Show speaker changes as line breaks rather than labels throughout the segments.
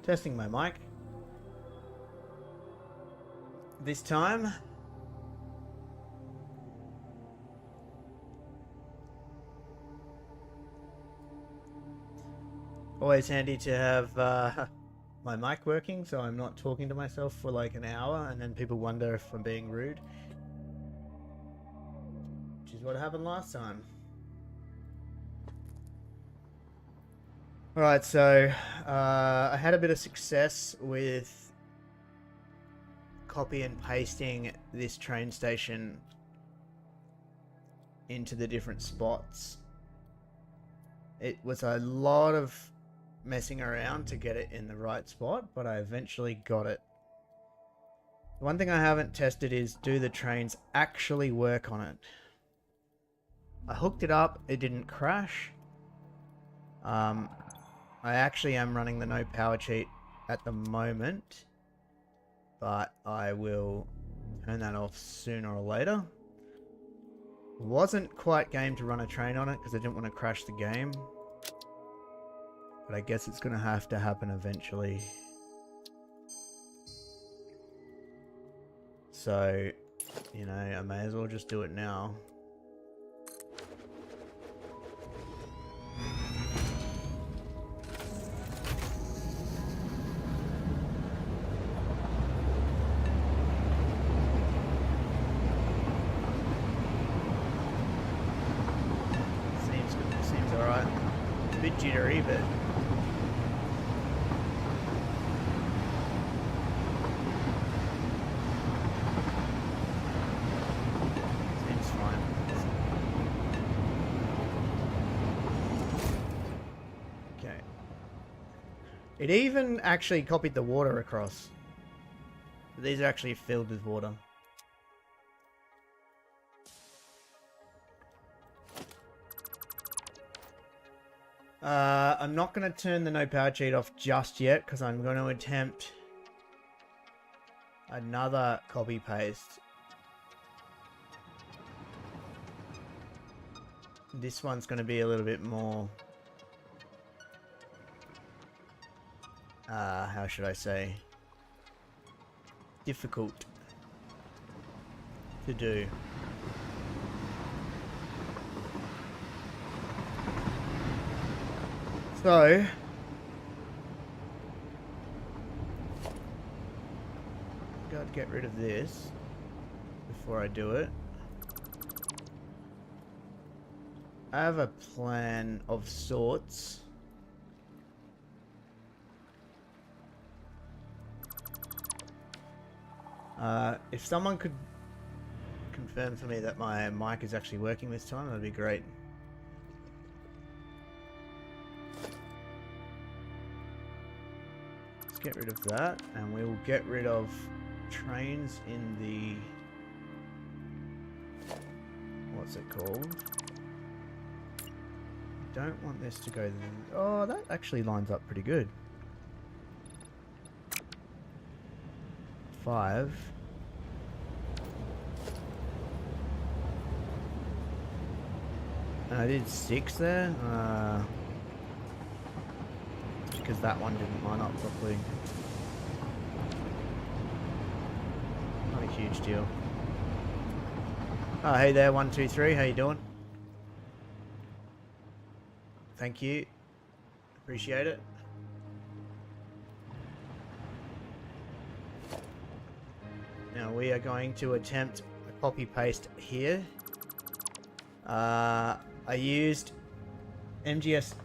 Testing my mic. This time. Always handy to have my mic working so I'm not talking to myself for like an hour and then people wonder if I'm being rude. Which is what happened last time. Alright, so I had a bit of success with copy and pasting this train station into the different spots. It was a lot of messing around to get it in the right spot, but I eventually got it. The one thing I haven't tested is, do the trains actually work on it? I hooked it up, it didn't crash. I actually am running the no power cheat at the moment, but I will turn that off sooner or later. Wasn't quite game to run a train on it because I didn't want to crash the game. But I guess it's going to have to happen eventually. So, you know, I may as well just do it now. Seems alright. A bit jittery, but it even actually copied the water across. These are actually filled with water. I'm not going to turn the no power cheat off just yet because I'm going to attempt another copy paste. This one's going to be a little bit more... how should I say? Difficult to do. So, gotta get rid of this before I do it. I have a plan of sorts. If someone could confirm for me that my mic is actually working this time, that'd be great. Let's get rid of that, and we will get rid of trains in the... what's it called? Don't want this to go... oh, that actually lines up pretty good. 5. And I did 6 there, because that one didn't line up properly. Not a huge deal. Oh, hey there, 1, 2, 3, how you doing? Thank you. Appreciate it. Now we are going to attempt a copy paste here. I used MGS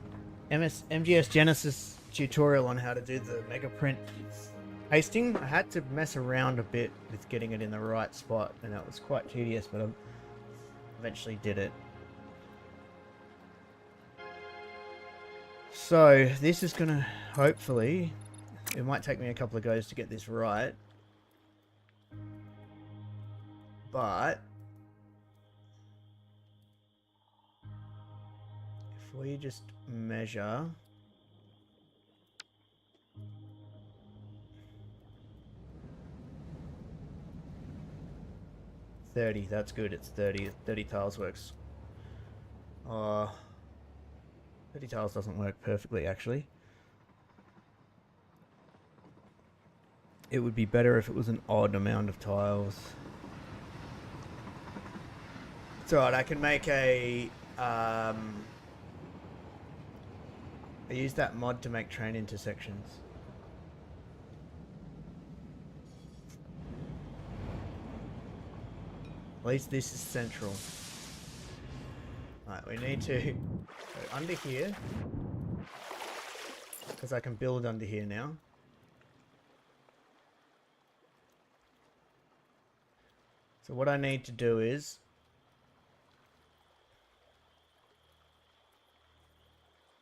Genesis tutorial on how to do the mega print pasting. I had to mess around a bit with getting it in the right spot, and that was quite tedious, but I eventually did it. So this is gonna, hopefully, it might take me a couple of goes to get this right, but if we just measure, $30, that's good, it's 30 tiles works. 30 tiles doesn't work perfectly, actually. it would be better if it was an odd amount of tiles. It's alright, I can make a... I use that mod to make train intersections. At least this is central. Alright, we need to go under here. Because I can build under here now. So what I need to do is...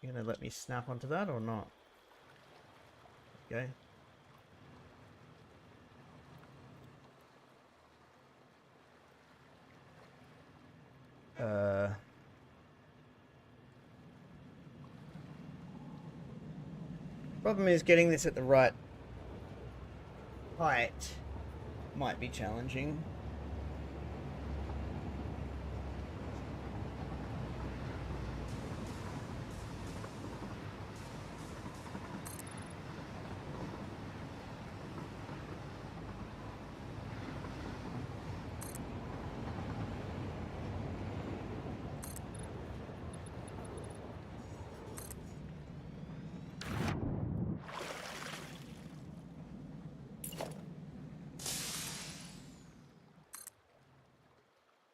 You're going to let me snap onto that or not? Okay. Problem is getting this at the right height might be challenging.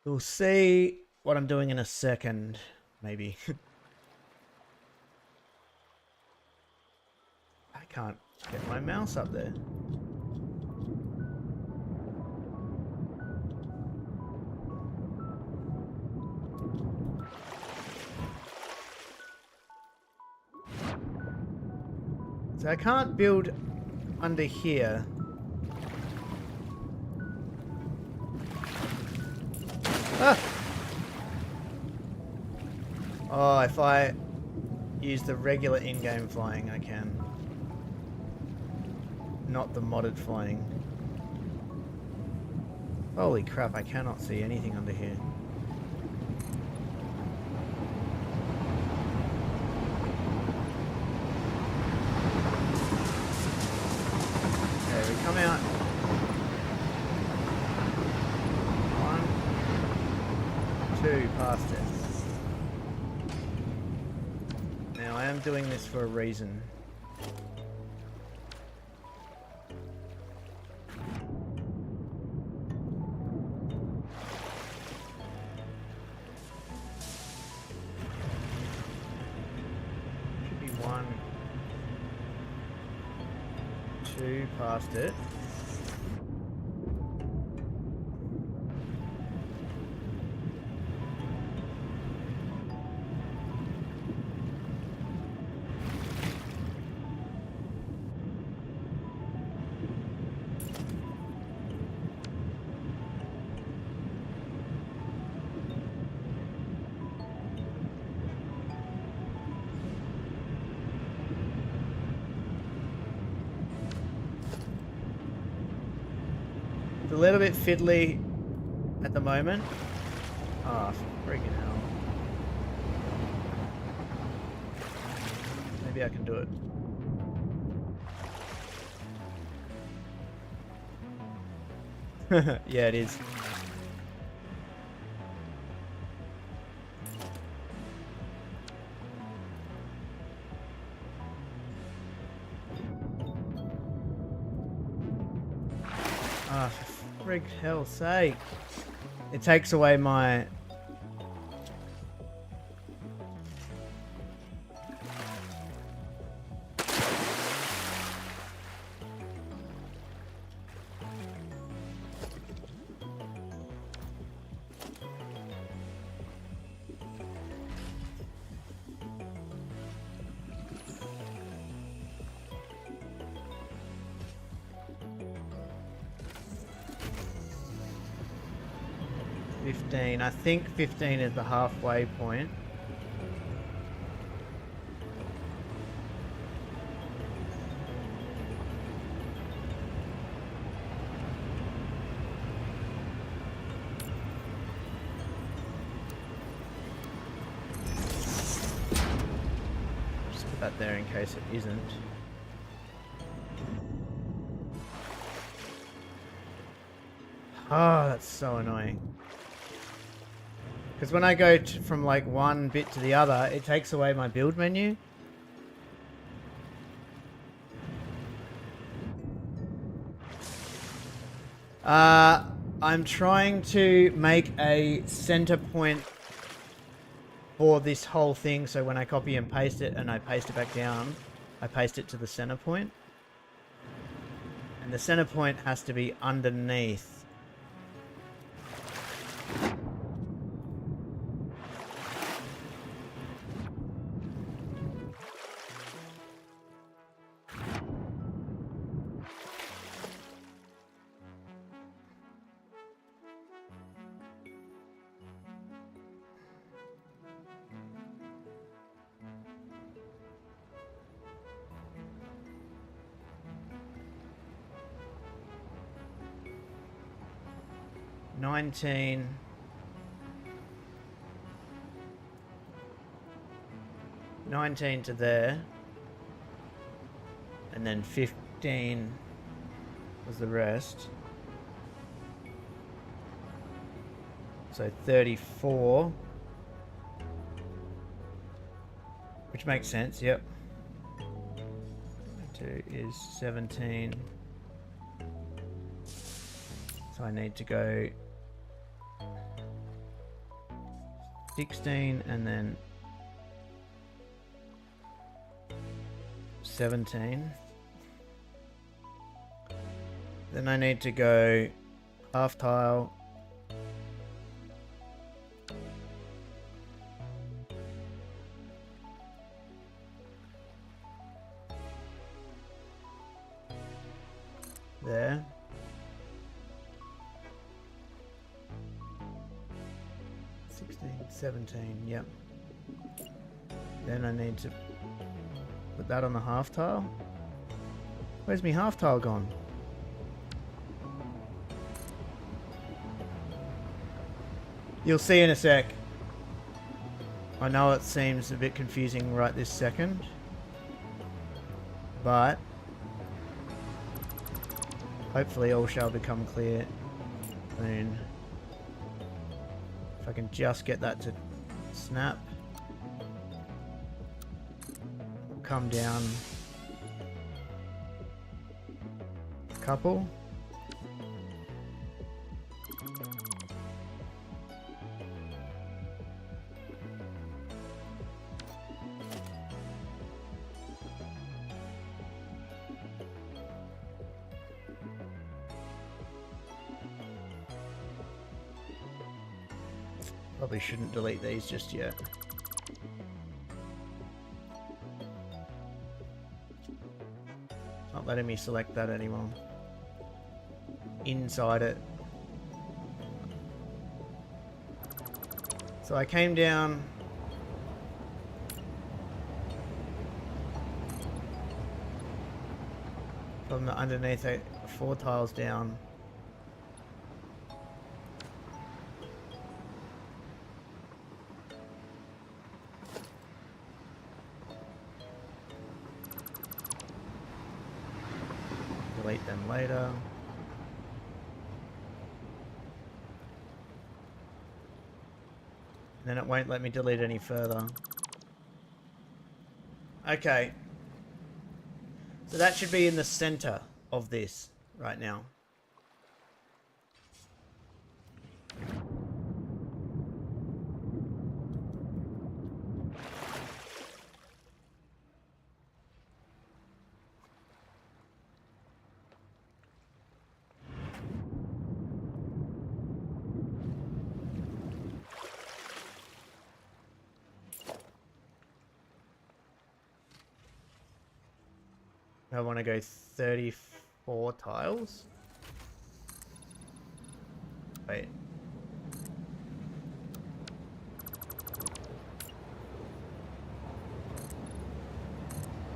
We'll see what I'm doing in a second, maybe. I can't get my mouse up there. So I can't build under here. Ah! Oh, if I use the regular in-game flying, I can. Not the modded flying. Holy crap, I cannot see anything under here. Okay, we come out. Past it. Now I am doing this for a reason. Should be 1, 2 past it. It's a little bit fiddly at the moment. Ah, oh, freaking hell. Maybe I can do it. Yeah, it is. Ah, for frig hell's sake. It takes away my... I think 15 is the halfway point. Just put that there in case it isn't. Oh, that's so annoying. Because when I go from like one bit to the other, it takes away my build menu. I'm trying to make a center point for this whole thing, so when I copy and paste it and I paste it back down, I paste it to the center point. And the center point has to be underneath. $19 to there, and then 15 was the rest, so 34, which makes sense. Yep. 2 is 17, so I need to go 16 and then 17. Then I need to go half tile, there. $16, $17, yep. Then I need to put that on the half tile. Where's my half tile gone? You'll see in a sec. I know it seems a bit confusing right this second, but hopefully all shall become clear soon. If I can just get that to snap. We'll come down a couple. Probably shouldn't delete these just yet. It's not letting me select that anymore. Inside it. So I came down from the underneath 4 tiles down. Delete them later. And then it won't let me delete any further. Okay. So that should be in the center of this right now. I want to go 34 tiles. Wait.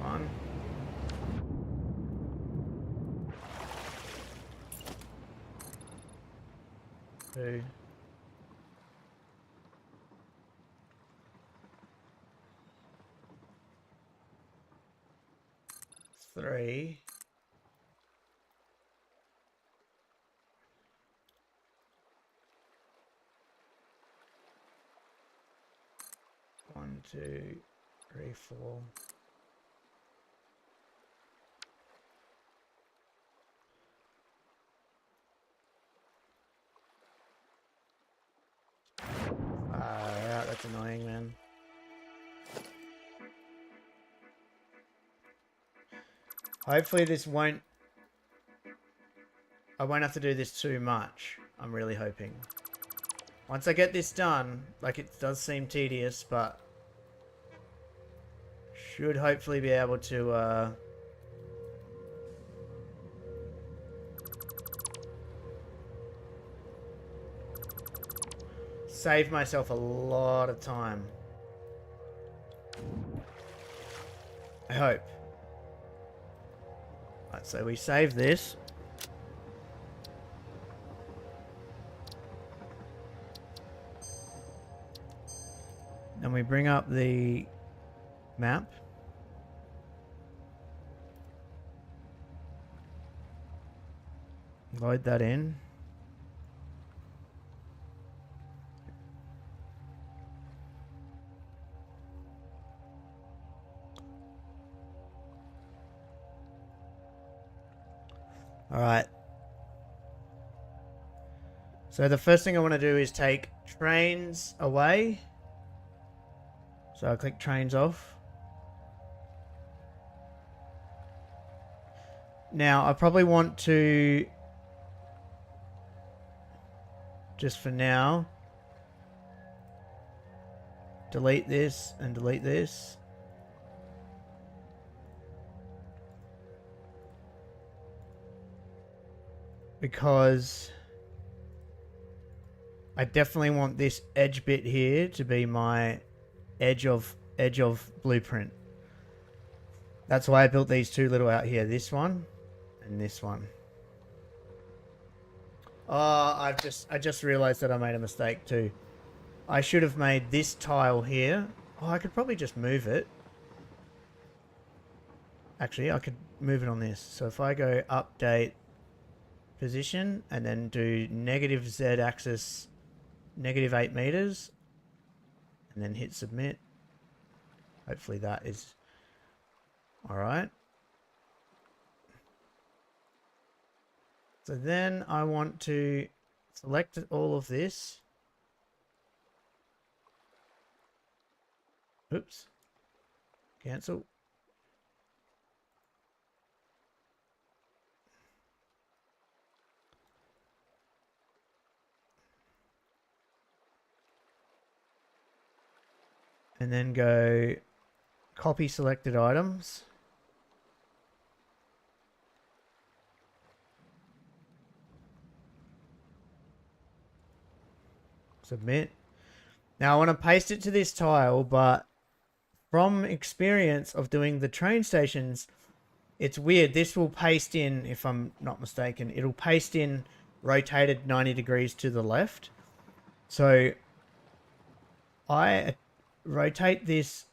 One. Two. 3. 2, 3, 4. Yeah, that's annoying, man. Hopefully this won't... I won't have to do this too much. I'm really hoping. Once I get this done, like it does seem tedious, but... should hopefully be able to, save myself a lot of time. I hope. Right, so we save this. And we bring up the map. Load that in. All right. So the first thing I want to do is take trains away. So I'll click trains off. Now I probably want to, just for now, delete this and delete this. Because I definitely want this edge bit here to be my edge of blueprint. That's why I built these two little out here. This one and this one. Oh, I just realized that I made a mistake too. I should have made this tile here. Oh, I could probably just move it. Actually, I could move it on this. So if I go update position and then do negative Z axis -8 meters and then hit submit. Hopefully that is all right. So then I want to select all of this. Oops. Cancel. And then go copy selected items. Submit. Now I want to paste it to this tile, but from experience of doing the train stations, it's weird. This will paste in, if I'm not mistaken, it'll paste in rotated 90 degrees to the left. So I rotate this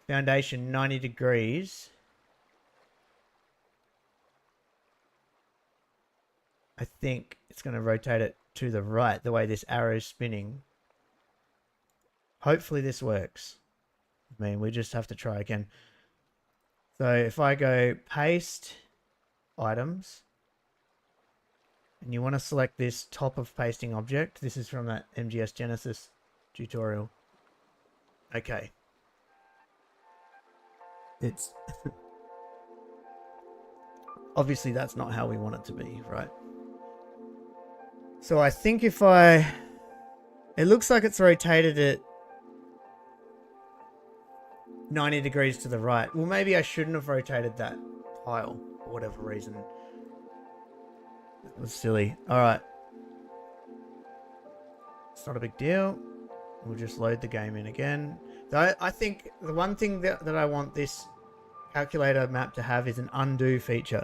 foundation 90 degrees. I think it's going to rotate it to the right, the way this arrow is spinning. Hopefully this works. I mean, we just have to try again. So if I go paste items, and you want to select this top of pasting object. This is from that MGS Genesis tutorial. Okay. It's obviously that's not how we want it to be, right? So I think if it looks like it's rotated at 90 degrees to the right. Well, maybe I shouldn't have rotated that tile for whatever reason. That was silly. All right. It's not a big deal. We'll just load the game in again. So I think the one thing that I want this calculator map to have is an undo feature.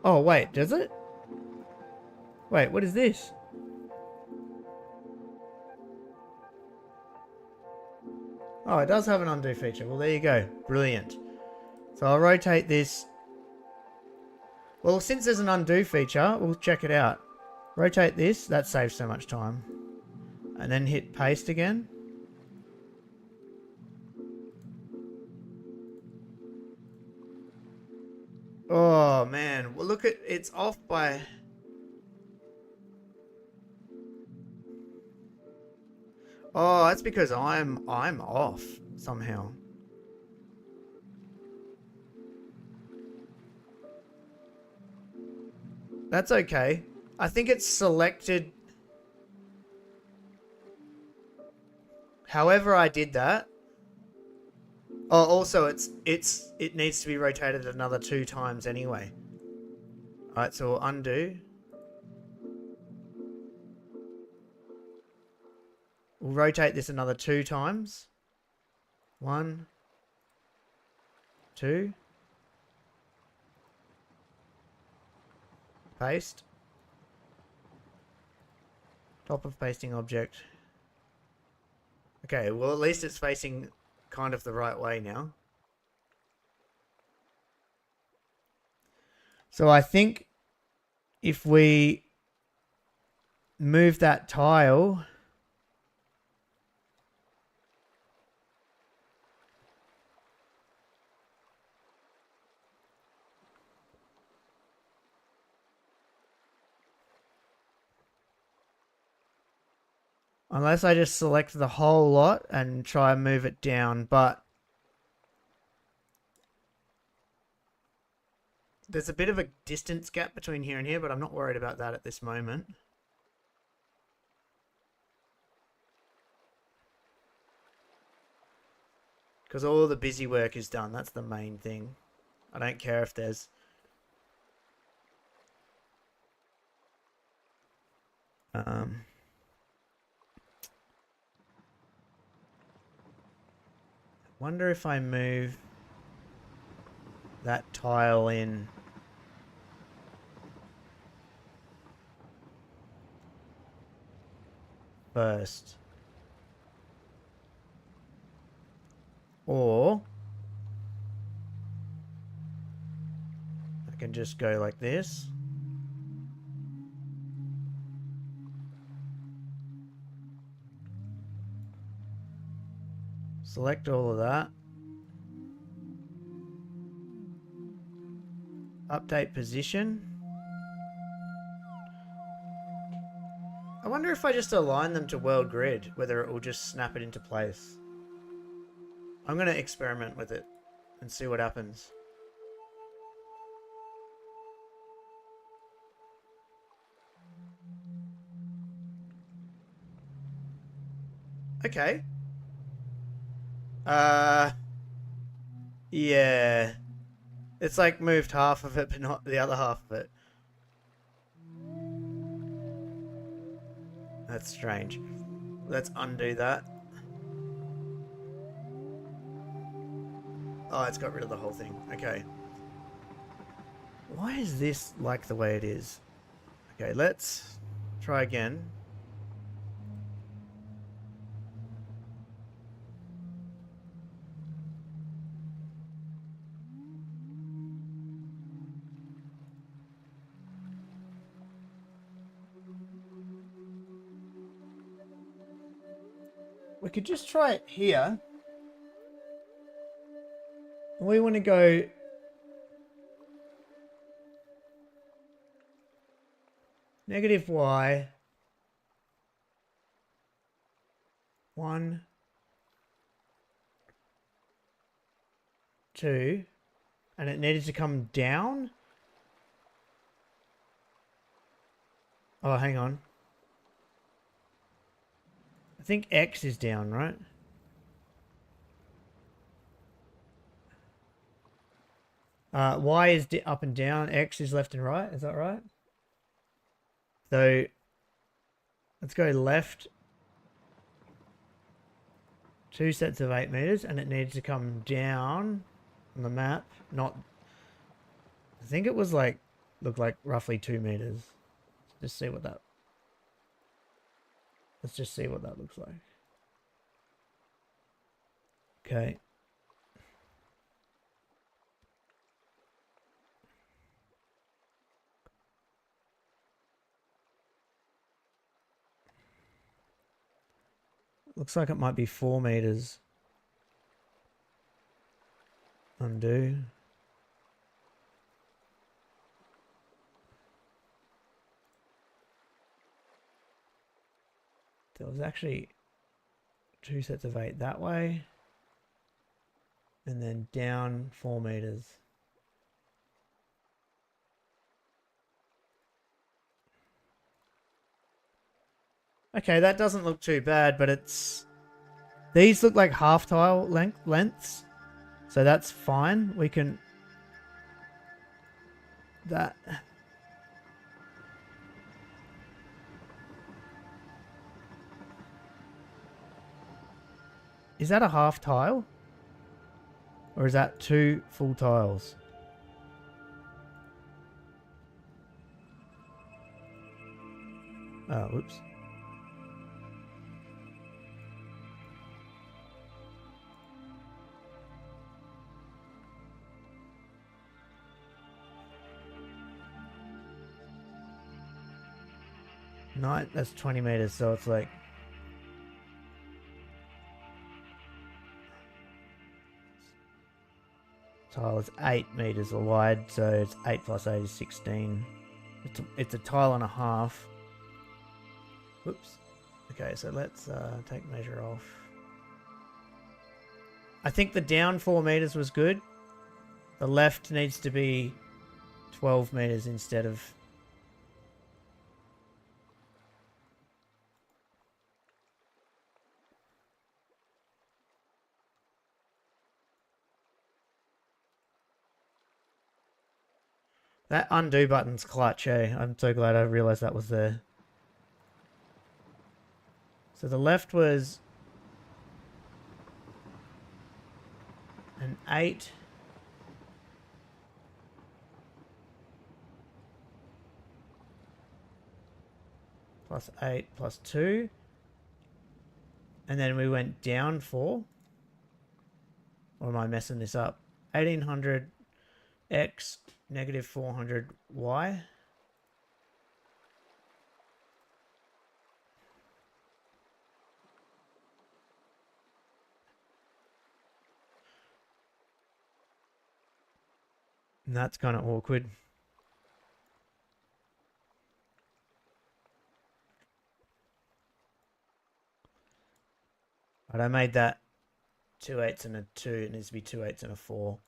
Oh, wait, does it? Wait, what is this? Oh, it does have an undo feature. Well, there you go. Brilliant. So I'll rotate this. Well, since there's an undo feature, we'll check it out. Rotate this. That saves so much time. And then hit paste again. Oh man, well look at, it's off by... Oh, that's because I'm off somehow. That's okay. I think it's selected. However I did that. Oh, also it needs to be rotated another 2 times anyway. All right, so we'll undo. We'll rotate this another 2 times. 1, 2. Paste. Top of pasting object. Okay, well at least it's facing kind of the right way now. So I think if we move that tile... Unless I just select the whole lot and try and move it down, but there's a bit of a distance gap between here and here, but I'm not worried about that at this moment. Because all the busy work is done. That's the main thing. I don't care if there's... wonder if I move that tile in first. Or I can just go like this. Select all of that. Update position. I wonder if I just align them to world grid, whether it will just snap it into place. I'm going to experiment with it and see what happens. Okay. Yeah. It's like moved half of it, but not the other half of it. That's strange. Let's undo that. Oh, it's got rid of the whole thing. Okay. Why is this like the way it is? Okay, let's try again. We could just try it here. We want to go negative y 1, 2, and it needed to come down. Oh, hang on. I think X is down, right? Y is up and down. X is left and right. Is that right? So let's go left 2 sets of 8 meters, and it needs to come down on the map. Not, I think it was like, looked like roughly 2 meters. Just see what that, let's just see what that looks like. Okay. Looks like it might be 4 meters. Undo. There was actually 2 sets of 8 that way. And then down 4 meters. Okay, that doesn't look too bad, but it's... These look like half tile lengths. So that's fine. We can... That... Is that a half tile? Or is that 2 full tiles? Oh, whoops. No, that's 20 meters, so it's like... Tile is 8 meters wide, so it's 8 plus 8 is 16. It's a tile and a half. Whoops. Okay, so let's take measure off. I think the down 4 meters was good. The left needs to be 12 meters instead of... That undo button's clutch, eh? I'm so glad I realized that was there. So the left was an 8. Plus 8 plus 2. And then we went down 4. Or am I messing this up? 1800 X negative 400 Y. And that's kind of awkward. But I made that 2 8s and a 2. It needs to be 2 8s and a 4.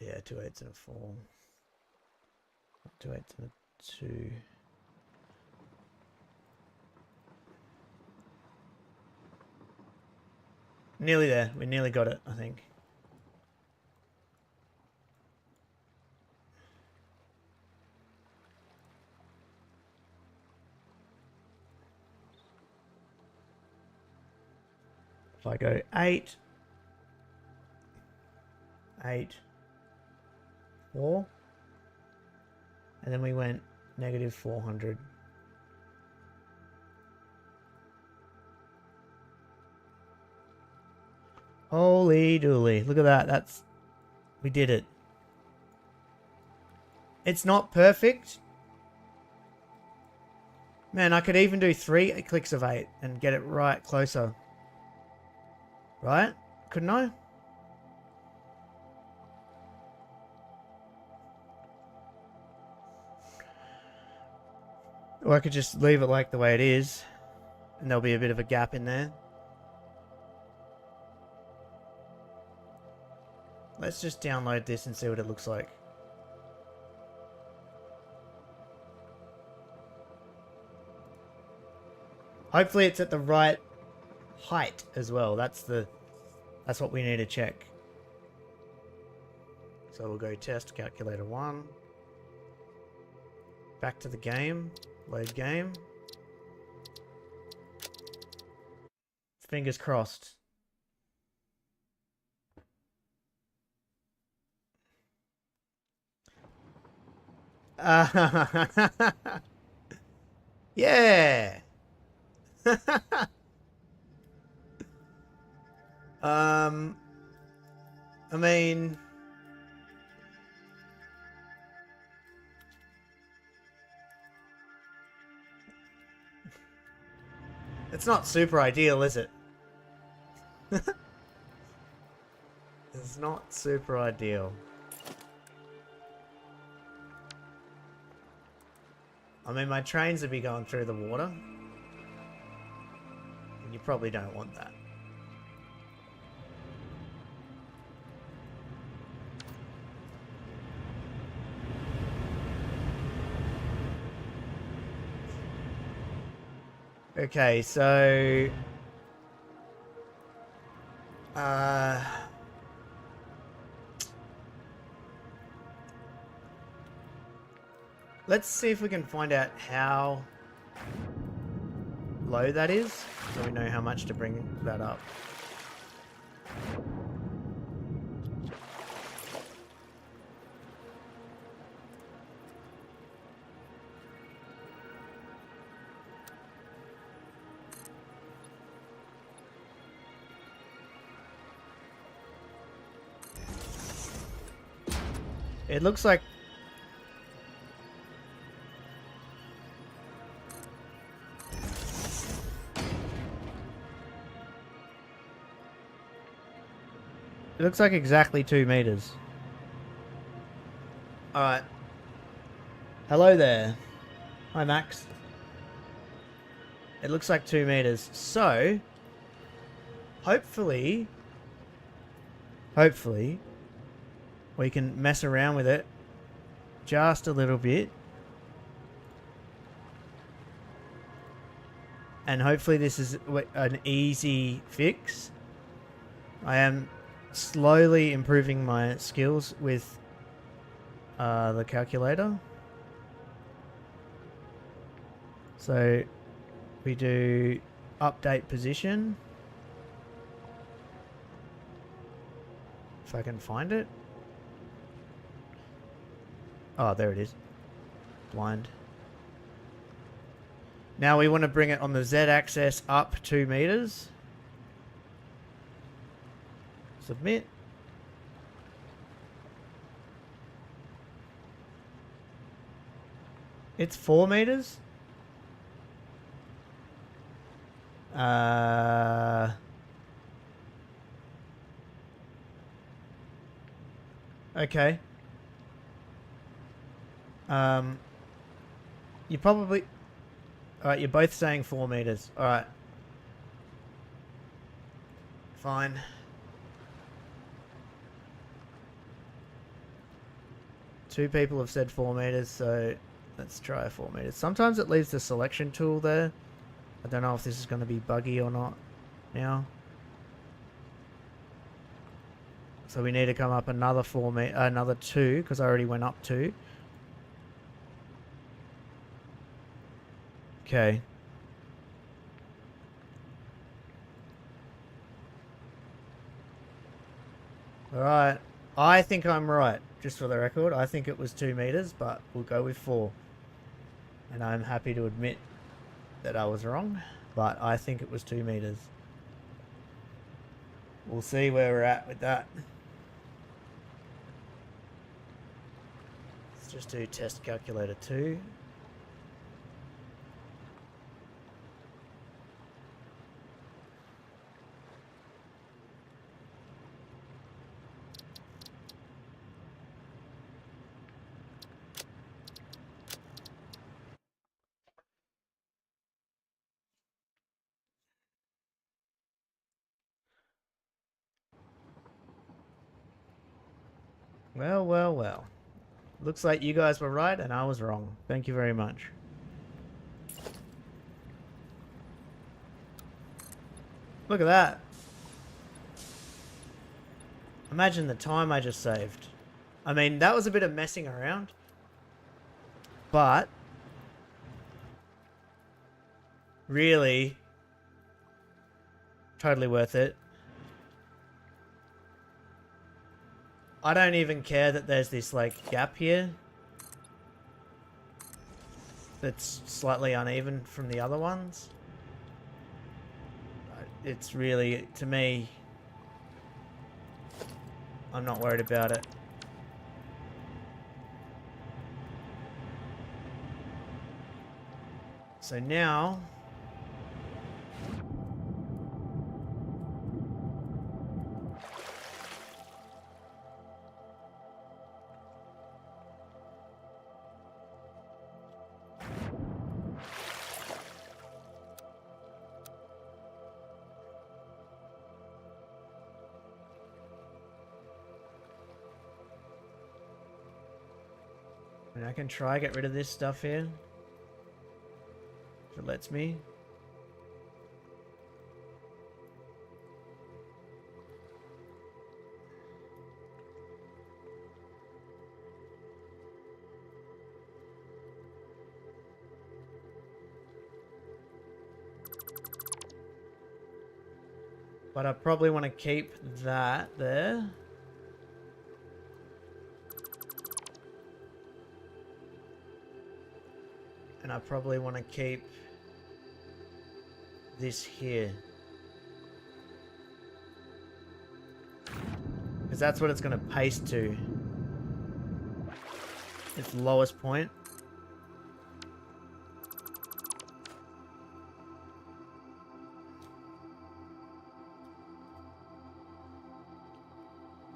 Yeah, 2 8s and a 4. 2 8s and a 2. Nearly there. We nearly got it, I think. If I go 8, 8, 4, and then we went negative 400. Holy dooly. Look at that. That's... We did it. It's not perfect. Man, I could even do 3 clicks of 8 and get it right closer. Right? Couldn't I? Or I could just leave it like the way it is. And there'll be a bit of a gap in there. Let's just download this and see what it looks like. Hopefully it's at the right height as well. That's what we need to check. So we'll go test calculator 1. Back to the game. Load game. Fingers crossed. Yeah. I mean, it's not super ideal, is it? It's not super ideal. I mean, my trains would be going through the water. And you probably don't want that. Okay, so... let's see if we can find out how low that is, so we know how much to bring that up. It looks like... it looks like exactly 2 meters. Alright. Hello there. Hi, Max. It looks like 2 meters. So, hopefully, we can mess around with it just a little bit. And hopefully this is an easy fix. I am slowly improving my skills with the calculator. So we do update position. If I can find it. Oh, there it is. Blind. Now we want to bring it on the Z-axis up 2 meters. Submit. It's 4 meters. Okay. You probably... Alright, you're both saying 4 meters. Alright. Fine. Two people have said 4 meters, so let's try 4 meters. Sometimes it leaves the selection tool there. I don't know if this is going to be buggy or not now. So we need to come up another 4 meter, another 2, because I already went up 2. Okay. Alright. I think I'm right, just for the record. I think it was 2 meters, but we'll go with 4. And I'm happy to admit that I was wrong, but I think it was 2 meters. We'll see where we're at with that. Let's just do test calculator 2. Well, well, well. Looks like you guys were right and I was wrong. Thank you very much. Look at that. Imagine the time I just saved. I mean, that was a bit of messing around. But really, totally worth it. I don't even care that there's this, like, gap here that's slightly uneven from the other ones. It's really, to me, I'm not worried about it. So now... And I can try get rid of this stuff here. If it lets me. But I probably want to keep that there. And I probably want to keep this here. Because that's what it's going to paste to. Its lowest point.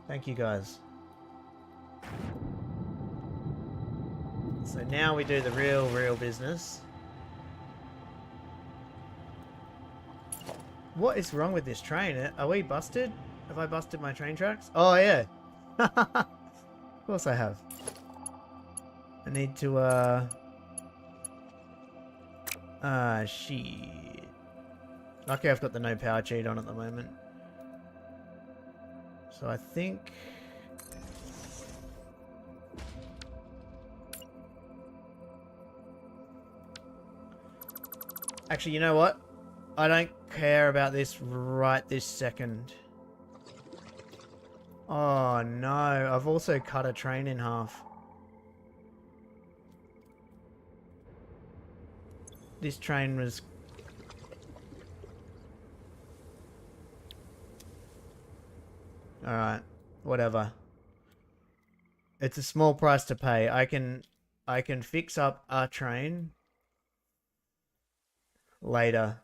Thank you guys. So now we do the real business. What is wrong with this train? Are we busted? Have I busted my train tracks? Oh yeah. Of course I have. I need to shit. Lucky I've got the no power cheat on at the moment. So I think... Actually, you know what? I don't care about this right this second. Oh no, I've also cut a train in half. This train was... Alright, whatever. It's a small price to pay. I can fix up a train later.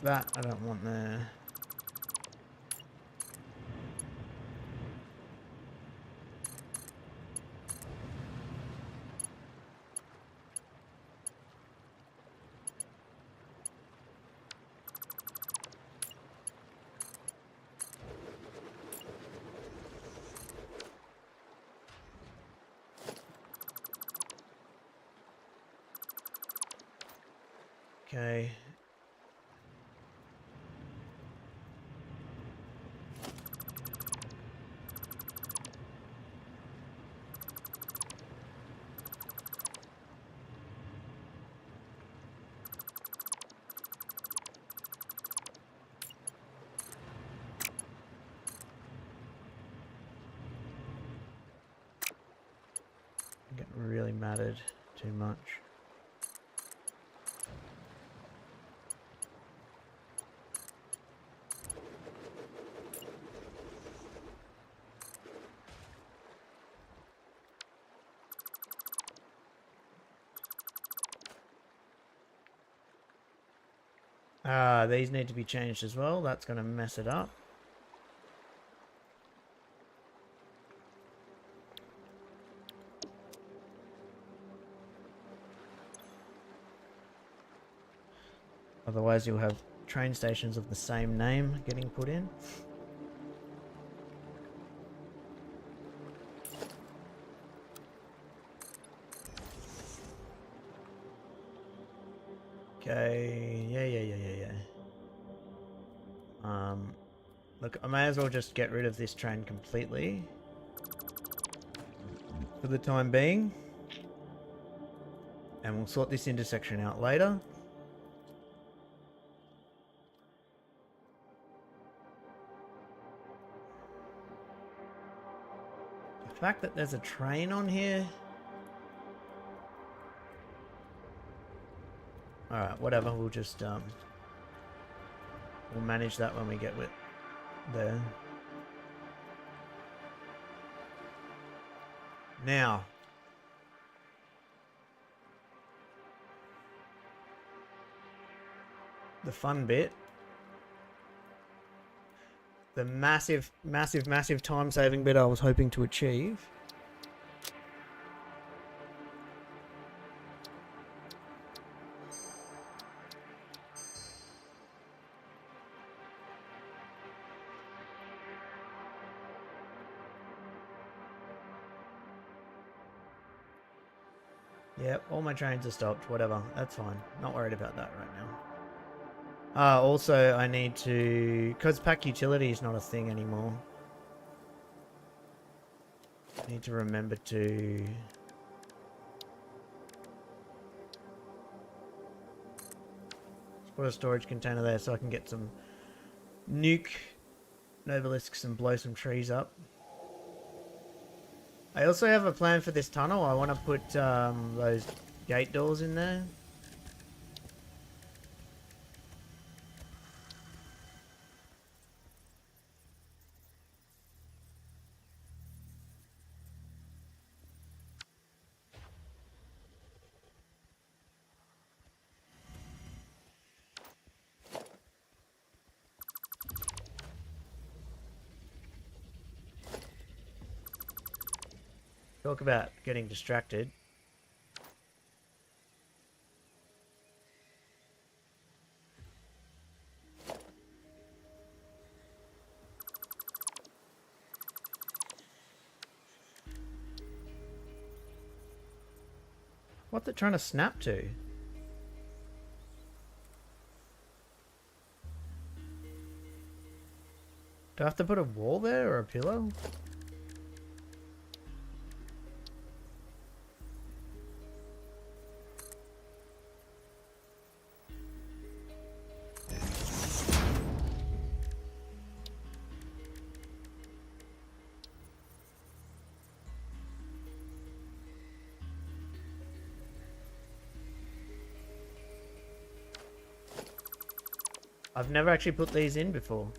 That I don't want there. Okay. I'm getting really matted too much. These need to be changed as well. That's going to mess it up. Otherwise you'll have train stations of the same name getting put in. Okay, yeah. Look, I may as well just get rid of this train completely for the time being. And we'll sort this intersection out later. The fact that there's a train on here... Alright, whatever, we'll just, we'll manage that when we get with there. Now. The fun bit. The massive time-saving bit I was hoping to achieve. Yep, all my trains are stopped. Whatever, that's fine. Not worried about that right now. Also, I need to... Because pack utility is not a thing anymore. I need to remember to... put a storage container there so I can get some nuke Nobelisks and blow some trees up. I also have a plan for this tunnel. I want to put those gate doors in there. Talk about getting distracted. What's it trying to snap to? Do I have to put a wall there or a pillow? I've never actually put these in before.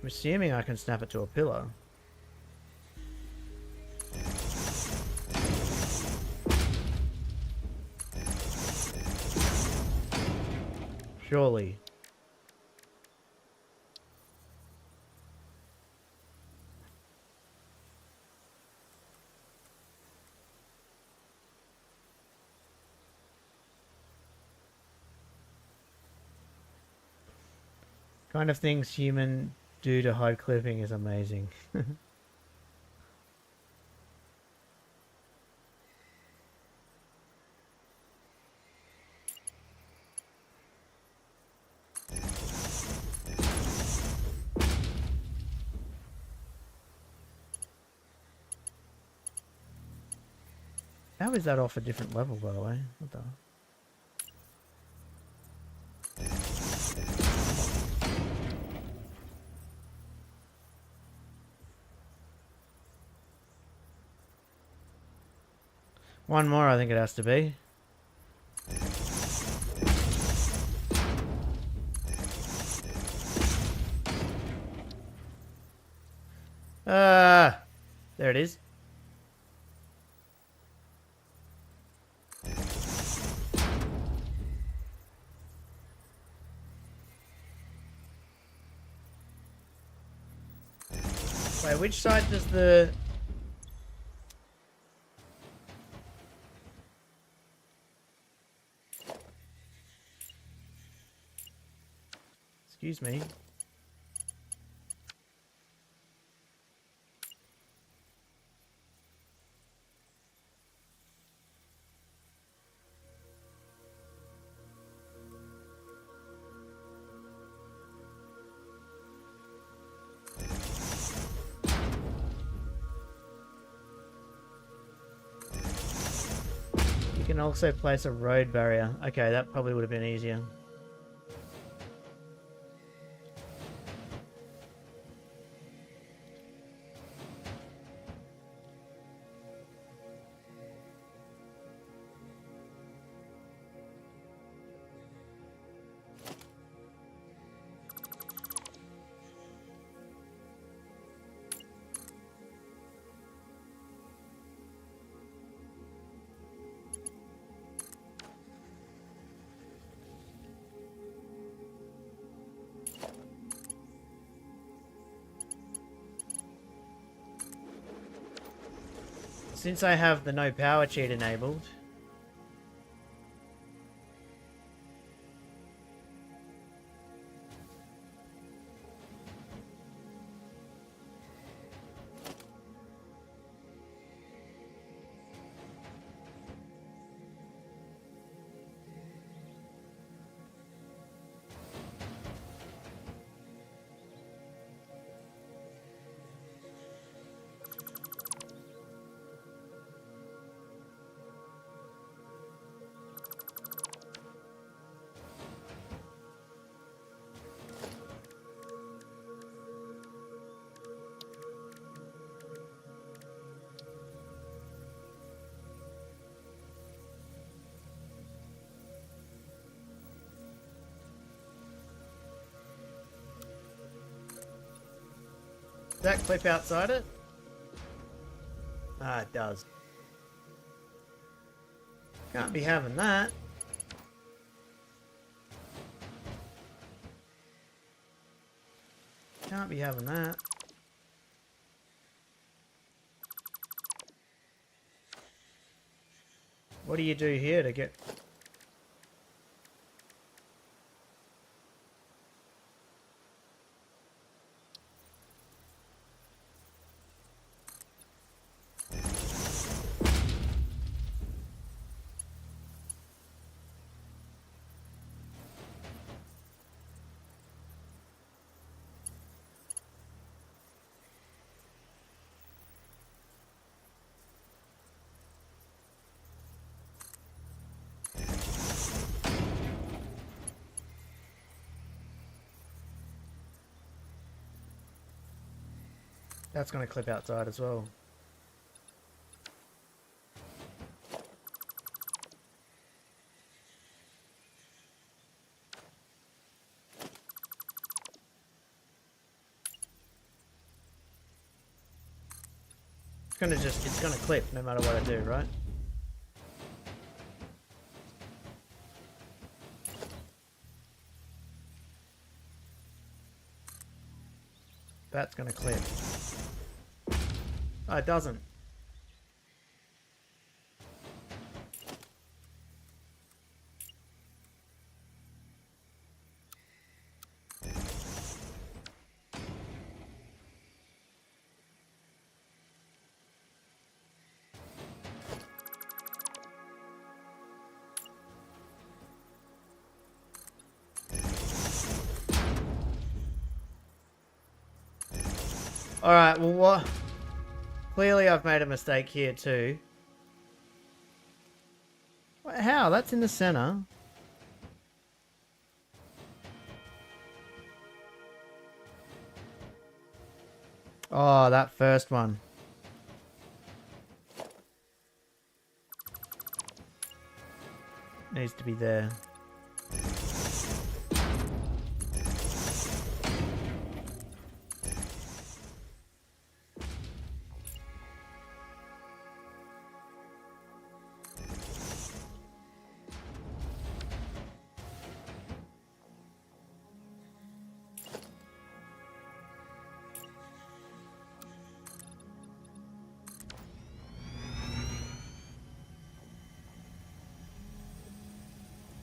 I'm assuming I can snap it to a pillow. Surely. Kind of things human do to hide clipping is amazing. How is that off a different level, by the way? What the... One more, I think it has to be. There it is. Wait, which side does the... Excuse me. You can also place a road barrier. Okay, that probably would have been easier. Since I have the no power cheat enabled, that clip outside it? Ah, it does. Can't be having that. Can't be having that. What do you do here to get... That's going to clip outside as well. It's gonna clip no matter what I do, right? That's gonna clip. Oh, it doesn't. Alright, well what? Clearly I've made a mistake here too. Wait, how? That's in the center. Oh, that first one. Needs to be there.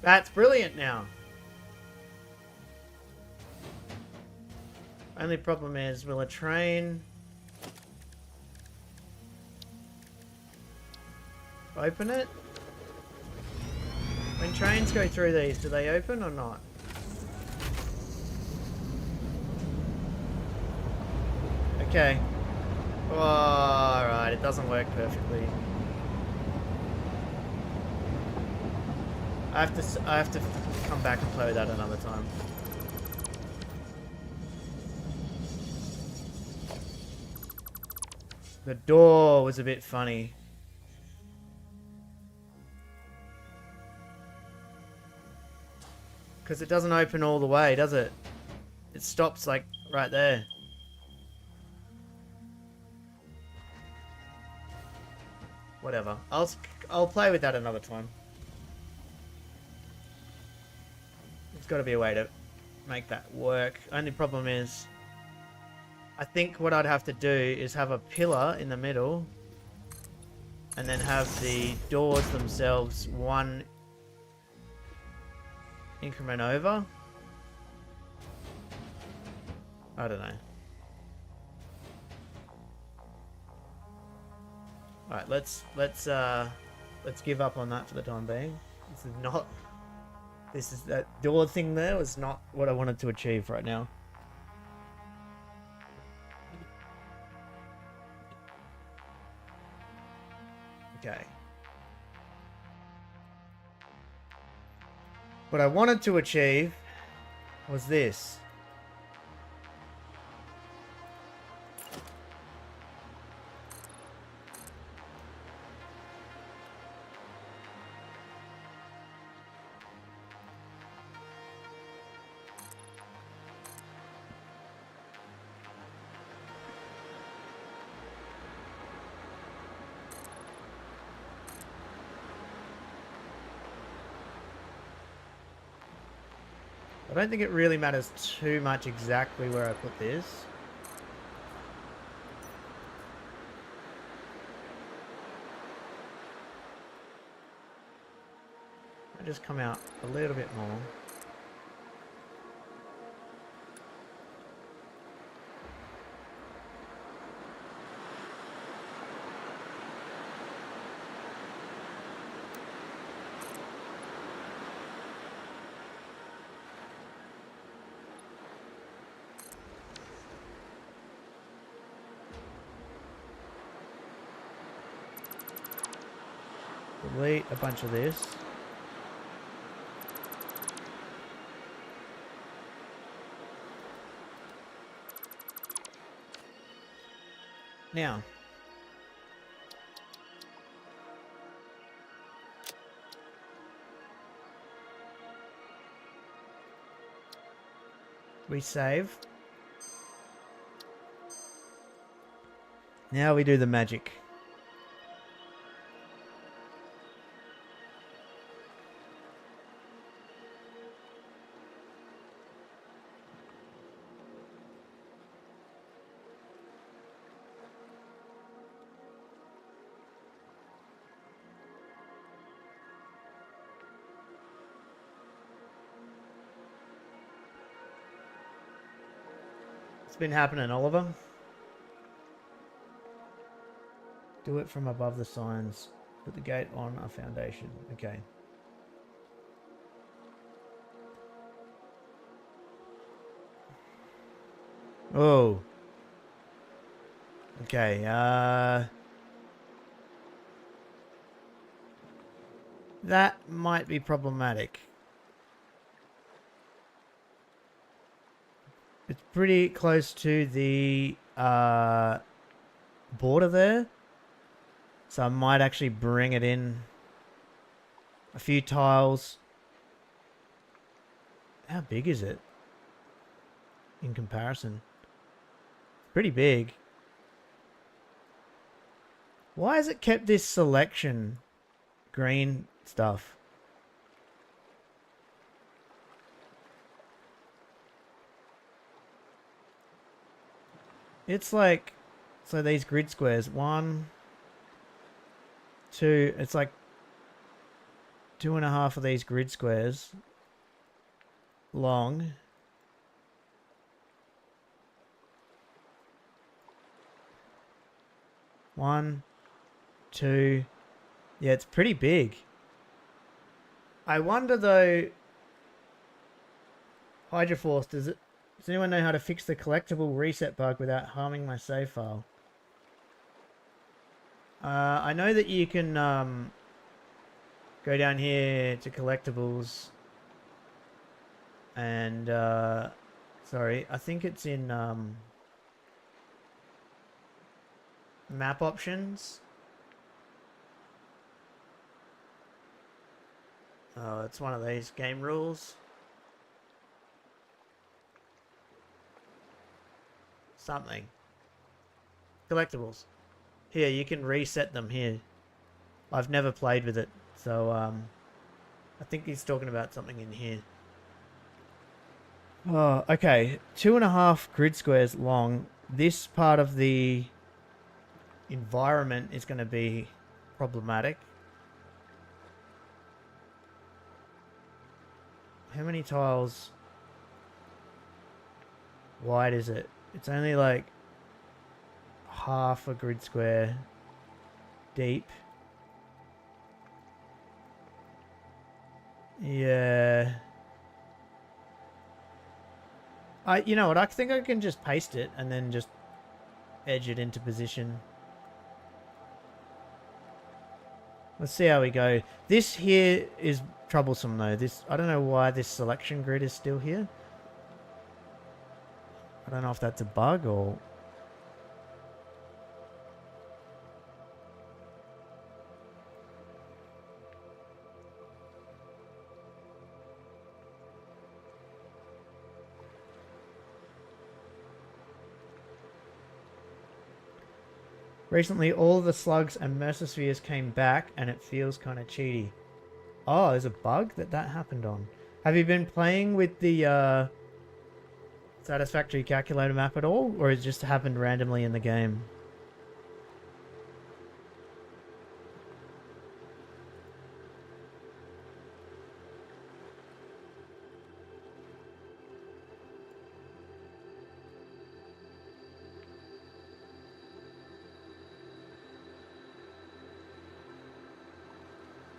That's brilliant now. Only problem is, will a train open it? When trains go through these, do they open or not? Okay. Oh, alright, it doesn't work perfectly. I have to come back and play with that another time. The door was a bit funny. Because it doesn't open all the way, does it? It stops like right there. Whatever. I'll play with that another time. There's got to be a way to make that work. Only problem is, I think what I'd have to do is have a pillar in the middle and then have the doors themselves one increment over. I don't know. Alright, let's give up on that for the time being. That door thing there was not what I wanted to achieve right now. Okay. What I wanted to achieve was this. I don't think it really matters too much exactly where I put this. I just come out a little bit more. Delete a bunch of this. Now, we save. Now we do the magic. It's been happening, Oliver. Do it from above the signs. Put the gate on a foundation. Okay. Oh. Okay, that might be problematic. It's pretty close to the border there. So I might actually bring it in a few tiles. How big is it in comparison? Pretty big. Why has it kept this selection green stuff? It's like, so these grid squares, 1, 2, it's like 2.5 of these grid squares long. One, 2, yeah, it's pretty big. I wonder though, Hydroforce, does anyone know how to fix the collectible reset bug without harming my save file? I know that you can go down here to collectibles and sorry, I think it's in map options. Oh, it's one of these game rules. Something. Collectibles. Here, you can reset them here. I've never played with it, so I think he's talking about something in here. Oh, okay. 2.5 grid squares long. This part of the environment is going to be problematic. How many tiles wide is it? It's only like half a grid square deep. Yeah. You know what? I think I can just paste it and then just edge it into position. Let's see how we go. This here is troublesome though. I don't know why this selection grid is still here. I don't know if that's a bug or... Recently, all the slugs and mercospheres came back, and it feels kind of cheaty. Oh, there's a bug that happened on. Have you been playing with the Satisfactory calculator map at all, or it just happened randomly in the game?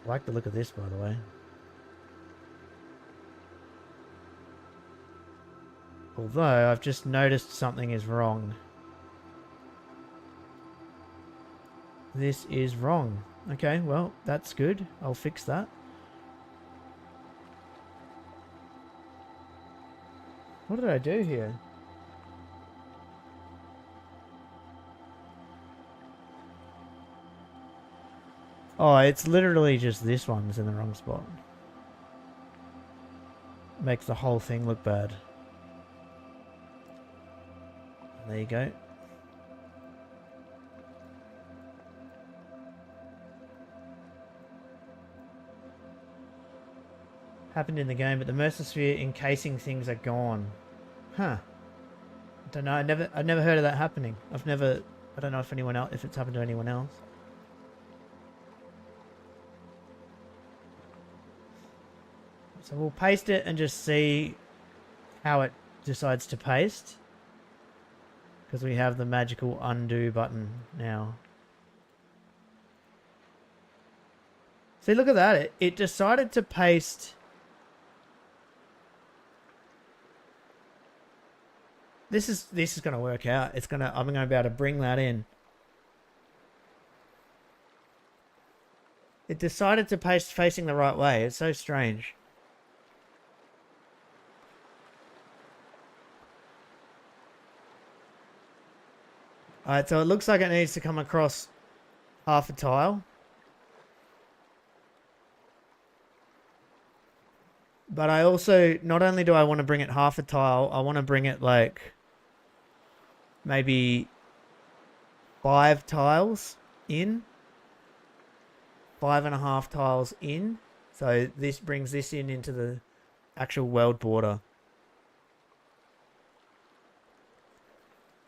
I like the look of this, by the way. Although, I've just noticed something is wrong. This is wrong. Okay, well, that's good. I'll fix that. What did I do here? Oh, it's literally just this one's in the wrong spot. Makes the whole thing look bad. There you go. Happened in the game, but the Mercer encasing things are gone. Huh. I don't know. I never heard of that happening. I don't know if anyone else, if it's happened to anyone else. So we'll paste it and just see how it decides to paste. Because we have the magical undo button now. See, look at that. It decided to paste. This is going to work out. I'm going to be able to bring that in. It decided to paste facing the right way. It's so strange. Alright, so it looks like it needs to come across half a tile. But I also, not only do I want to bring it half a tile, I want to bring it like maybe 5 tiles in. 5.5 tiles in. So this brings this into the actual world border.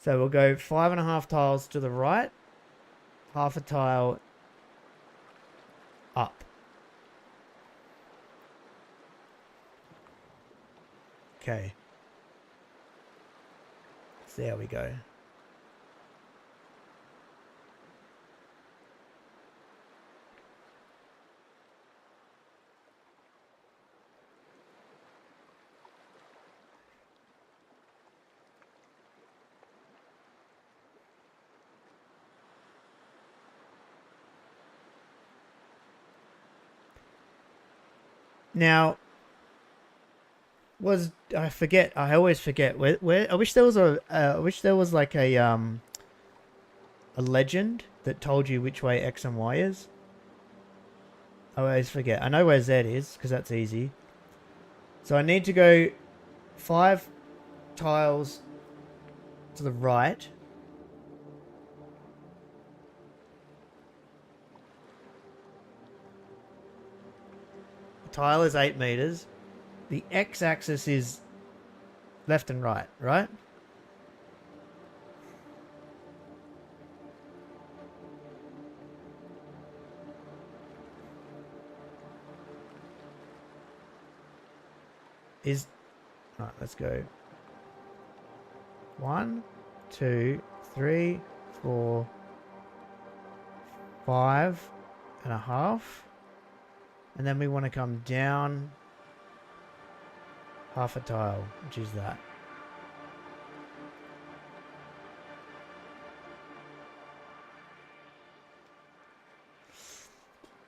So we'll go 5.5 tiles to the right, half a tile up. Okay. So there we go. Now, I forget? I always forget. Where I wish there was like a legend that told you which way X and Y is. I always forget. I know where Z is because that's easy. So I need to go 5 tiles to the right. Tile is 8 meters. The x-axis is left and right, right? Alright, let's go. 1, 2, 3, 4, 5.5. And then we want to come down half a tile, which is that.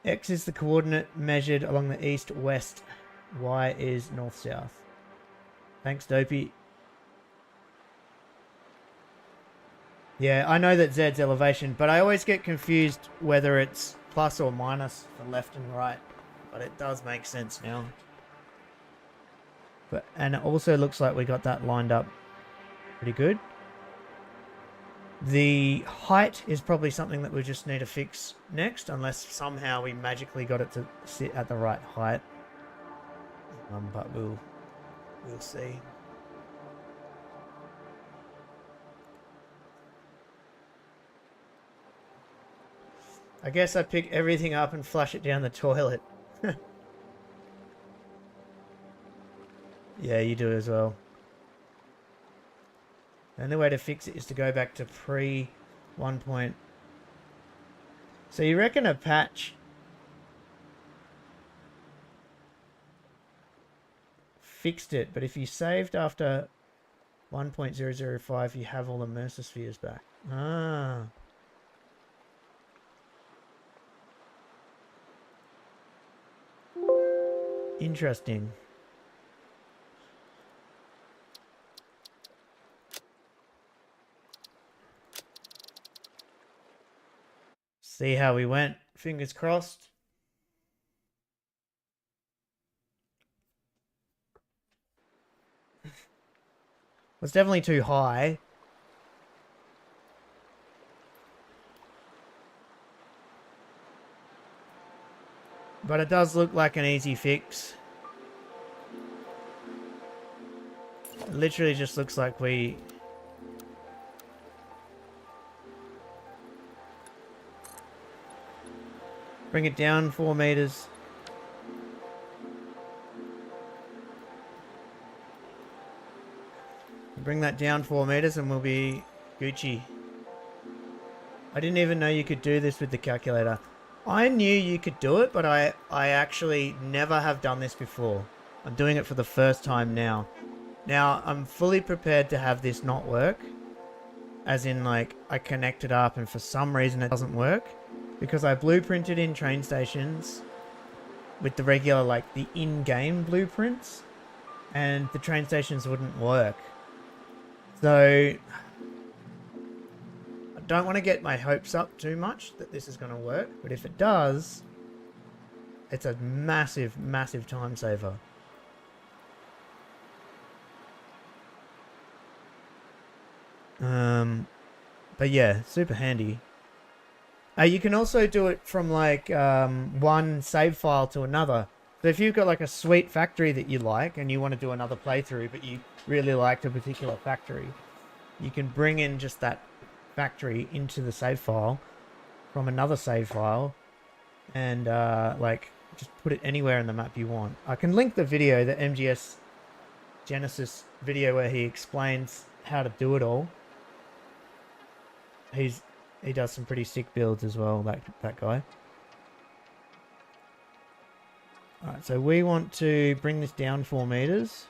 X is the coordinate measured along the east-west. Y is north-south. Thanks, Dopey. Yeah, I know that Z's elevation, but I always get confused whether it's plus or minus for left and right. But it does make sense now. And it also looks like we got that lined up pretty good. The height is probably something that we just need to fix next, unless somehow we magically got it to sit at the right height. But we'll see. I guess I pick everything up and flush it down the toilet. Yeah, you do as well. The only way to fix it is to go back to pre 1 point. So you reckon a patch fixed it, but if you saved after 1.005, you have all the Mercer spheres back. Ah. Interesting. See how we went. Fingers crossed. It's definitely too high. But it does look like an easy fix. It literally just looks like we... bring it down 4 meters. Bring that down 4 meters and we'll be Gucci. I didn't even know you could do this with the calculator. I knew you could do it, but I actually never have done this before. I'm doing it for the first time now. Now, I'm fully prepared to have this not work. As in, like, I connect it up and for some reason it doesn't work. Because I blueprinted in train stations with the regular, like, the in-game blueprints. And the train stations wouldn't work. So, I don't want to get my hopes up too much that this is going to work. But if it does, it's a massive, massive time saver. But yeah, super handy. You can also do it from like one save file to another. So if you've got like a sweet factory that you like and you want to do another playthrough, but you really liked a particular factory, you can bring in just that factory into the save file from another save file and like just put it anywhere in the map you want. I can link the video, the MGS Genesis video where he explains how to do it all. He does some pretty sick builds as well, that guy. Alright, so we want to bring this down 4 meters.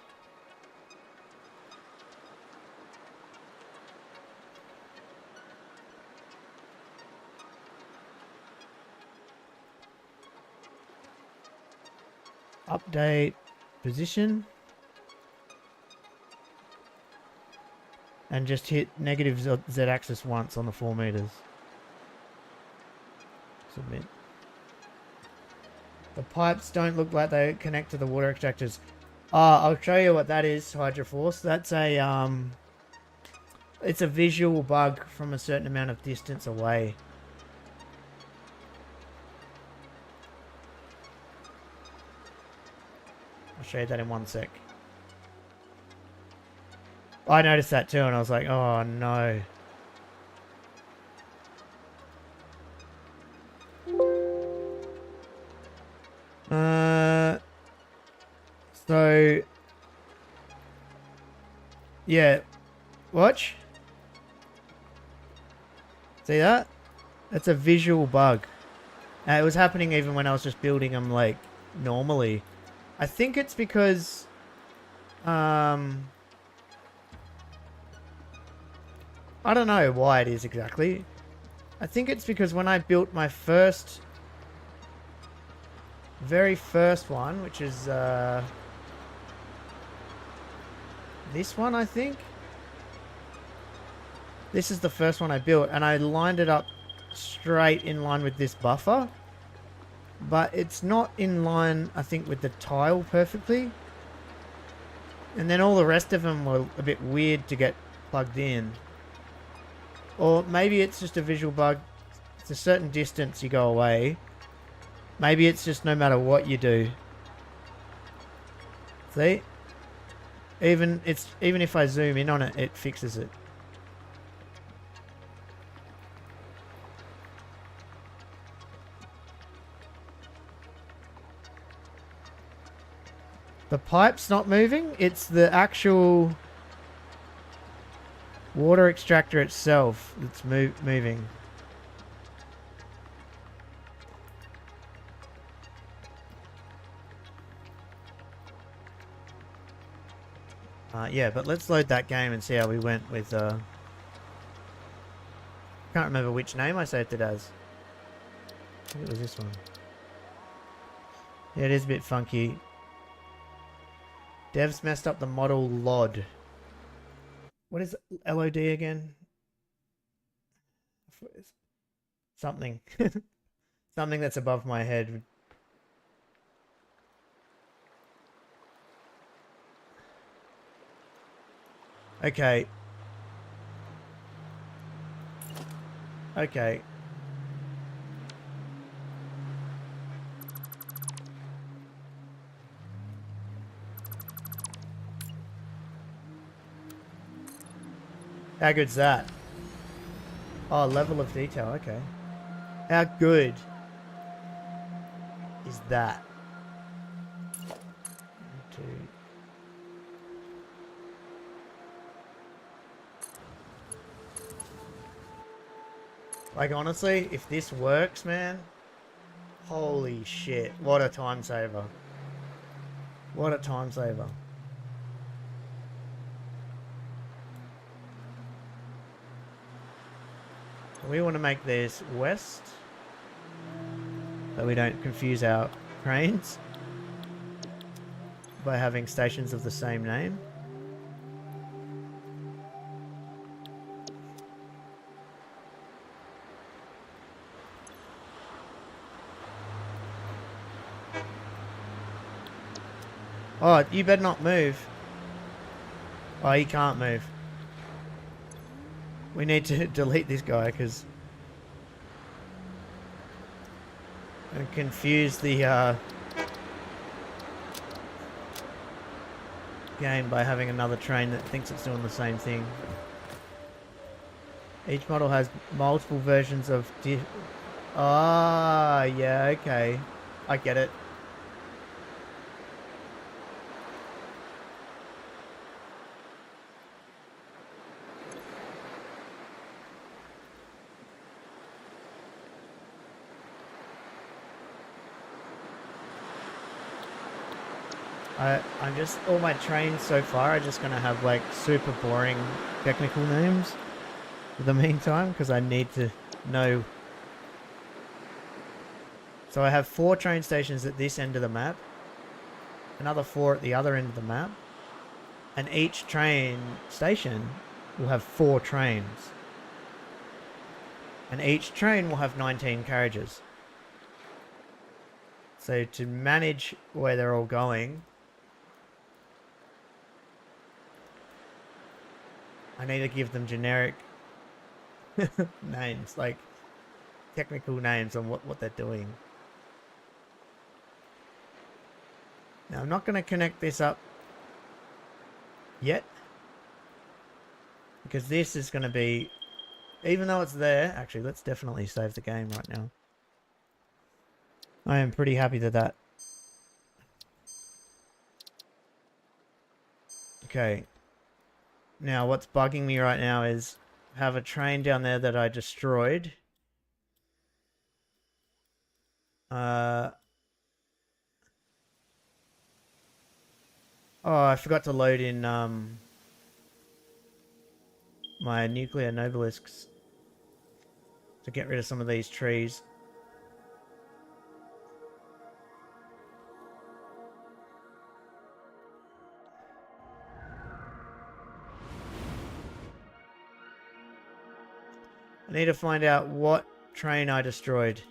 Update position. And just hit negative Z-axis once on the 4 meters. Submit. The pipes don't look like they connect to the water extractors. I'll show you what that is, Hydroforce. That's a, it's a visual bug from a certain amount of distance away. I'll show you that in 1 sec. I noticed that too, and I was like, oh no. So, yeah, watch. See that? That's a visual bug. It was happening even when I was just building them like normally. I think it's because, I don't know why it is exactly. I think it's because when I built my very first one, which is this one, I think. This is the first one I built, and I lined it up straight in line with this buffer. But it's not in line, I think, with the tile perfectly. And then all the rest of them were a bit weird to get plugged in. Or maybe it's just a visual bug. It's a certain distance you go away. Maybe it's just no matter what you do. See? Even if I zoom in on it, it fixes it. The pipe's not moving, it's the actual water extractor itself that's moving. Yeah, but let's load that game and see how we went with... Can't remember which name I saved it as. I think it was this one. Yeah, it is a bit funky. Devs messed up the model LOD. What is LOD again? Something. Something that's above my head. Okay. Okay. How good's that? Oh, level of detail, okay. How good is that? 2. Like, honestly, if this works, man, holy shit, what a time saver. What a time saver. We want to make this west, so we don't confuse our trains by having stations of the same name. Oh, you better not move. Oh, he can't move. We need to delete this guy because and confuse the game by having another train that thinks it's doing the same thing. Each model has multiple versions of ah, yeah, okay. I get it. I'm just, all my trains so far are just going to have like super boring technical names for the meantime because I need to know. So I have 4 train stations at this end of the map, another 4 at the other end of the map, and each train station will have 4 trains. And each train will have 19 carriages. So to manage where they're all going, I need to give them generic names, like technical names on what they're doing. Now I'm not going to connect this up yet, because this is going to be, even though it's there, actually let's definitely save the game right now. I am pretty happy with that. Okay. Now, what's bugging me right now is I have a train down there that I destroyed. Oh, I forgot to load in my nuclear nobelisks to get rid of some of these trees. I need to find out what train I destroyed.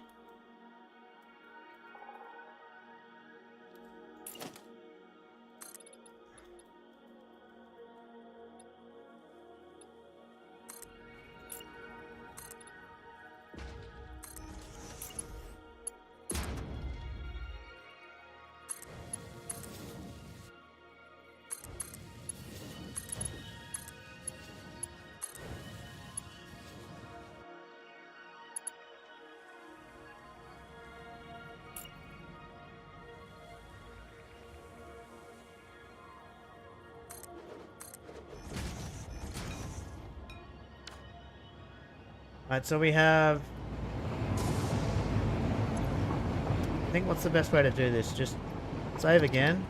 Alright, so we have... I think what's the best way to do this? Just save again.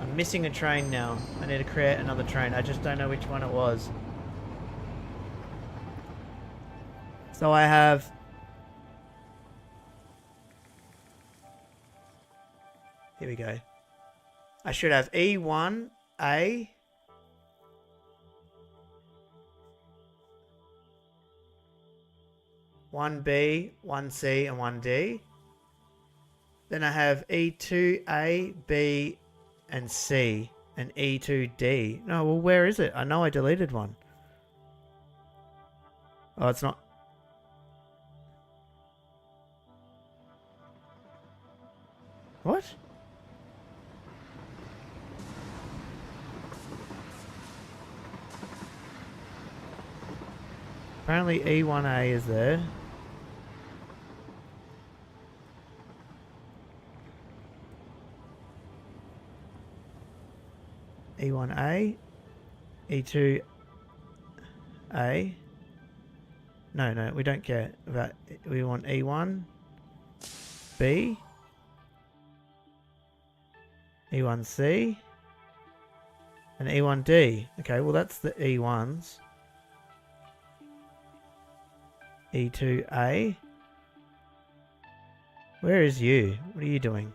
I'm missing a train now. I need to create another train. I just don't know which one it was. So I have... Here we go. I should have E1A... 1B, 1C, and 1D. Then I have E2A, B, and C, and E2D. No, well, where is it? I know I deleted one. Oh, it's not. What? Apparently E1A is there. E1A, E2A. No, we don't care about. We want E1B, E1C, and E1D. Okay, well that's the E1s. E2A. Where is you? What are you doing?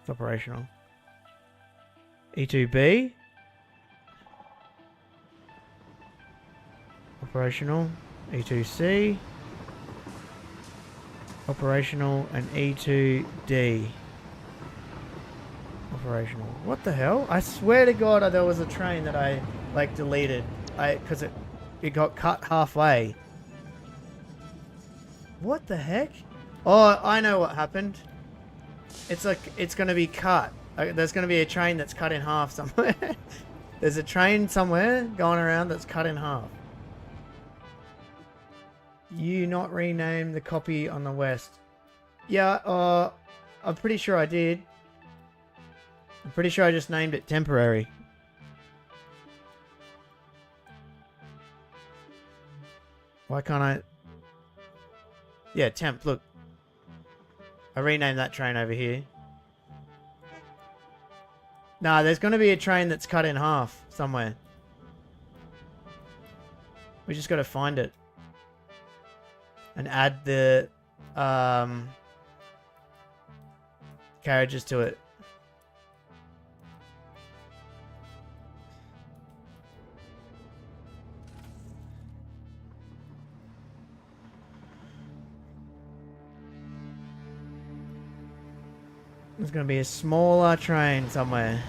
It's operational. E2B. Operational. E2C. Operational. And E2D. Operational. What the hell? I swear to God there was a train that I like deleted. Because it got cut halfway. What the heck? Oh, I know what happened. It's like, it's going to be cut. There's going to be a train that's cut in half somewhere. There's a train somewhere going around that's cut in half. You not rename the copy on the west. Yeah, I'm pretty sure I did. I'm pretty sure I just named it temporary. Why can't I... Yeah, temp, look. I renamed that train over here. Nah, there's going to be a train that's cut in half somewhere. We just got to find it. And add the carriages to it. There's going to be a smaller train somewhere.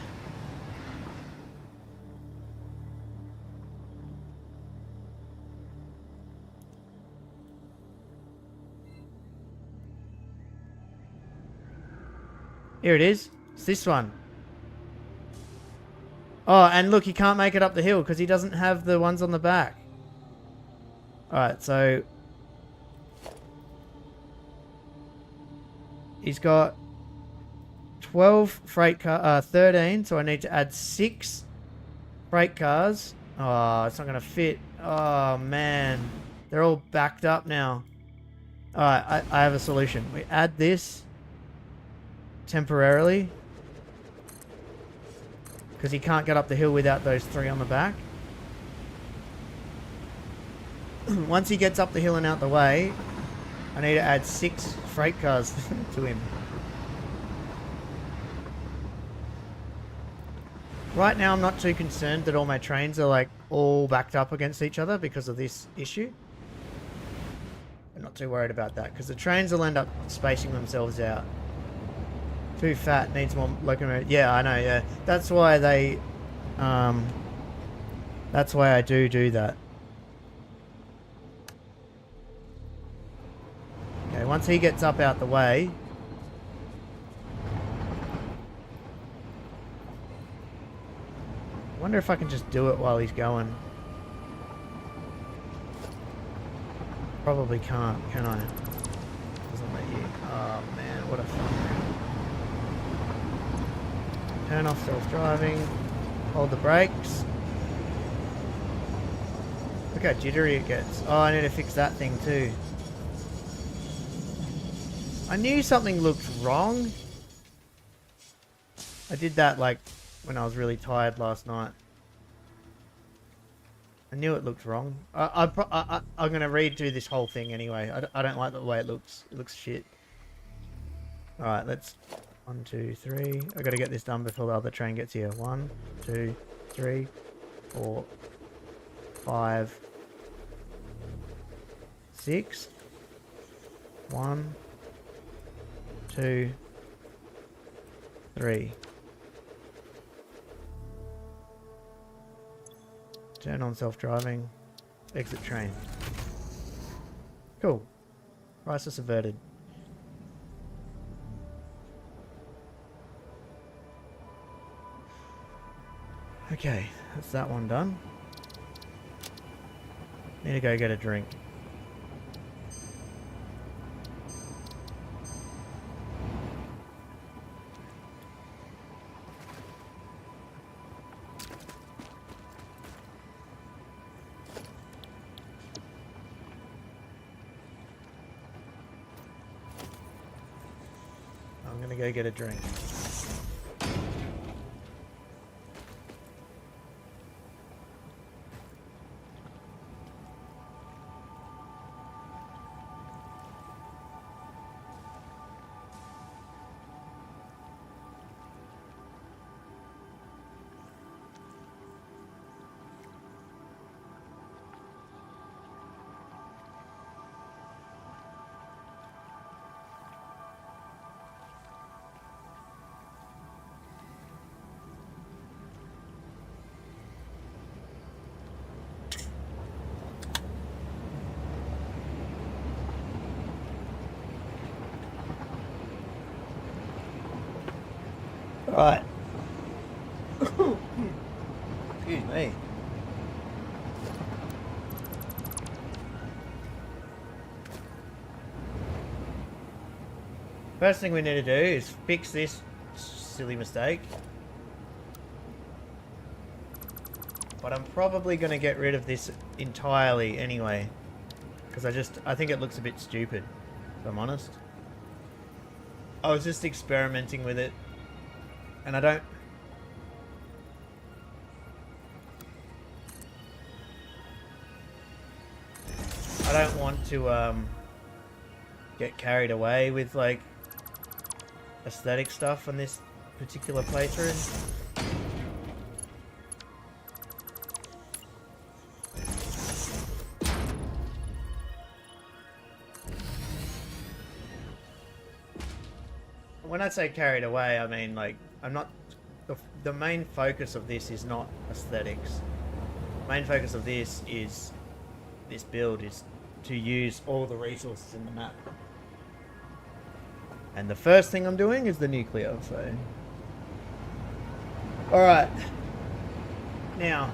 Here it is. It's this one. Oh, and look, he can't make it up the hill because he doesn't have the ones on the back. Alright, so... He's got 12 freight car, 13, so I need to add 6 freight cars. Oh, it's not going to fit. Oh, man. They're all backed up now. Alright, I have a solution. We add this temporarily because he can't get up the hill without those 3 on the back. Once he gets up the hill and out the way, I need to add 6 freight cars to him. Right now I'm not too concerned that all my trains are like all backed up against each other because of this issue. I'm not too worried about that because the trains will end up spacing themselves out. Too fat, needs more locomotive. Yeah, I know, yeah. That's why they... that's why I do that. Okay, once he gets up out the way... I wonder if I can just do it while he's going. Probably can't, can I? Doesn't let you. Oh man, what a fun. Turn off self-driving. Hold the brakes. Look how jittery it gets. Oh, I need to fix that thing too. I knew something looked wrong. I did that like when I was really tired last night. I knew it looked wrong. I'm going to redo this whole thing anyway. I don't like the way it looks. It looks shit. Alright, let's... 1, 2, 3. I got to get this done before the other train gets here. 1, 2, 3, 4, 5, 6. 1, 2, 3. Turn on self-driving. Exit train. Cool. Crisis averted. Okay, that's that one done. Need to go get a drink. I'm gonna go get a drink. Right. Excuse me. First thing we need to do is fix this silly mistake. But I'm probably going to get rid of this entirely anyway. Because I think it looks a bit stupid, if I'm honest. I was just experimenting with it. And I don't want to get carried away with like aesthetic stuff on this particular playthrough. When I say carried away, I mean like I'm not... The main focus of this is not aesthetics. The main focus of this build is to use all the resources in the map. And the first thing I'm doing is the nuclear, so... Alright. Now.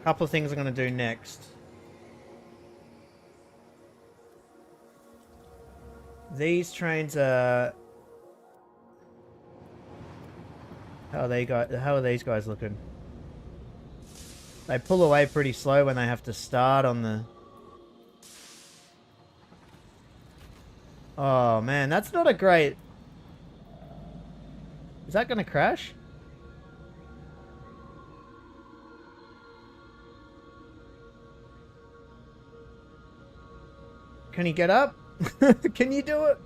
A couple of things I'm going to do next. These trains are... How are these guys looking? They pull away pretty slow when they have to start on the... Oh man, that's not a great... Is that going to crash? Can he get up? Can you do it?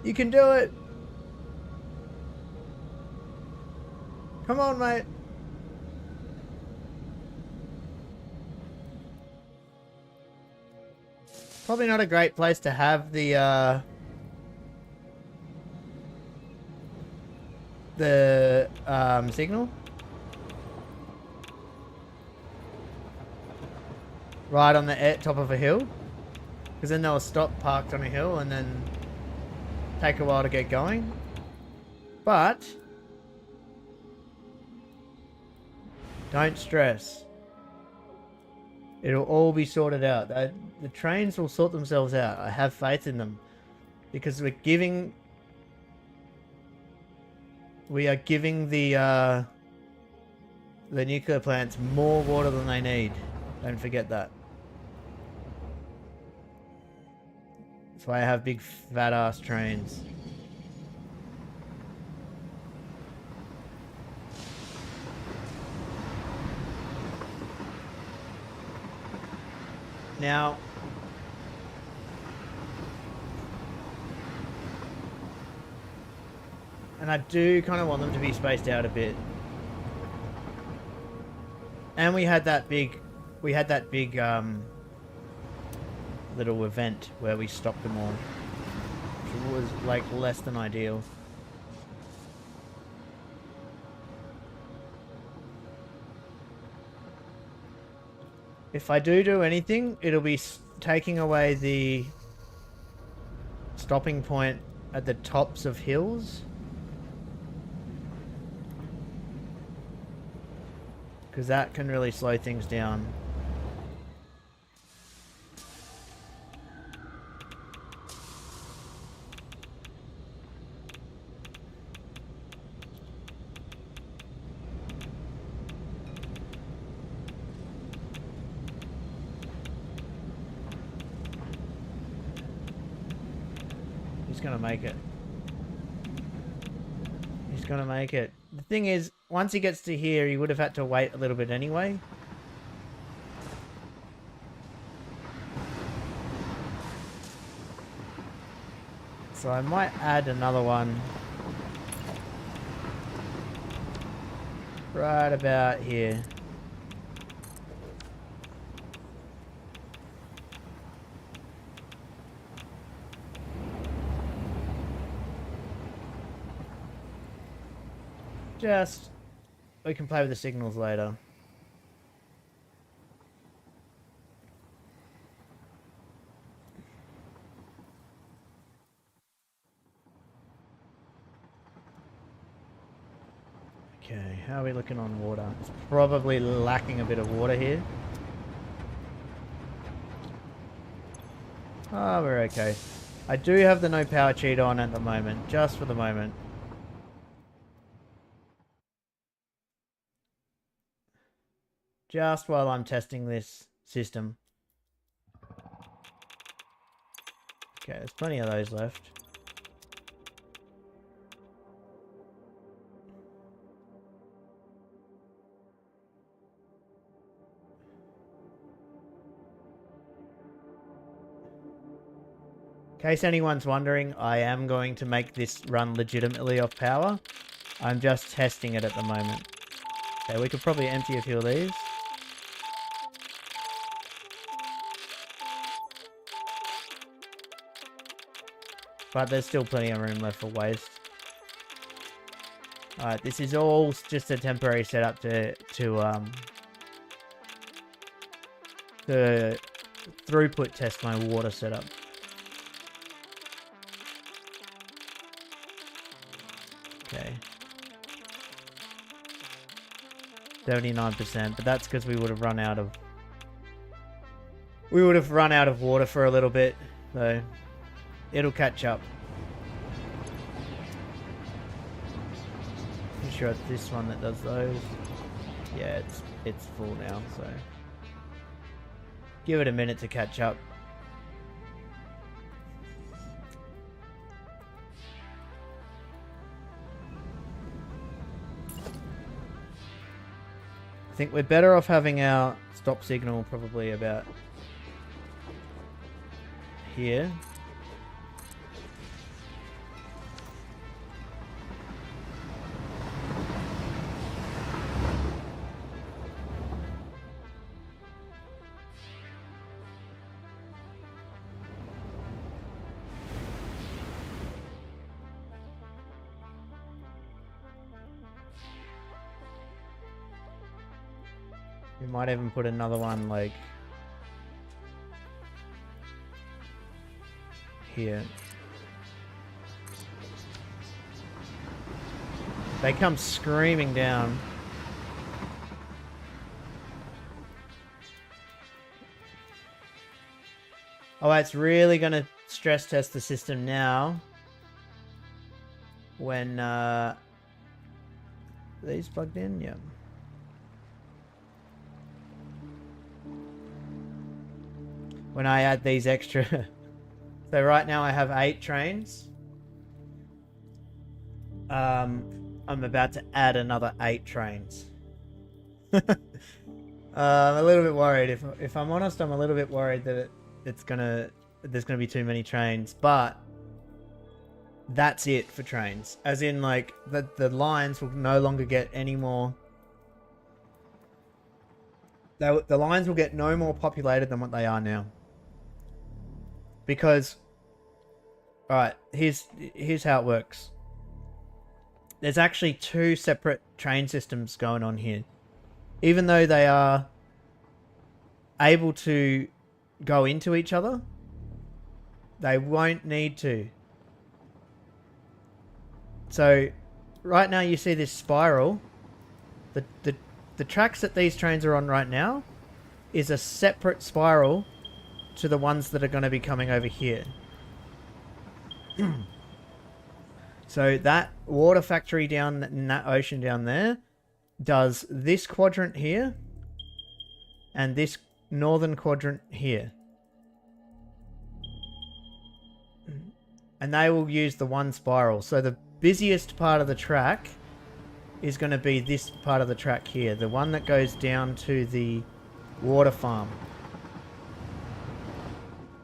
You can do it. Come on, mate. Probably not a great place to have the signal. Right on the top of a hill. Because then they'll stop parked on a hill and then take a while to get going. But don't stress. It'll all be sorted out. The trains will sort themselves out. I have faith in them. Because we're giving We are giving the nuclear plants more water than they need. Don't forget that. That's why I have big fat ass trains. Now, and I do kind of want them to be spaced out a bit. And we had that big little event where we stopped them all, which was like less than ideal. If I do anything, it'll be taking away the stopping point at the tops of hills. Because that can really slow things down. He's gonna make it. He's gonna make it. The thing is, once he gets to here, he would have had to wait a little bit anyway. So I might add another one right about here. Just, we can play with the signals later. Okay, how are we looking on water? It's probably lacking a bit of water here. Oh, we're okay. I do have the no power cheat on at the moment, just for the moment. Just while I'm testing this system. Okay, there's plenty of those left. In case anyone's wondering, I am going to make this run legitimately off power. I'm just testing it at the moment. Okay, we could probably empty a few of these. But there's still plenty of room left for waste. Alright, this is all just a temporary setup to throughput test my water setup. Okay. 79%, but that's because we would have run out of water for a little bit, so it'll catch up. I'm sure it's this one that does those. Yeah, it's full now, so give it a minute to catch up. I think we're better off having our stop signal probably about here. We might even put another one like here. They come screaming down. Oh, it's really going to stress test the system now when these plugged in? Yeah. When I add these extra... So right now I have 8 trains. I'm about to add another 8 trains. I'm a little bit worried. If I'm honest, I'm a little bit worried that there's gonna be too many trains. But that's it for trains. As in, like, the lines will no longer get any more... The lines will get no more populated than what they are now. Because... Alright, here's how it works. There's actually 2 separate train systems going on here. Even though they are able to go into each other, they won't need to. So, right now you see this spiral. The tracks that these trains are on right now is a separate spiral to the ones that are going to be coming over here. So that water factory down in that ocean down there does this quadrant here and this northern quadrant here. And they will use the one spiral. So the busiest part of the track is going to be this part of the track here. The one that goes down to the water farm.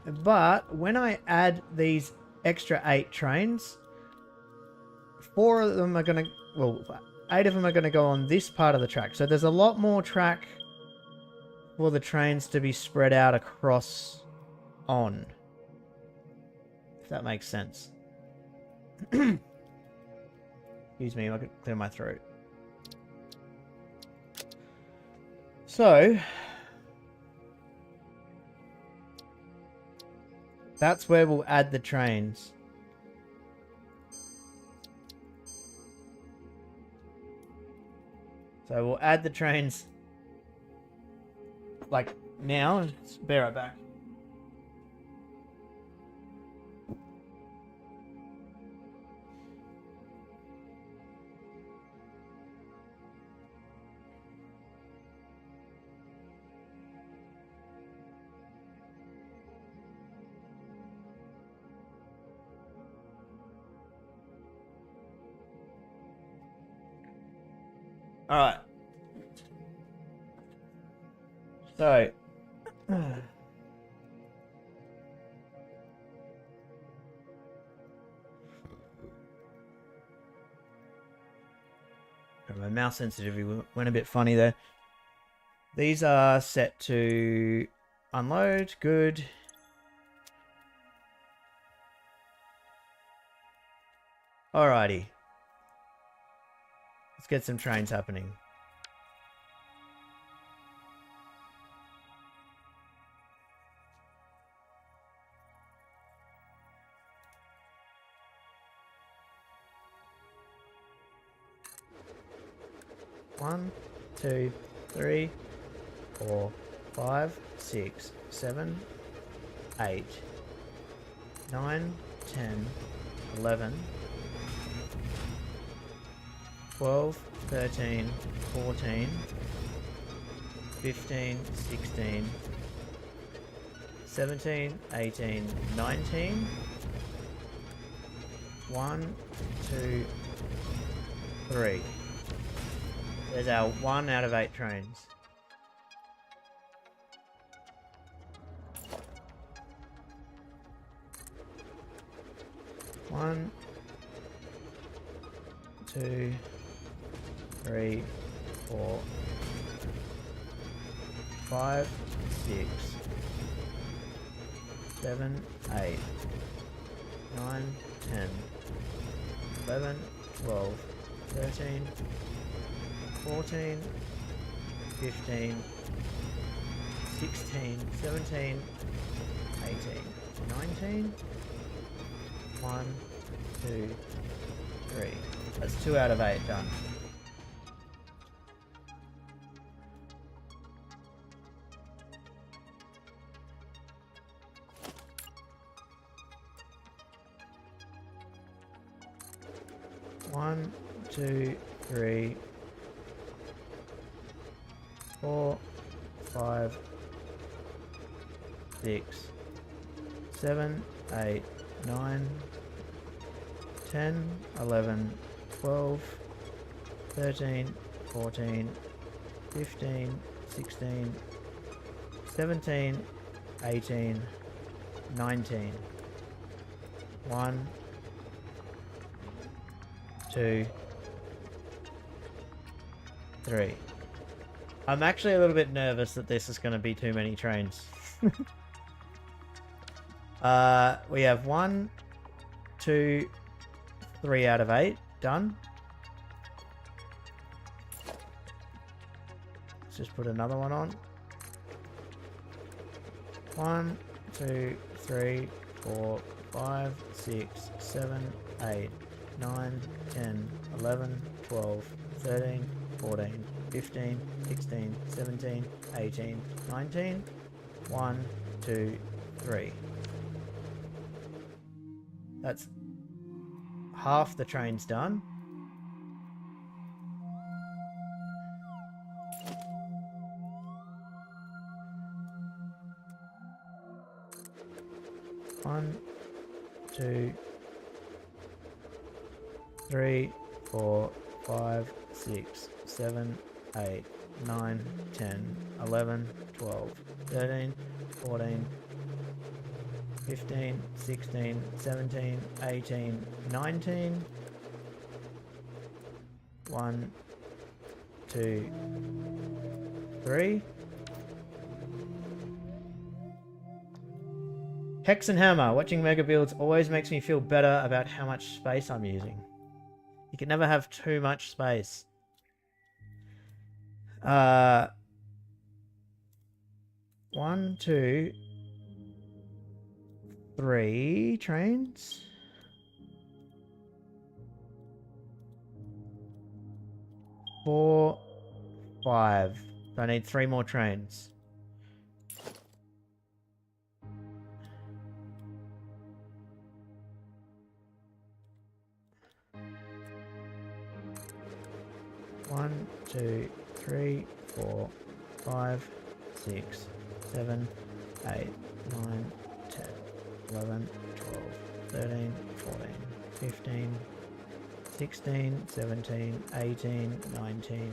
But when I add these extra 8 trains, 4 of them are going to... Well, 8 of them are going to go on this part of the track. So there's a lot more track for the trains to be spread out across on. If that makes sense. Excuse me, I could clear my throat. So... that's where we'll add the trains. So we'll add the trains like now. Just bear right back. All right. So, my mouse sensitivity went a bit funny there. These are set to unload. Good. Alrighty. Let's get some trains happening. One, 2, 3, 4, 5, 6, 7, 8, 9, 10, 11, 12, 13, 14, 15, 16, 17, 18, 19. 1, 2, 3. There's our 1 out of 8 trains. One, 2, 3, 4, 5, 6, 7, 8, 9, 10, 11, 12, 13, 14, 15, 16, 17, 18, 19, 1, 2, 3. That's 2 out of 8 done. One, 2, 3, 4, 5, 6, 7, 8, 9, 10, 11, 12, 13, 14, 15, 16, 17, 18, 19. 1, 2, 3. I'm actually a little bit nervous that this is going to be too many trains. We have 1, 2, 3 out of 8 done. Let's just put another one on. 1, 2, 3, 4, 5, 6, 7, 8, 9, 10, 11, 12, 13, 14, 15, 16, 17, 18, 19. 1, 2, 3. That's half the train's done. One, 2, 3, 4, 5, 6, 7, 8, 9, 10, 11, 12, 13, 14, 15, 16, 17, 18, 19. 1, 2, 3. Hex and Hammer. Watching mega builds always makes me feel better about how much space I'm using. You can never have too much space. 1, 2, 3 trains. 4, 5. So I need 3 more trains. One, 2, 3, 4, 5, 6, 7, 8, 9, 10, 11, 12, 13, 14, 15, 16, 17, 18, 19.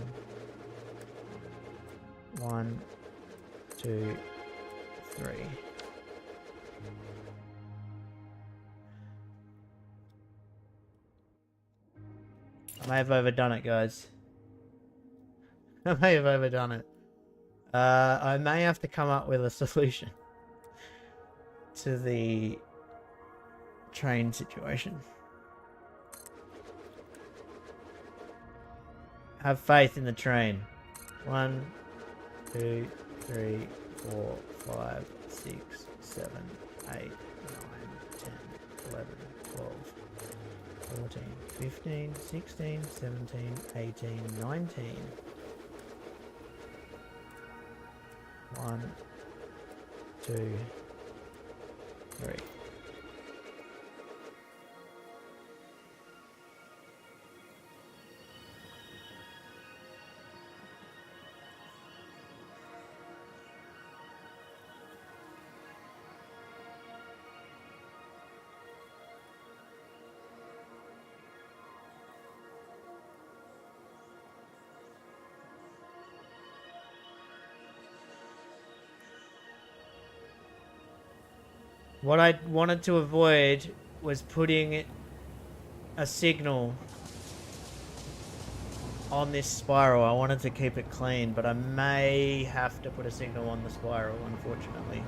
1, 2, 3. I may have overdone it, guys. I may have overdone it. I may have to come up with a solution to the train situation. Have faith in the train. 1, 2, 3, 4, 5, 6, 7, 8, 9, 10, 11, 12, 14, 15, 16, 17, 18, 19. 1, 2, 3. What I wanted to avoid was putting a signal on this spiral. I wanted to keep it clean, but I may have to put a signal on the spiral, unfortunately.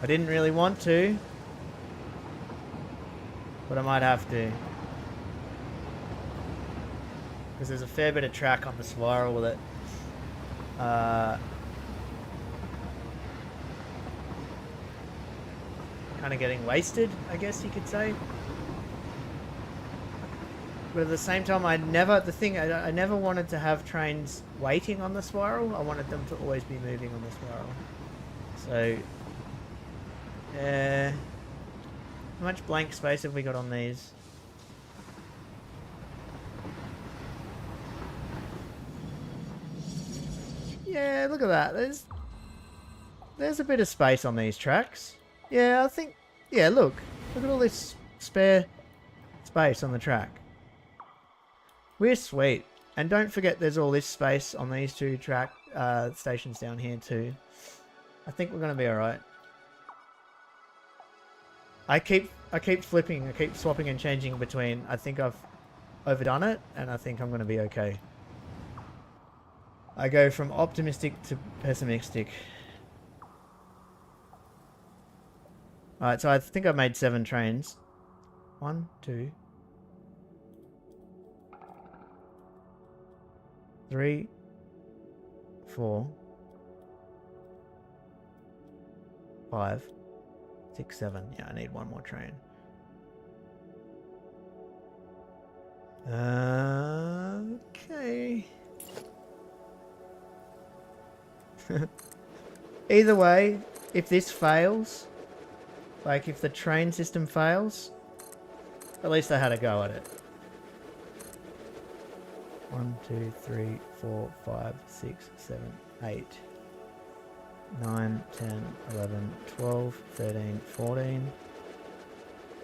I didn't really want to, but I might have to. Because there's a fair bit of track on the spiral that kind of getting wasted, I guess you could say. But at the same time, I never wanted to have trains waiting on the spiral. I wanted them to always be moving on the spiral. So, how much blank space have we got on these? Yeah, look at that. There's a bit of space on these tracks. Yeah, I think... Yeah, look. Look at all this spare space on the track. We're sweet. And don't forget there's all this space on these two track stations down here too. I think we're going to be alright. I keep flipping. I keep swapping and changing between. I think I've overdone it, and I think I'm going to be okay. I go from optimistic to pessimistic. Alright, so I think I've made 7 trains. 1, 2, 3, 4, 5, 6, 7. Yeah, I need 1 more train. Okay. Either way, if this fails, like if the train system fails, at least I had a go at it. 1, 2, 3, 4, 5, 6, 7, 8, 9, 10, 11, 12, 13, 14,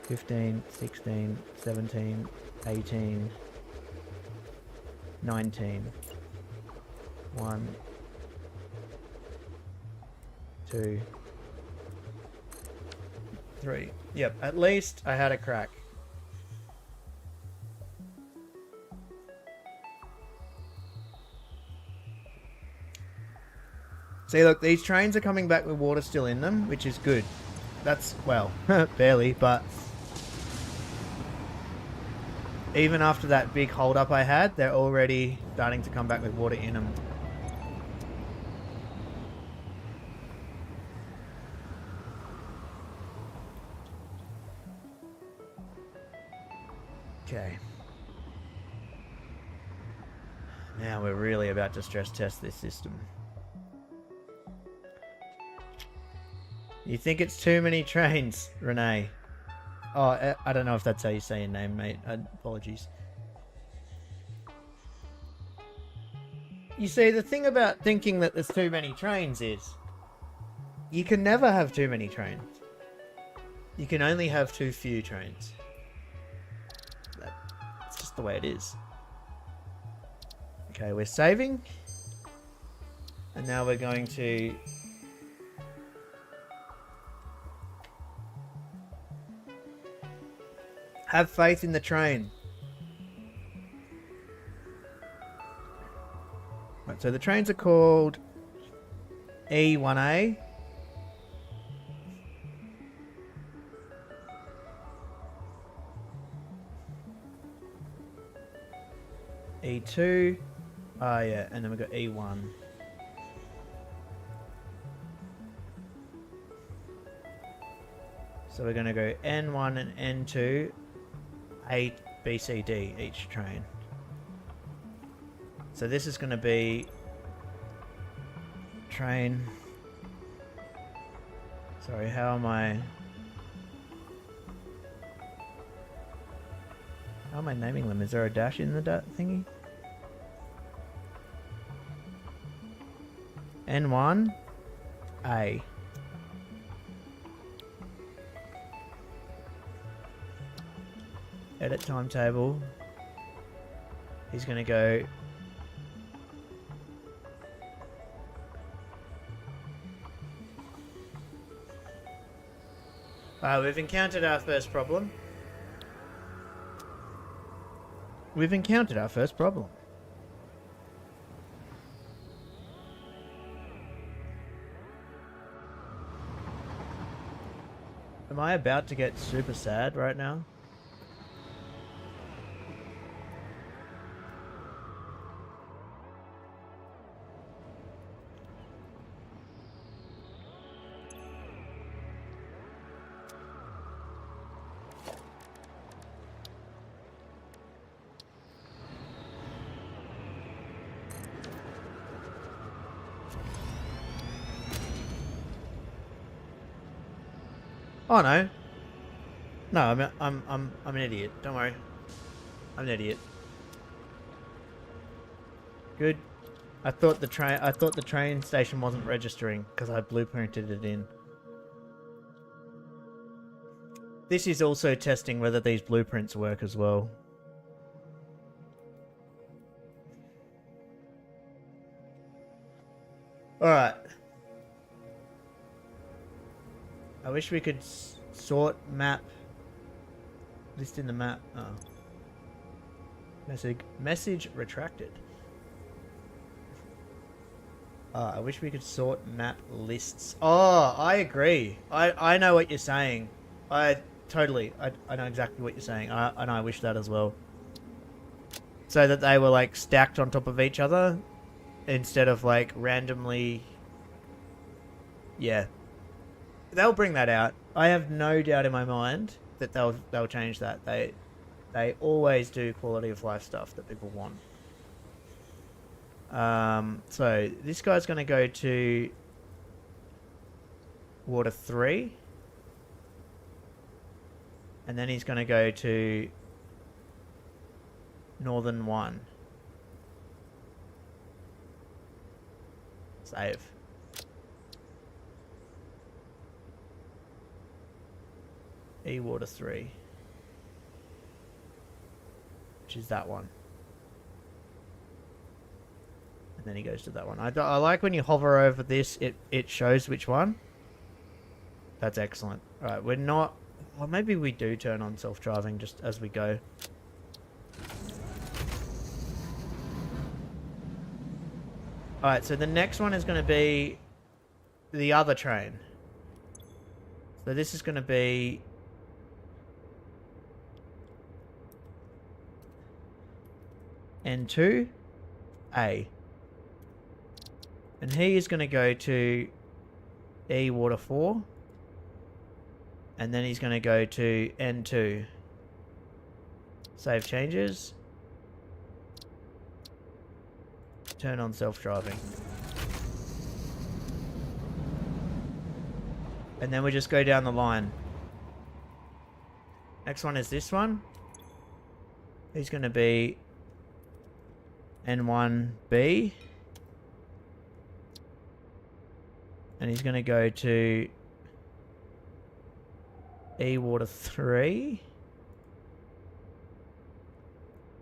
15, 16, 17, 18, 19, 1, 2, 3. Yep, at least I had a crack. See, look, these trains are coming back with water still in them, which is good. That's, well, barely, but even after that big hold-up I had, they're already starting to come back with water in them. Okay. Now we're really about to stress test this system. You think it's too many trains, Renee? Oh, I don't know if that's how you say your name, mate. Apologies. You see, the thing about thinking that there's too many trains is you can never have too many trains. You can only have too few trains. That's just the way it is. Okay, we're saving. And now we're going to... have faith in the train. Right, so the trains are called E1A. E2. Oh yeah, and then we've got E1. So we're going to go N1 and N2. A, B, C, D each train. So this is going to be train. Sorry, how am I naming them? Is there a dash in the thingy? N1 A. Edit timetable. He's going to go we've encountered our first problem. We've encountered our first problem. Am I about to get super sad right now? Oh no. No, I'm an idiot. Don't worry. I'm an idiot. Good. I thought the train station wasn't registering because I blueprinted it in. This is also testing whether these blueprints work as well. Alright. I wish we could sort map. List in the map. Oh. Message retracted. I wish we could sort map lists. Oh, I agree. I know what you're saying. I know exactly what you're saying. I wish that as well. So that they were like stacked on top of each other instead of like randomly. Yeah. They'll bring that out. I have no doubt in my mind that they'll change that. They always do quality of life stuff that people want. So this guy's going to go to water 3. And then he's going to go to northern 1. Save. water 3. Which is that one. And then he goes to that one. I like when you hover over this, it shows which one. That's excellent. Alright, we're not... Well, maybe we do turn on self-driving just as we go. Alright, so the next one is going to be the other train. So this is going to be... N2A. And he is going to go to water 4. And then he's going to go to N2. Save changes. Turn on self-driving. And then we just go down the line. Next one is this one. He's going to be N1B. And he's going to go to water 3.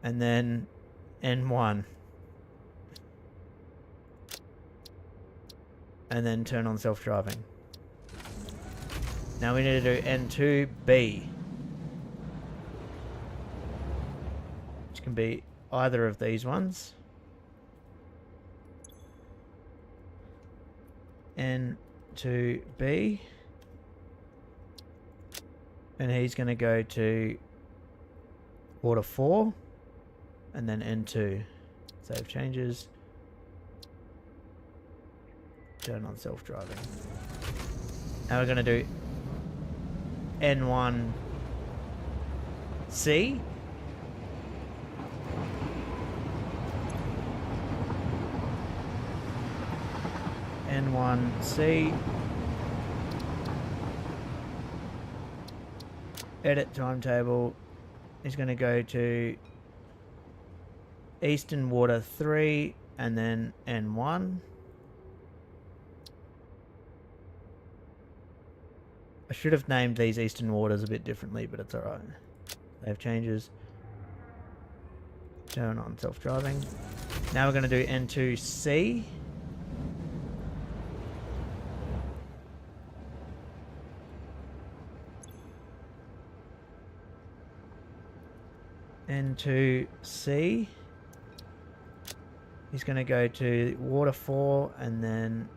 And then N1. And then turn on self-driving. Now we need to do N2B. Which can be either of these ones. N2B. And he's going to go to water 4. And then N2. Save changes. Turn on self-driving. Now we're going to do N1C. N1C. Edit timetable. Is going to go to Eastern Water 3 and then N1. I should have named these Eastern Waters a bit differently, but it's alright. Save changes. Turn on self-driving. Now we're going to do N2C. N2C. He's going to go to water 4 and then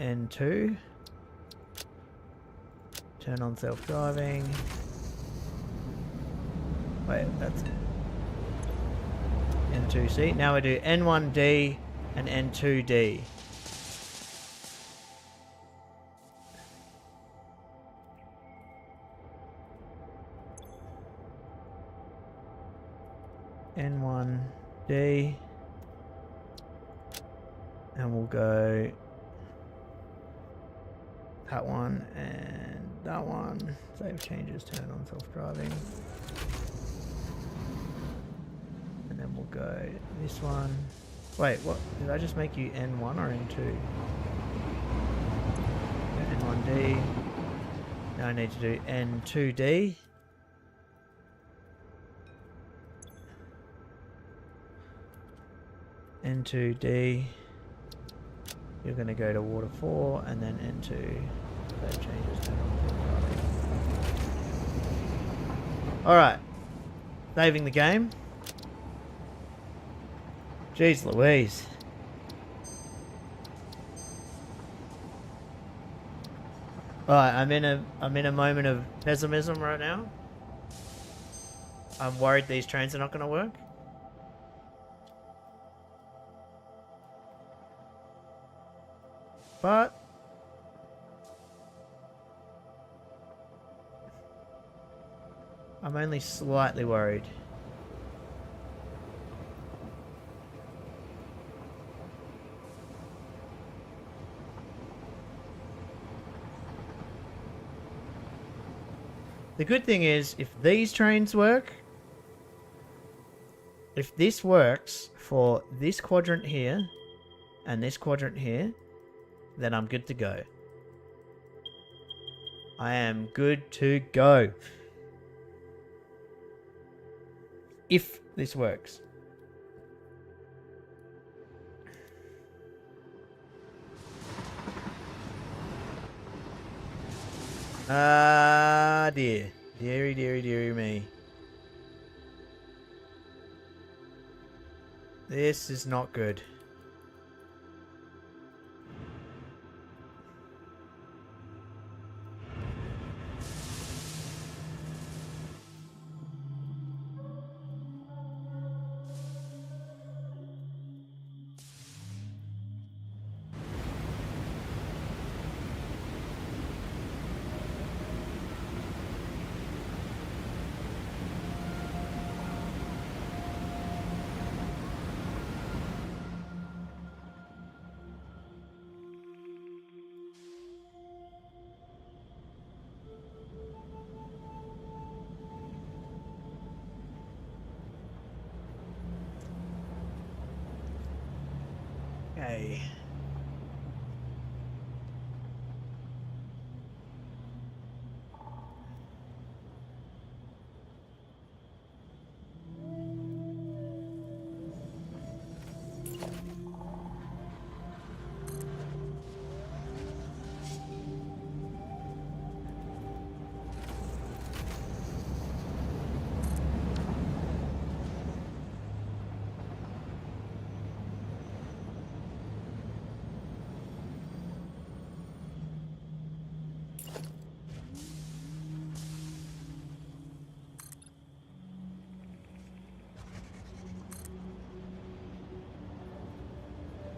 N2. Turn on self-driving. Wait, that's N2C. Now we do N1D and N2D. N1D. And we'll go that one and that one. Save changes, turn on self-driving. And then we'll go this one. Wait, what? Did I just make you N1 or N2? N1D. Now I need to do N2D. N2D. You're going to go to water 4 and then N2. That changes to Alright. Saving the game. Jeez Louise. Alright, I'm in a moment of pessimism right now. I'm worried these trains are not going to work. But I'm only slightly worried. The good thing is, if these trains work, if this works for this quadrant here and this quadrant here, then I'm good to go. I am good to go. If this works. Ah, dear. Deary, deary, deary me. This is not good. Okay.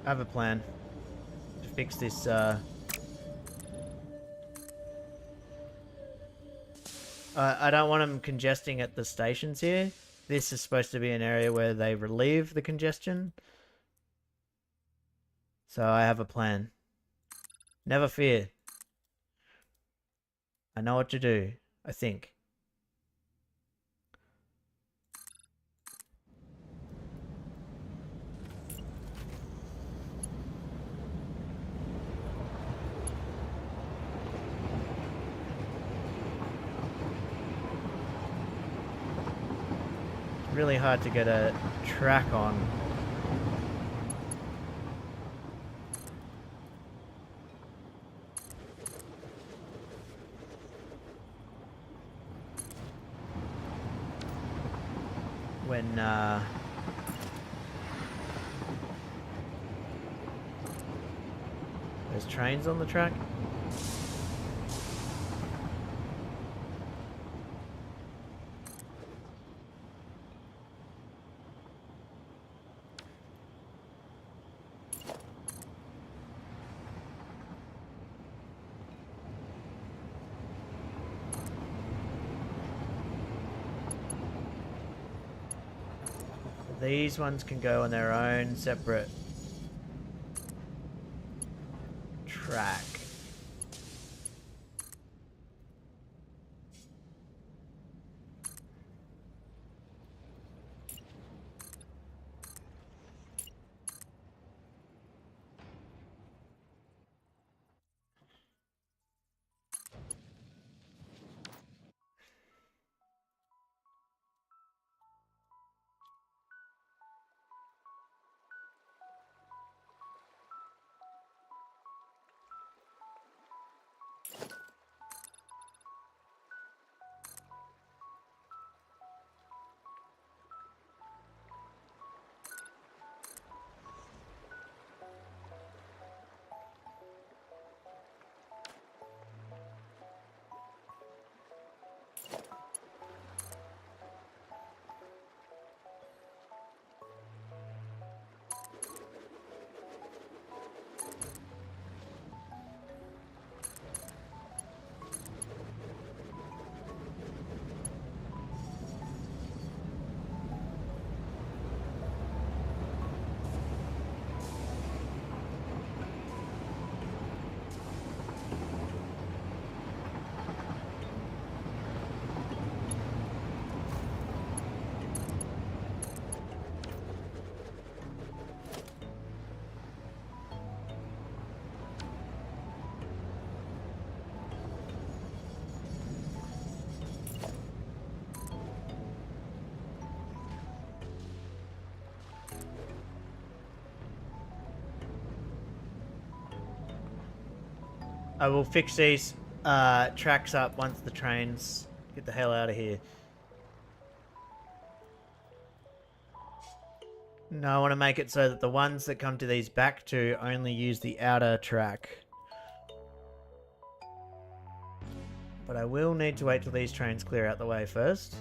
I have a plan to fix this, I don't want them congesting at the stations here. This is supposed to be an area where they relieve the congestion. So I have a plan. Never fear. I know what to do, I think. Really hard to get a track on. When there's trains on the track. These ones can go on their own separate track. I will fix these tracks up once the trains get the hell out of here. No, I want to make it so that the ones that come to these back two only use the outer track. But I will need to wait till these trains clear out the way first.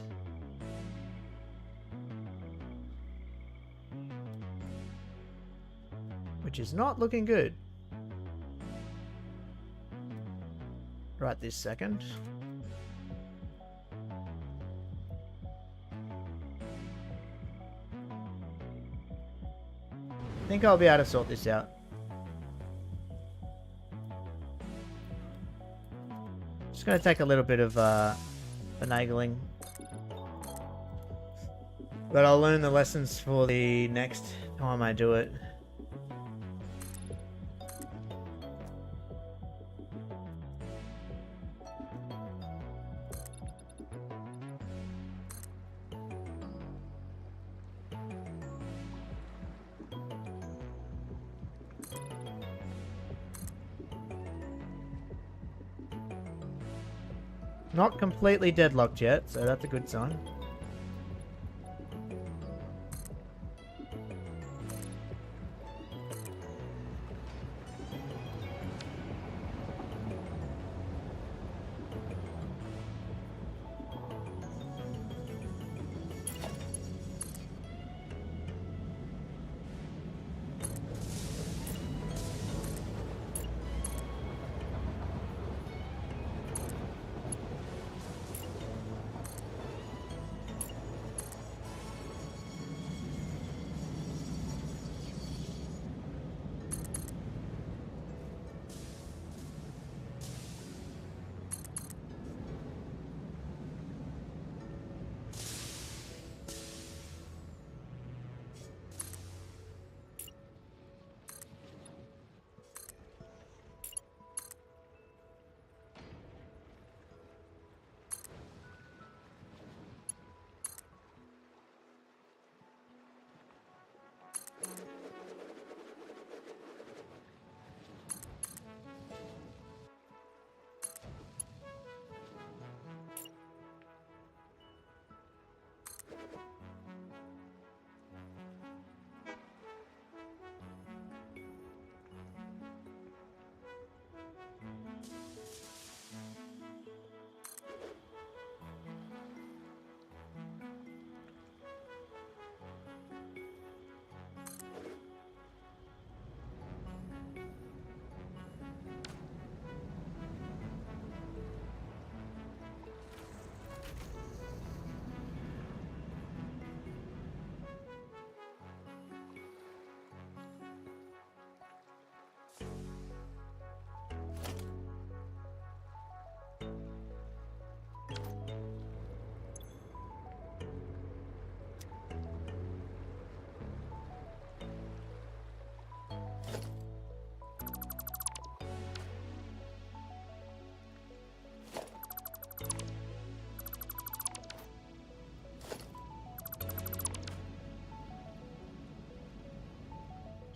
Which is not looking good. Right this second. I think I'll be able to sort this out. Just going to take a little bit of finagling. But I'll learn the lessons for the next time I do it. Not completely deadlocked yet, so that's a good sign.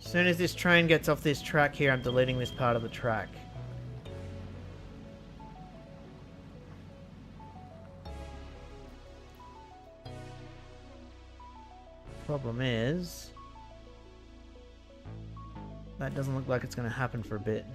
As soon as this train gets off this track here, I'm deleting this part of the track. Problem is, that doesn't look like it's going to happen for a bit.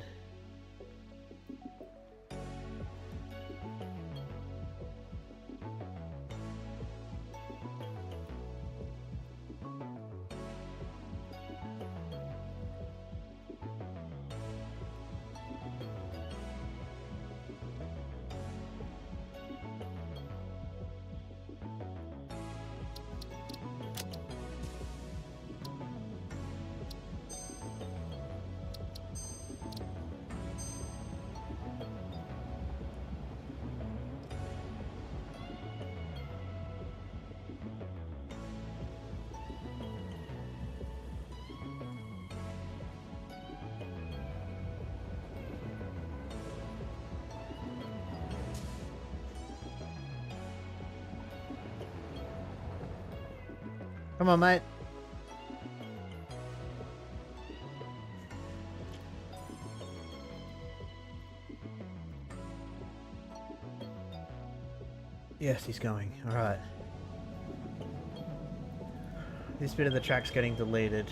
Come on, mate. Yes, he's going. Alright. This bit of the track's getting deleted.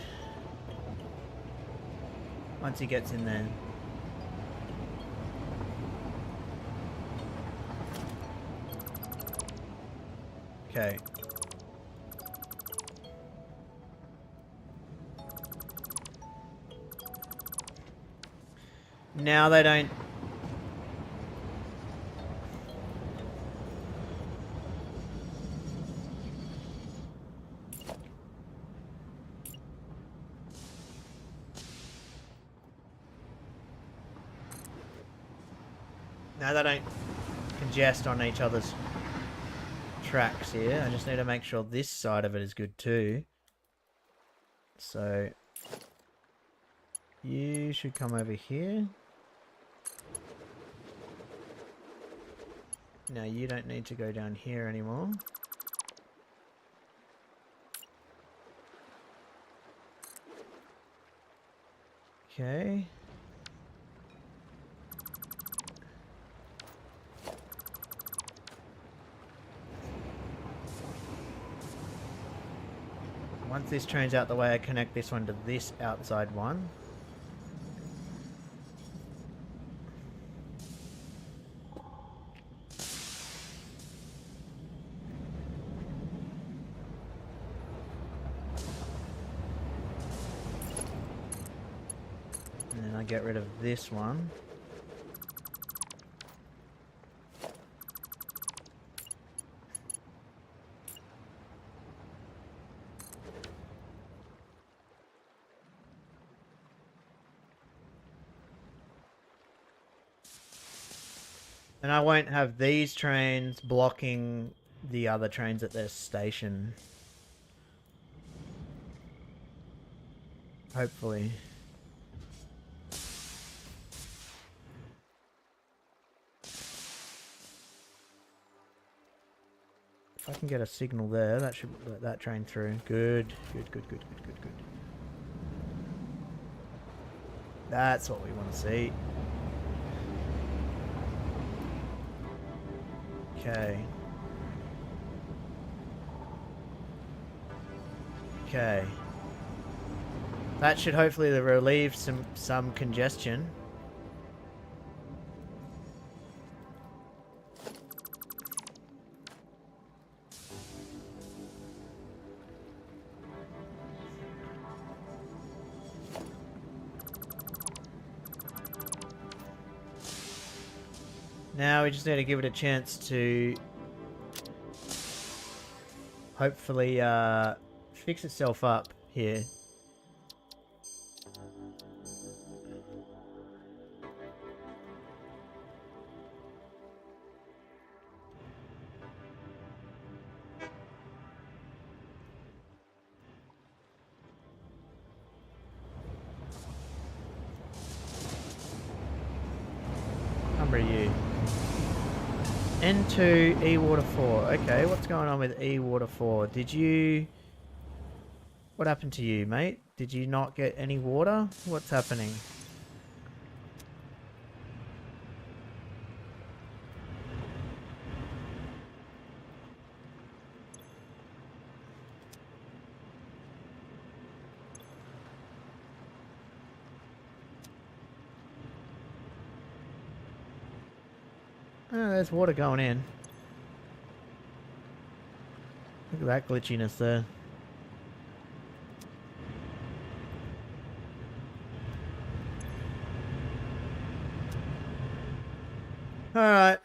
Once he gets in there. Okay. Now they don't... Now they don't congest on each other's tracks here. I just need to make sure this side of it is good too. So you should come over here. Now you don't need to go down here anymore. Okay. Once this train's out the way, I connect this one to this outside one. And then I get rid of this one. And I won't have these trains blocking the other trains at their station. Hopefully. If I can get a signal there, that should let that train through. Good. Good, good, good, good, good, good. That's what we want to see. Okay. Okay. That should hopefully relieve some congestion. Now we just need to give it a chance to hopefully fix itself up here. Number you. N2 E water 4. Okay, what's going on with E water 4? Did you... What happened to you, mate? Did you not get any water? What's happening? Oh, there's water going in. Look at that glitchiness there. Alright.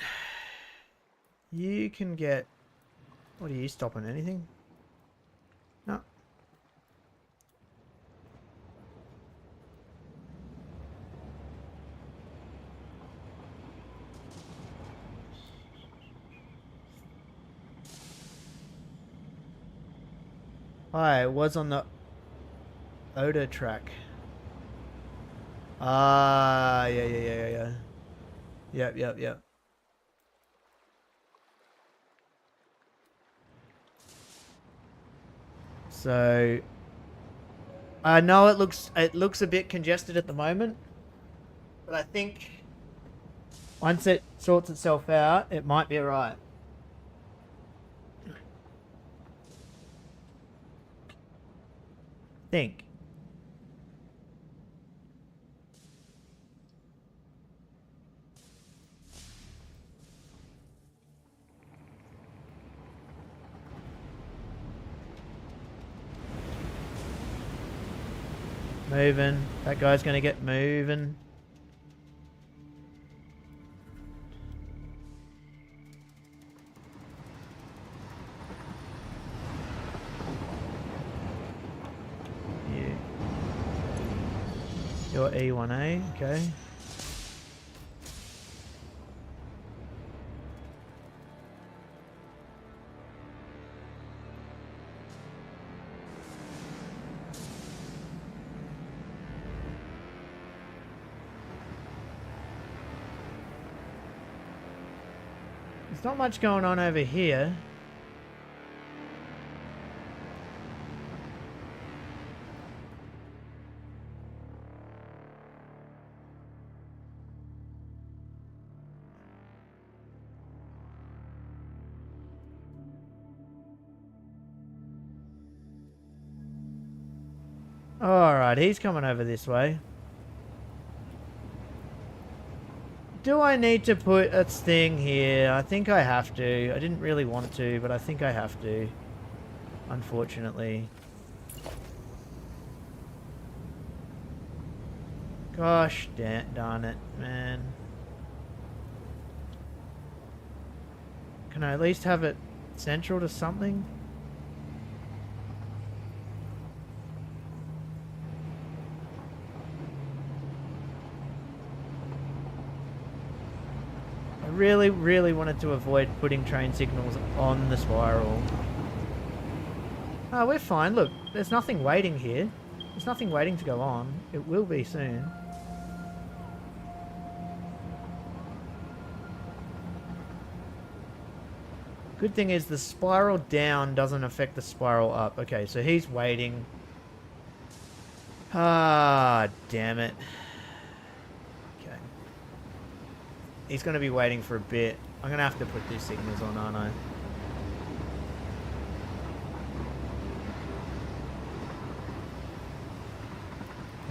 You can get... What are you stopping? Anything? No. Hi, it was on the Oda track. Ah, yeah. Yep. So I know it looks a bit congested at the moment, but I think once it sorts itself out, it might be alright. Think. Moving. That guy's gonna get moving. You're E1A, okay. There's not much going on over here. Alright, he's coming over this way. Do I need to put a thing here? I think I have to. I didn't really want to, but I think I have to. Unfortunately. Gosh darn it, man. Can I at least have it central to something? Really wanted to avoid putting train signals on the spiral. Oh, we're fine. Look, there's nothing waiting here. There's nothing waiting to go on. It will be soon. Good thing is the spiral down doesn't affect the spiral up. Okay, so he's waiting. Ah, damn it. He's going to be waiting for a bit. I'm going to have to put these signals on, aren't I?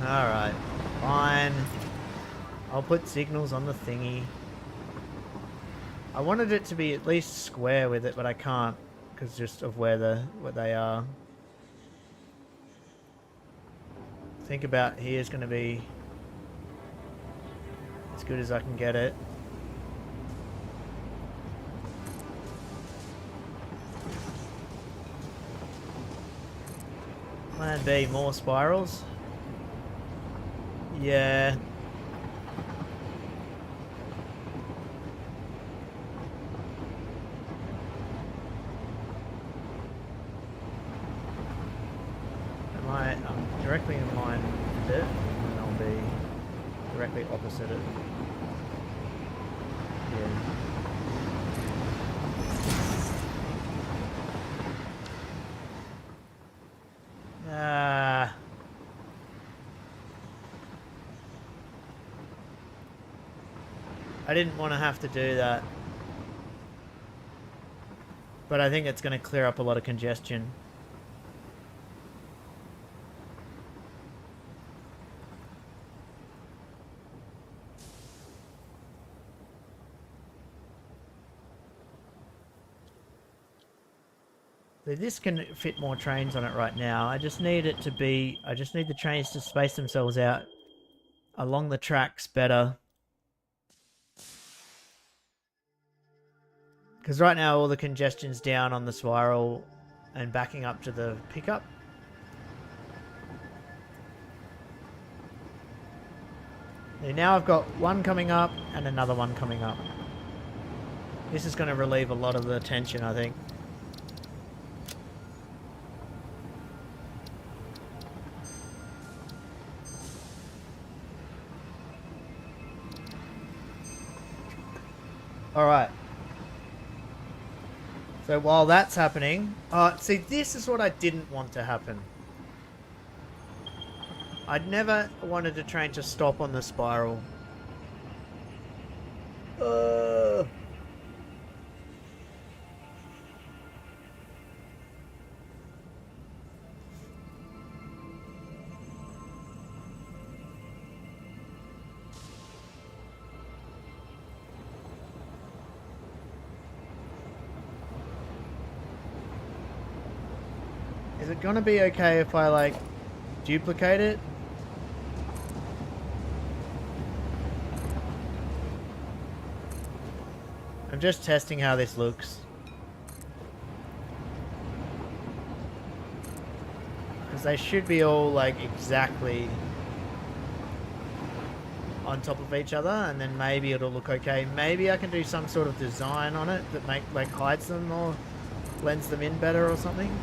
Alright. Fine. I'll put signals on the thingy. I wanted it to be at least square with it, but I can't. Because just of where they are. Think about here's going to be as good as I can get it. Plan B, more spirals. Yeah. I'm directly in line with it, and I'll be directly opposite it. Yeah. I didn't want to have to do that. But I think it's going to clear up a lot of congestion. So this can fit more trains on it right now. I just need it to be... I just need the trains to space themselves out along the tracks better. Because right now all the congestion's down on the spiral and backing up to the pickup. And now I've got one coming up and another one coming up. This is going to relieve a lot of the tension, I think. Alright. So while that's happening... see, this is what I didn't want to happen. I'd never wanted a train to stop on the spiral. Is it gonna be okay if I like duplicate it? I'm just testing how this looks. Because they should be all like exactly on top of each other, and then maybe it'll look okay. Maybe I can do some sort of design on it that like hides them or blends them in better or something.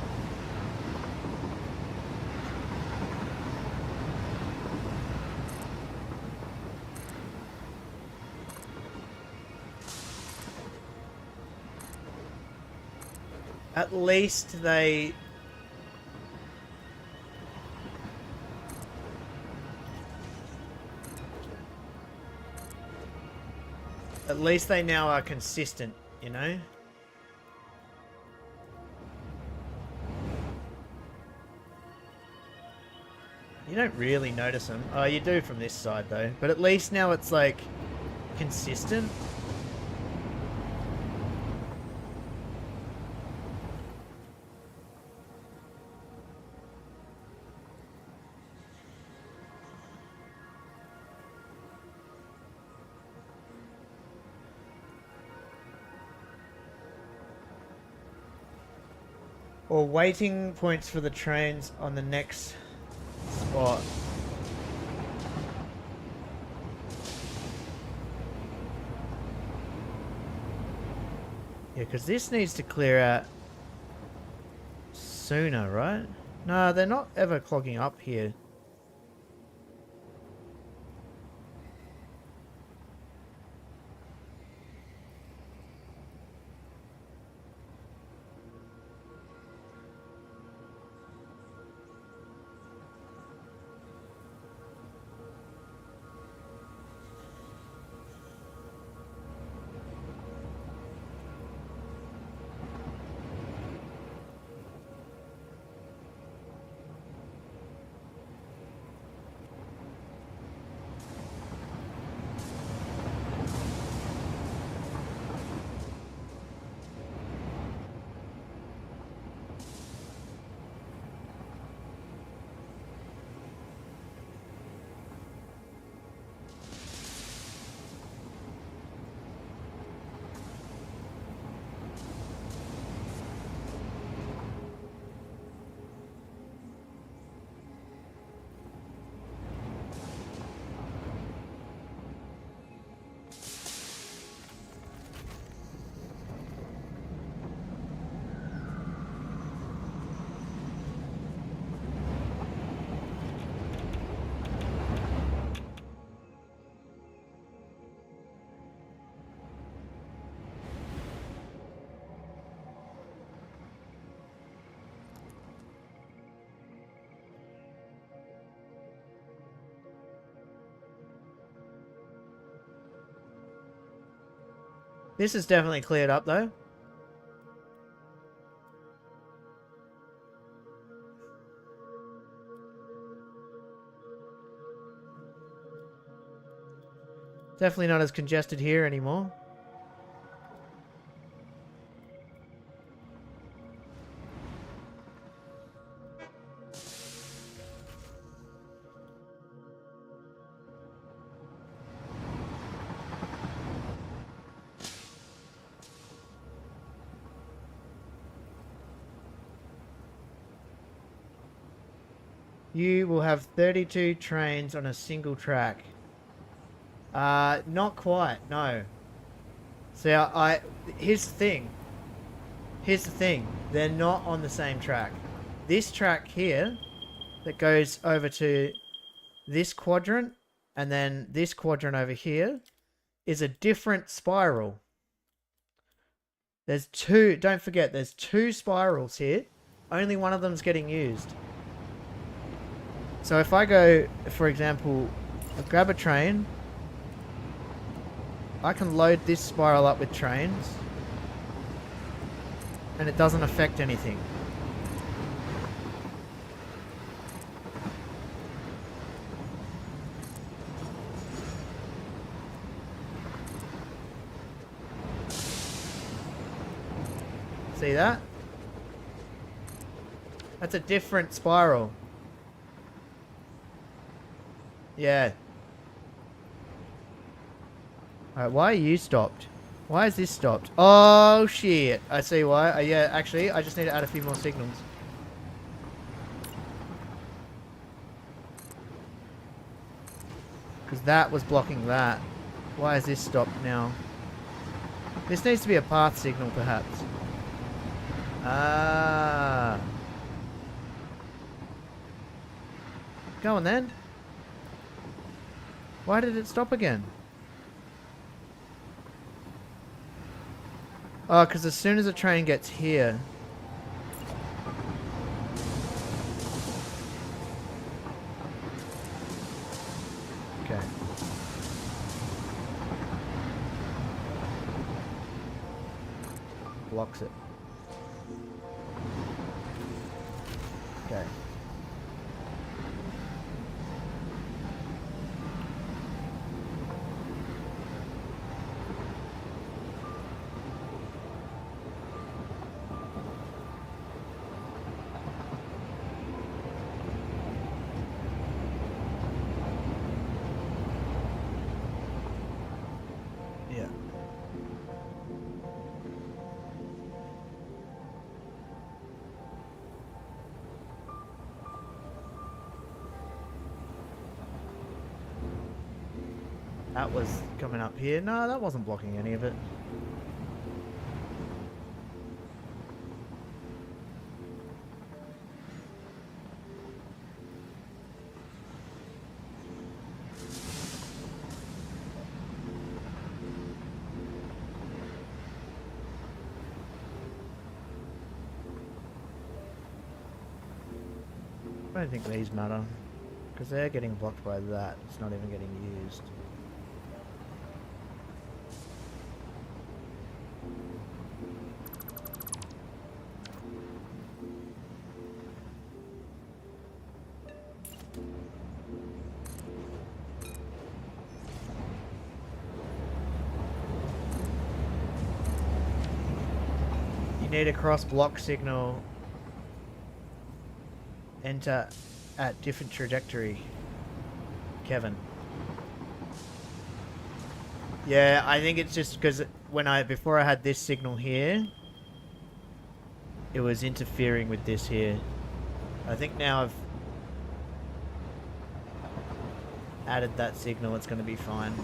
At least they... At least they now are consistent, you know? You don't really notice them. Oh, you do from this side though. But at least now it's like consistent. Or waiting points for the trains on the next spot. Yeah, because this needs to clear out sooner, right? No, they're not ever clogging up here. This is definitely cleared up though. Definitely not as congested here anymore. You will have 32 trains on a single track. Not quite, no. So here's the thing. Here's the thing. They're not on the same track. This track here that goes over to this quadrant and then this quadrant over here is a different spiral. There's two, don't forget, there's two spirals here. Only one of them's getting used. So if I go, for example, grab a train, I can load this spiral up with trains and it doesn't affect anything. See that? That's a different spiral. Yeah. Alright, why are you stopped? Why is this stopped? Oh, shit. I see why. Yeah, actually, I just need to add a few more signals. Because that was blocking that. Why is this stopped now? This needs to be a path signal, perhaps. Ah. Go on, then. Why did it stop again? Oh, because as soon as the train gets here... Okay. Blocks it. Okay. Yeah. That was coming up here. No, that wasn't blocking any of it. I don't think these matter. Because they're getting blocked by that. It's not even getting used. You need a cross block signal. Enter at different trajectory. Kevin. Yeah, I think it's just because before I had this signal here, it was interfering with this here. I think now I've added that signal, it's going to be fine.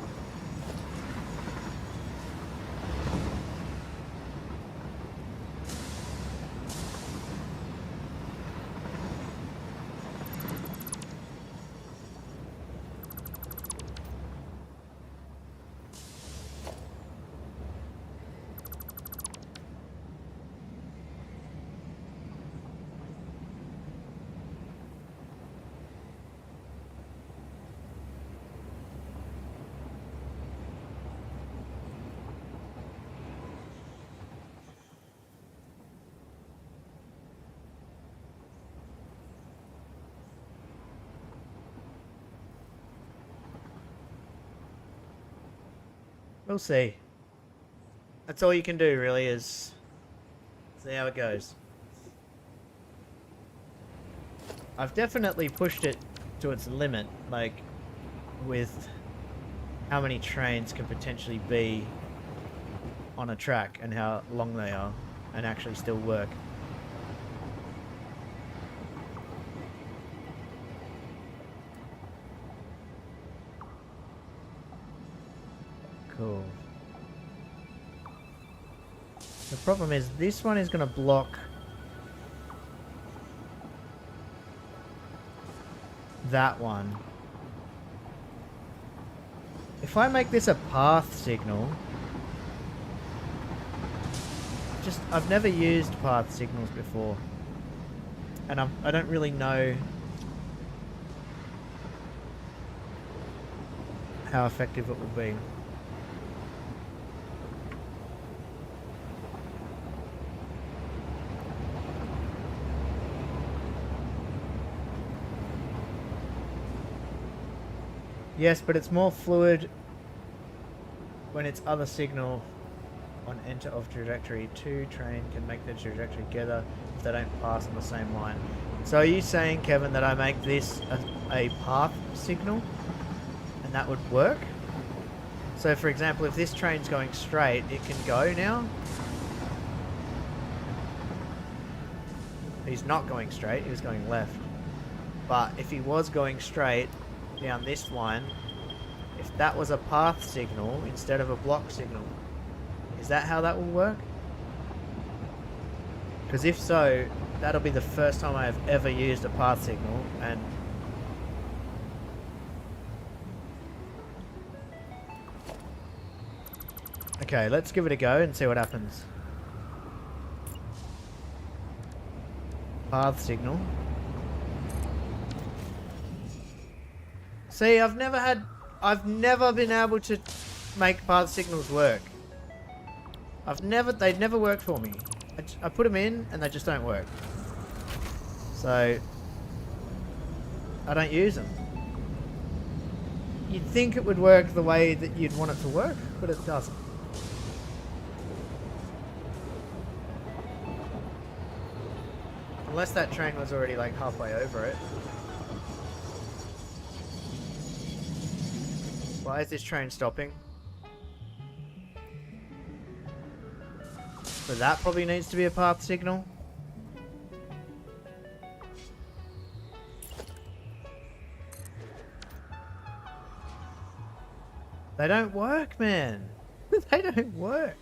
We'll see. That's all you can do, really, is see how it goes. I've definitely pushed it to its limit, like, with how many trains can potentially be on a track and how long they are, and actually still work. Cool. The problem is this one is going to block that one. If I make this a path signal, I've never used path signals before, and I don't really know how effective it will be. Yes, but it's more fluid when it's other signal on enter of trajectory. Two train can make their trajectory together if they don't pass on the same line. So are you saying, Kevin, that I make this a path signal and that would work? So for example, if this train's going straight, it can go now? He's not going straight, he was going left. But if he was going straight down this line, if that was a path signal instead of a block signal, is that how that will work? Because if so, that'll be the first time I have ever used a path signal, and okay, let's give it a go and see what happens. Path signal. See, I've never been able to make path signals work. They've never worked for me. I put them in and they just don't work. So, I don't use them. You'd think it would work the way that you'd want it to work, but it doesn't. Unless that train was already like halfway over it. Why is this train stopping? So that probably needs to be a path signal. They don't work, man. They don't work.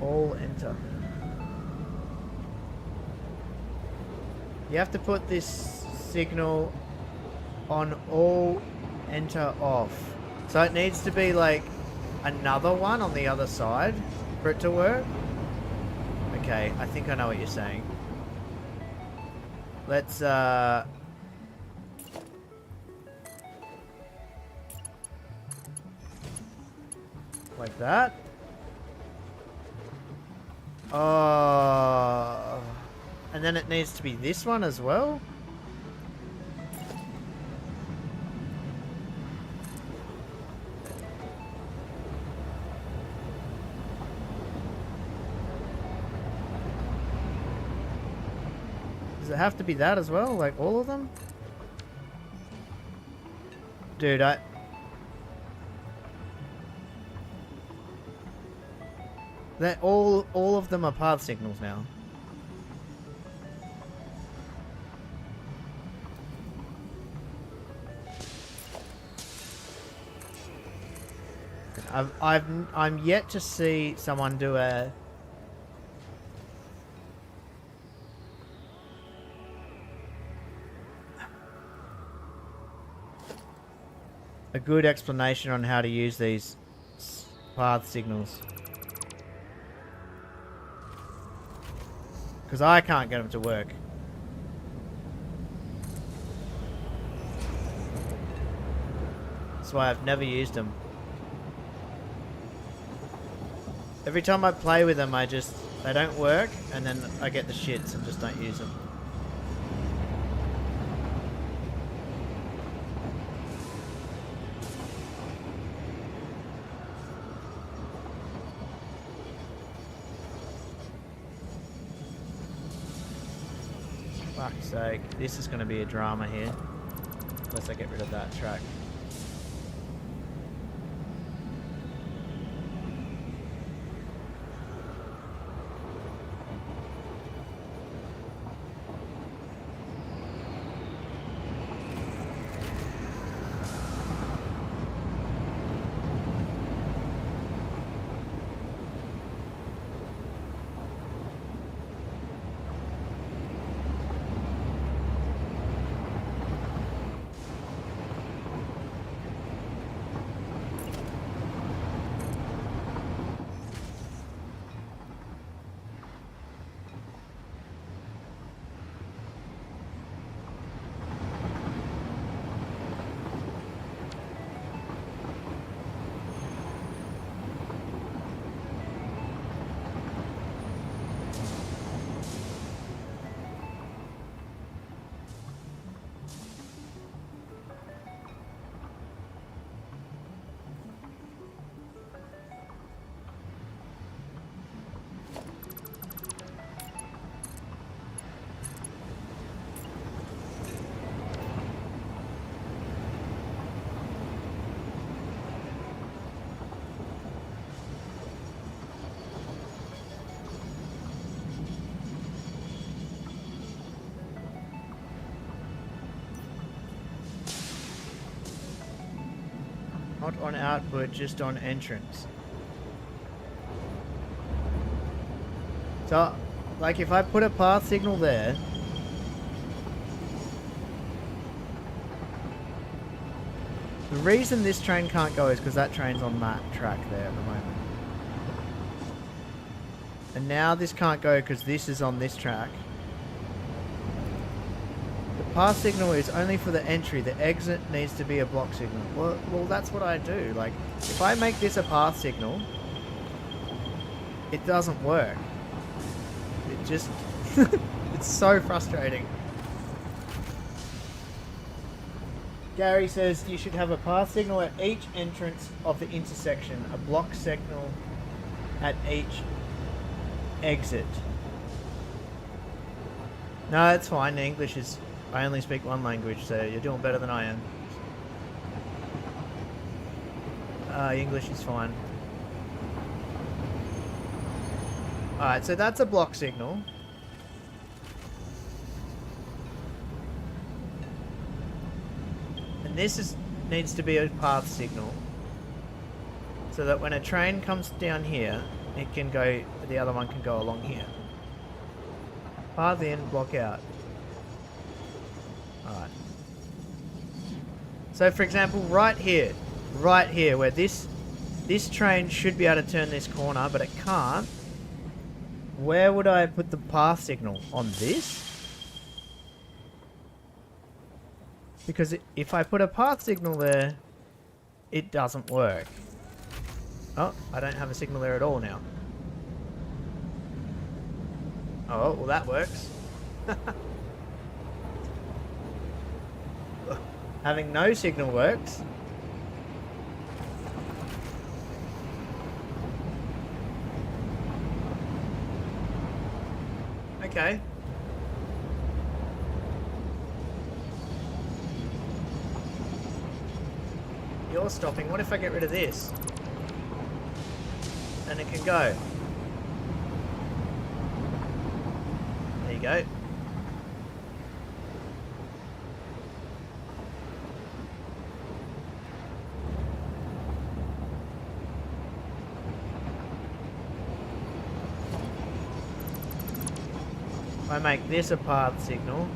All enter. You have to put this signal on all enter off. So it needs to be like another one on the other side for it to work. Okay, I think I know what you're saying. Let's like that. Oh, and then it needs to be this one as well. Does it have to be that as well? Like all of them? Dude, That all of them are path signals now. I'm yet to see someone do a good explanation on how to use these path signals. Because I can't get them to work. That's why I've never used them. Every time I play with them, they don't work, and then I get the shits and just don't use them. Fuck's sake, this is going to be a drama here. Unless I get rid of that track. Not on output, just on entrance. So, like if I put a path signal there, the reason this train can't go is because that train's on that track there at the moment. And now this can't go because this is on this track. The path signal is only for the entry. The exit needs to be a block signal. Well, that's what I do. Like, if I make this a path signal, it doesn't work. It just... it's so frustrating. Gary says you should have a path signal at each entrance of the intersection. A block signal at each exit. No, it's fine. English is... I only speak one language, so you're doing better than I am. English is fine. Alright, so that's a block signal. And this needs to be a path signal. So that when a train comes down here, it can go, the other one can go along here. Path in, block out. Alright. So for example, right here, where this train should be able to turn this corner, but it can't. Where would I put the path signal? On this? Because if I put a path signal there, it doesn't work. Oh, I don't have a signal there at all now. Oh, well that works. Having no signal works. Okay. You're stopping. What if I get rid of this? And it can go. There you go. I make this a path signal.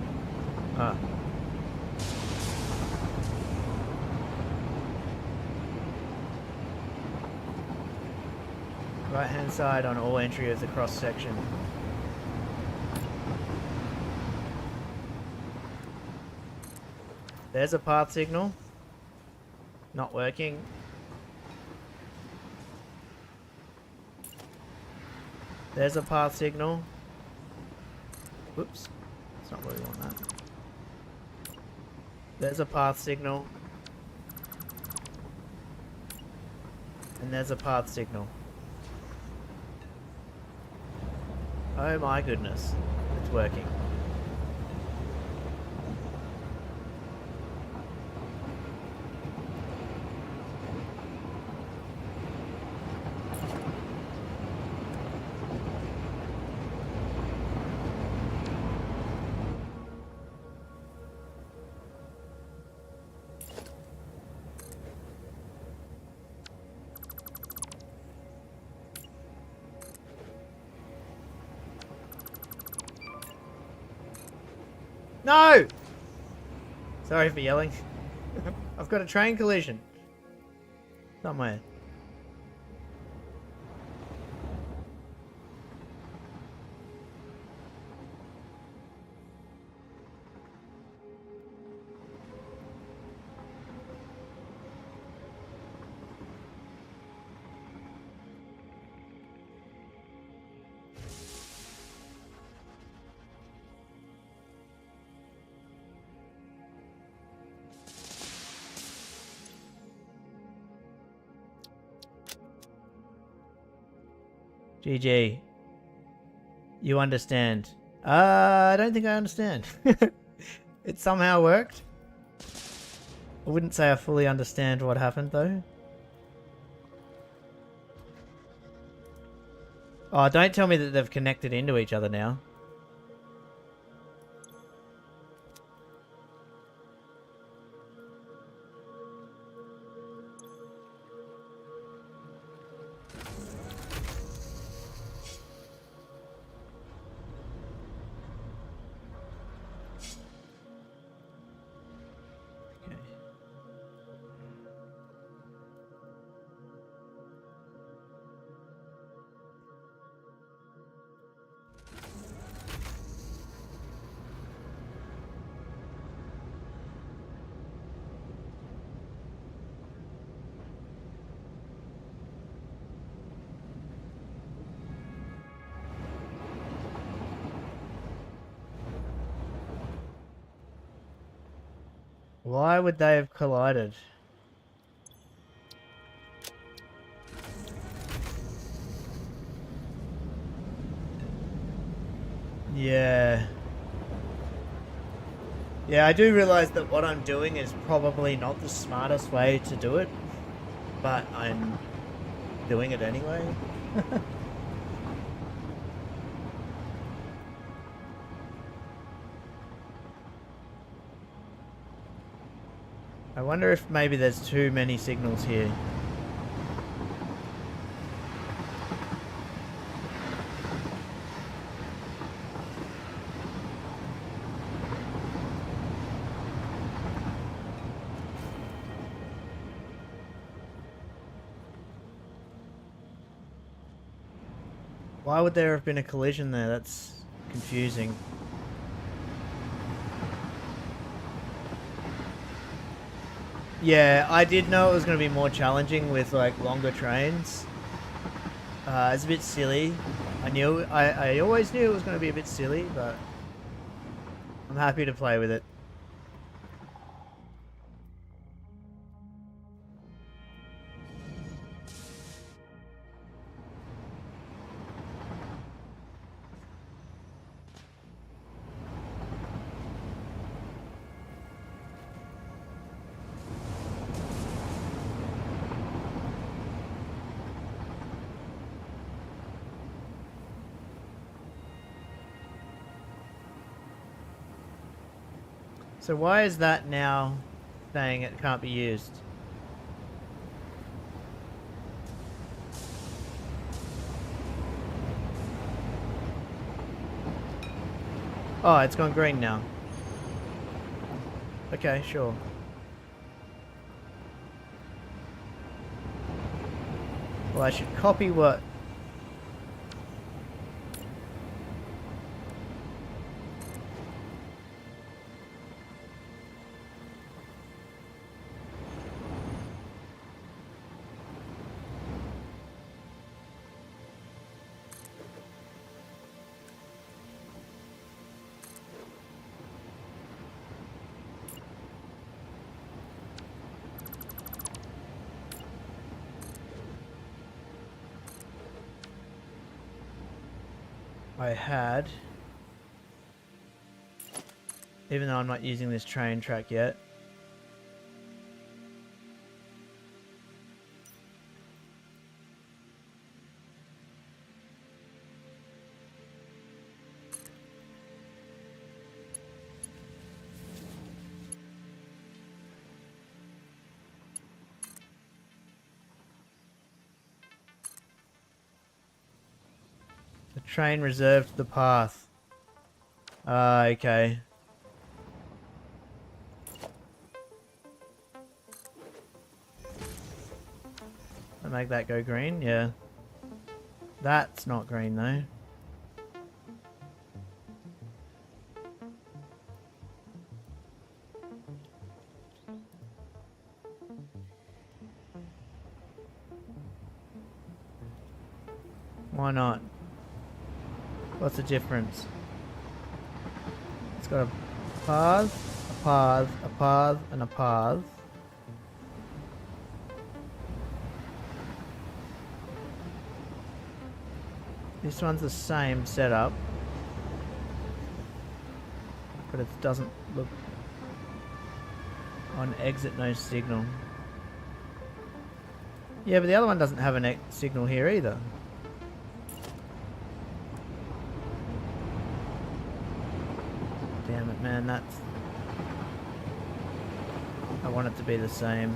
Right hand side on all entry of the cross section. There's a path signal. Not working. There's a path signal. Whoops. That's not where we want that. There's a path signal. And there's a path signal. Oh my goodness. It's working. No! Sorry for yelling. I've got a train collision. Somewhere. GG. You understand. I don't think I understand. It somehow worked. I wouldn't say I fully understand what happened though. Oh, don't tell me that they've connected into each other now. Why would they have collided? Yeah. Yeah, I do realize that what I'm doing is probably not the smartest way to do it, but I'm doing it anyway. I wonder if maybe there's too many signals here. Why would there have been a collision there? That's confusing. Yeah, I did know it was going to be more challenging with like longer trains. It's a bit silly. I always knew it was going to be a bit silly, but I'm happy to play with it. So why is that now saying it can't be used? Oh, it's gone green now. Okay, sure. Well, I should copy what... I had, even though I'm not using this train track yet. The train reserved the path. Ah, okay. I make that go green, yeah. That's not green though. Why not? What's the difference? It's got a path, a path, a path, and a path. This one's the same setup, but it doesn't look on exit no signal. Yeah, but the other one doesn't have a signal here either. Damn it, man, that's... I want it to be the same.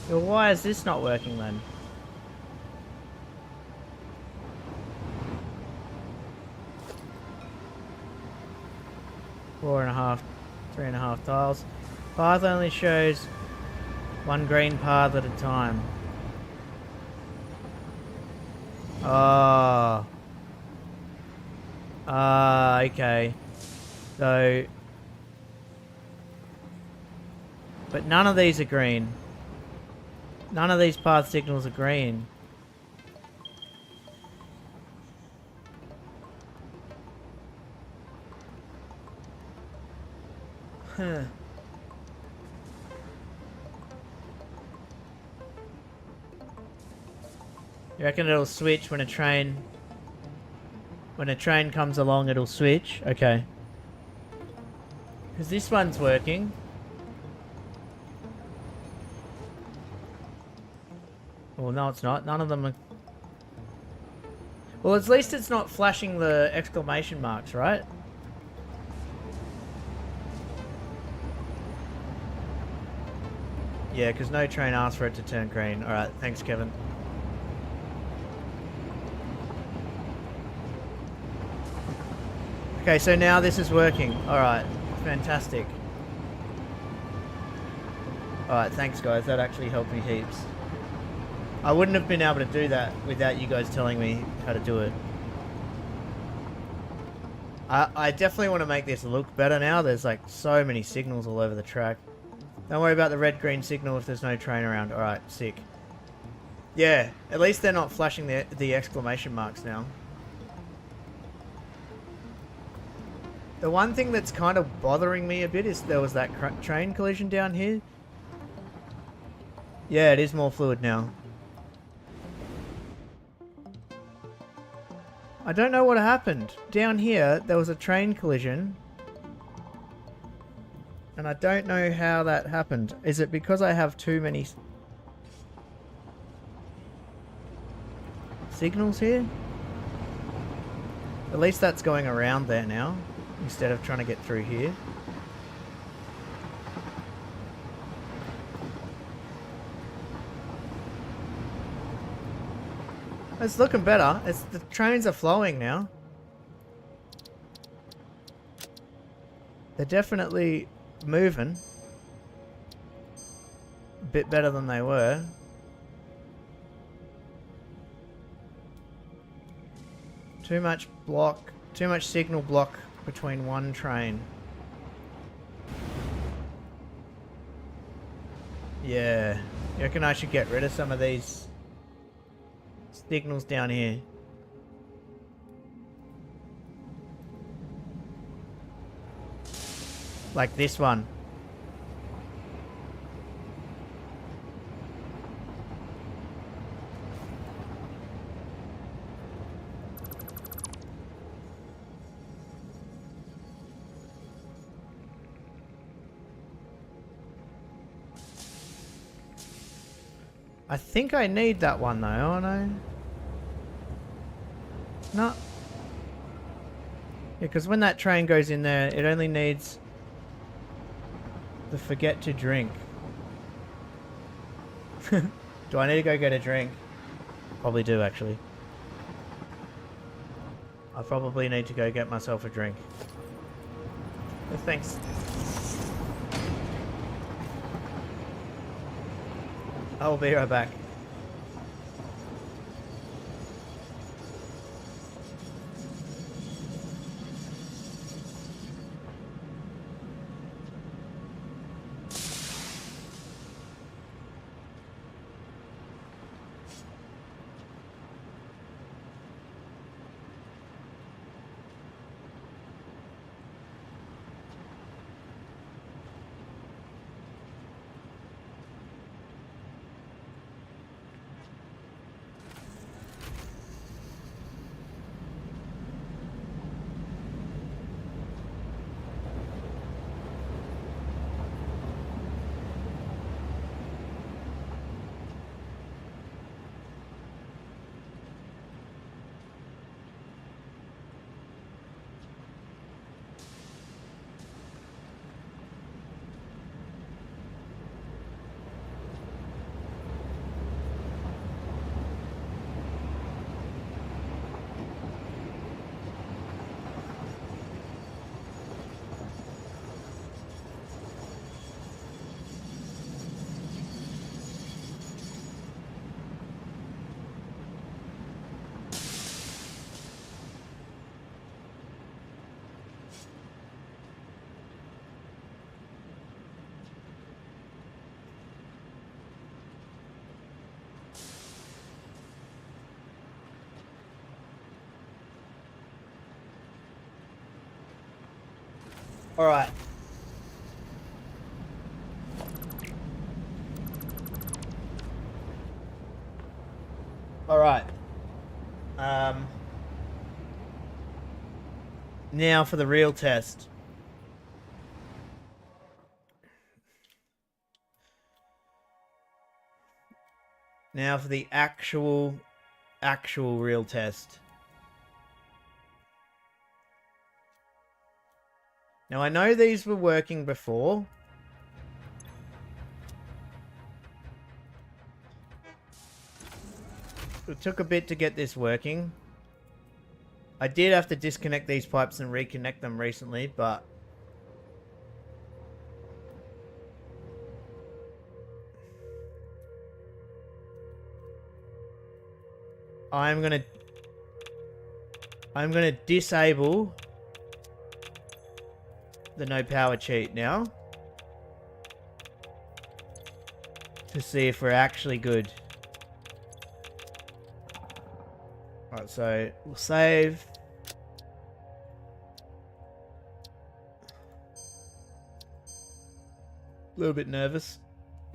Well, why is this not working then? Four and a half, 3.5 tiles. Path only shows one green path at a time. Oh. Okay. So... But none of these are green. None of these path signals are green. Huh. You reckon it'll switch when a train... When a train comes along, it'll switch? Okay. Because this one's working. Well, no, it's not. None of them are... Well, at least it's not flashing the exclamation marks, right? Yeah, because no train asked for it to turn green. Alright, thanks, Kevin. Okay, so now this is working. Alright, fantastic. Alright, thanks guys, that actually helped me heaps. I wouldn't have been able to do that without you guys telling me how to do it. I definitely want to make this look better now. There's like so many signals all over the track. Don't worry about the red-green signal if there's no train around. Alright, sick. Yeah, at least they're not flashing the exclamation marks now. The one thing that's kind of bothering me a bit is there was that train collision down here. Yeah, it is more fluid now. I don't know what happened. Down here, there was a train collision. And I don't know how that happened. Is it because I have too many signals here? At least that's going around there now, instead of trying to get through here. It's looking better. The trains are flowing now. They're definitely moving. A bit better than they were. Too much signal block between one train. Yeah. You reckon I should get rid of some of these signals down here? Like this one. I think I need that one though, oh no? No. Yeah, because when that train goes in there, it only needs the forget to drink. Do I need to go get a drink? Probably do, actually. I probably need to go get myself a drink. But thanks. I'll be right back. All right. All right. Now for the real test. Now for the actual real test. Now I know these were working before. It took a bit to get this working. I did have to disconnect these pipes and reconnect them recently, but I'm gonna disable the no power cheat now to see if we're actually good. Alright, so we'll save. A little bit nervous,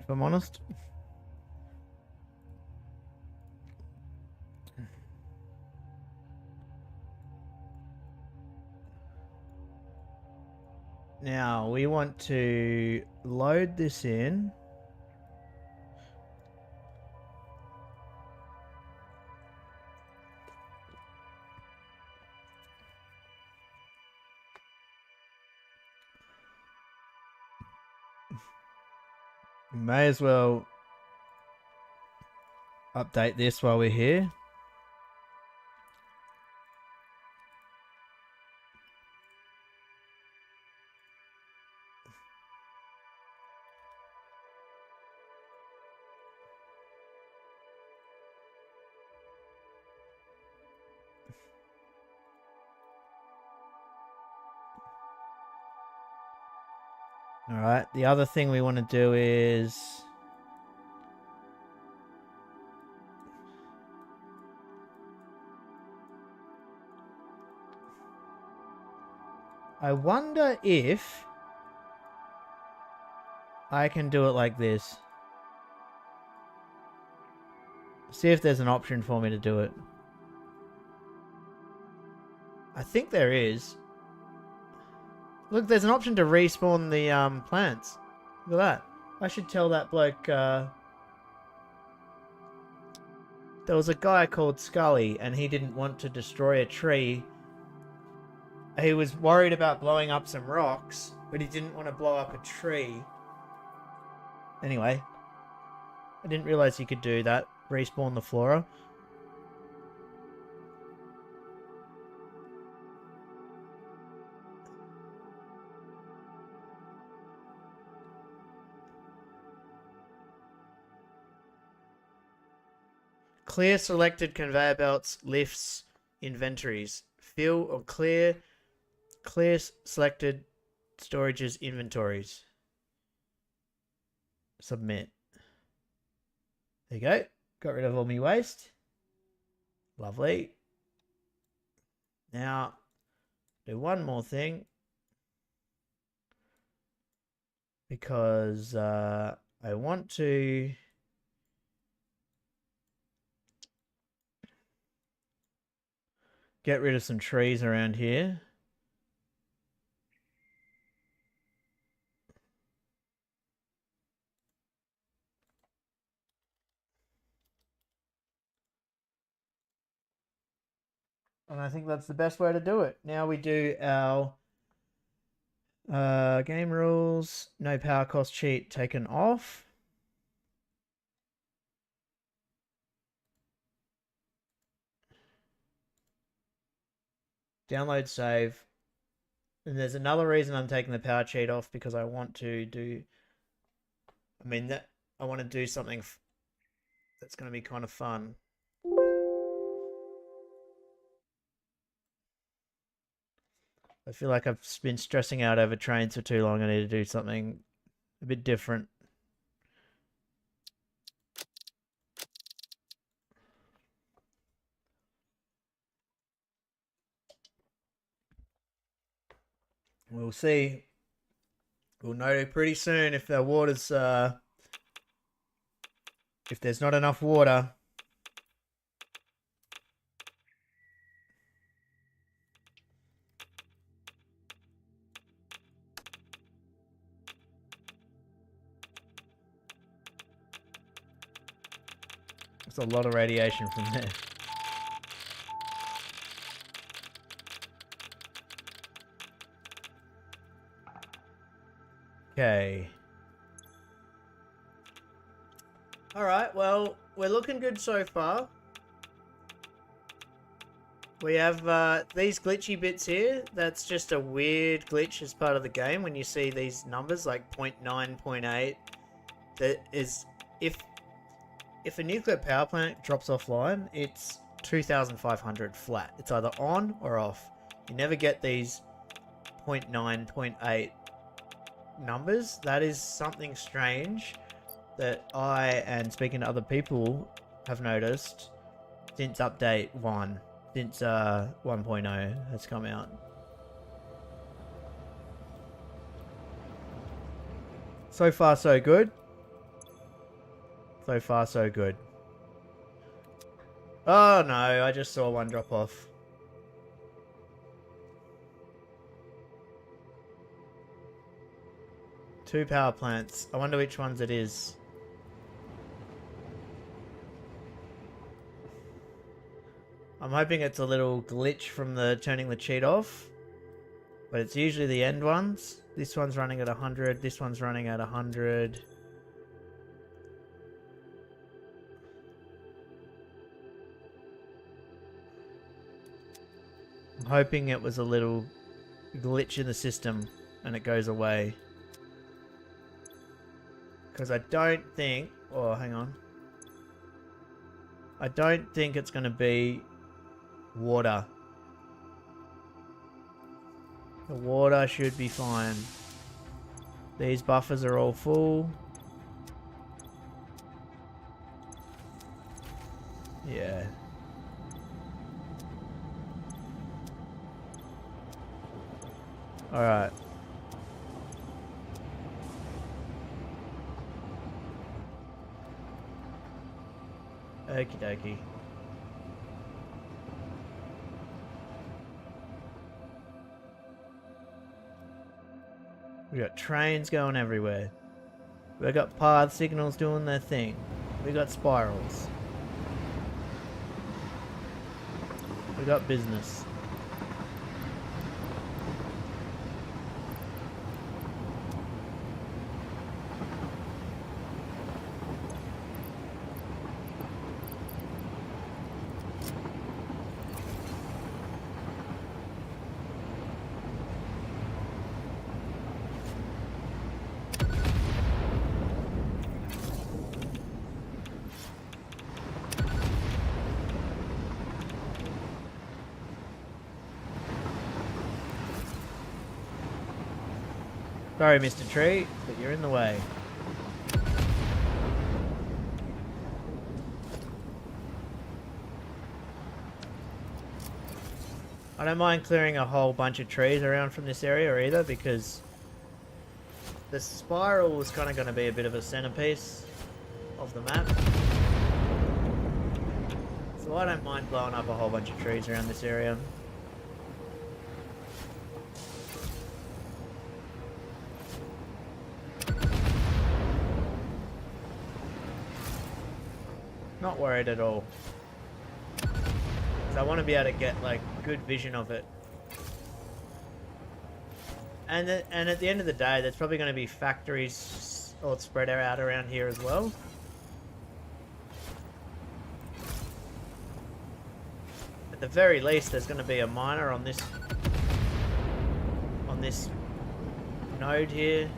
if I'm honest. Now, we want to load this in. May as well update this while we're here. Alright, the other thing we want to do is... I wonder if I can do it like this. See if there's an option for me to do it. I think there is. Look, there's an option to respawn the plants. Look at that. I should tell that bloke... there was a guy called Scully, and he didn't want to destroy a tree. He was worried about blowing up some rocks, but he didn't want to blow up a tree. Anyway, I didn't realize you could do that. Respawn the flora. Clear selected conveyor belts, lifts, inventories. Fill or clear selected storages, inventories. Submit. There you go. Got rid of all my waste. Lovely. Now, do one more thing. Because I want to... get rid of some trees around here. And I think that's the best way to do it. Now we do our game rules. No power cost cheat taken off. Download save. And there's another reason I'm taking the power cheat off, because I want to do... I want to do something that's going to be kind of fun. I feel like I've been stressing out over trains for too long. I need to do something a bit different. We'll see We'll know pretty soon if the water's if there's not enough water. There's a lot of radiation from there. Okay. Alright, well, we're looking good so far. We have these glitchy bits here. That's just a weird glitch as part of the game when you see these numbers like 0.9, 0.8. That is, if a nuclear power plant drops offline, it's 2,500 flat. It's either on or off. You never get these 0.9, 0.8 numbers. That is something strange that I, and speaking to other people, have noticed since update 1. Since 1.0 has come out. So far, so good. So far, so good. Oh no, I just saw one drop off. Two power plants. I wonder which ones it is. I'm hoping it's a little glitch from the turning the cheat off. But it's usually the end ones. This one's running at 100. This one's running at 100. I'm hoping it was a little glitch in the system and it goes away. Because I don't think... Oh, hang on. I don't think it's going to be water. The water should be fine. These buffers are all full. Yeah. Alright. Okie dokie. We got trains going everywhere. We got path signals doing their thing. We got spirals. We got business. Sorry, Mr. Tree, but you're in the way. I don't mind clearing a whole bunch of trees around from this area either, because the spiral is kind of going to be a bit of a centerpiece of the map. So I don't mind blowing up a whole bunch of trees around this area. Not worried at all. I want to be able to get like good vision of it. And at the end of the day, there's probably going to be factories all spread out around here as well. At the very least, there's going to be a miner on this node here.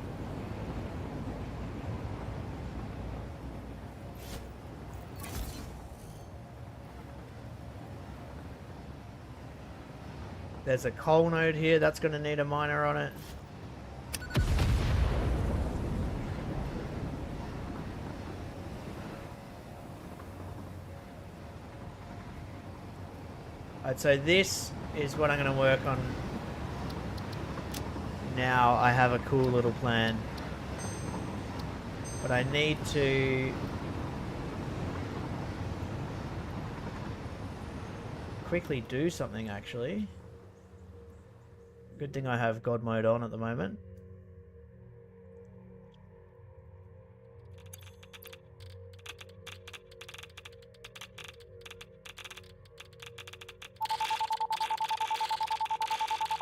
There's a coal node here, that's going to need a miner on it. I'd say this is what I'm going to work on now I have a cool little plan. But I need to quickly do something, actually. Good thing I have God mode on at the moment.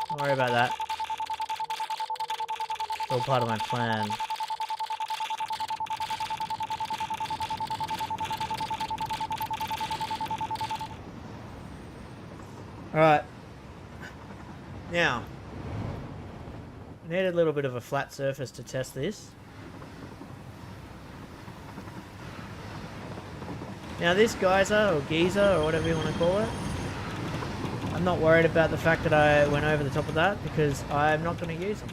Don't worry about that. It's all part of my plan. Alright. Now, I need a little bit of a flat surface to test this. Now this geyser, or geezer, or whatever you want to call it, I'm not worried about the fact that I went over the top of that, because I'm not going to use them.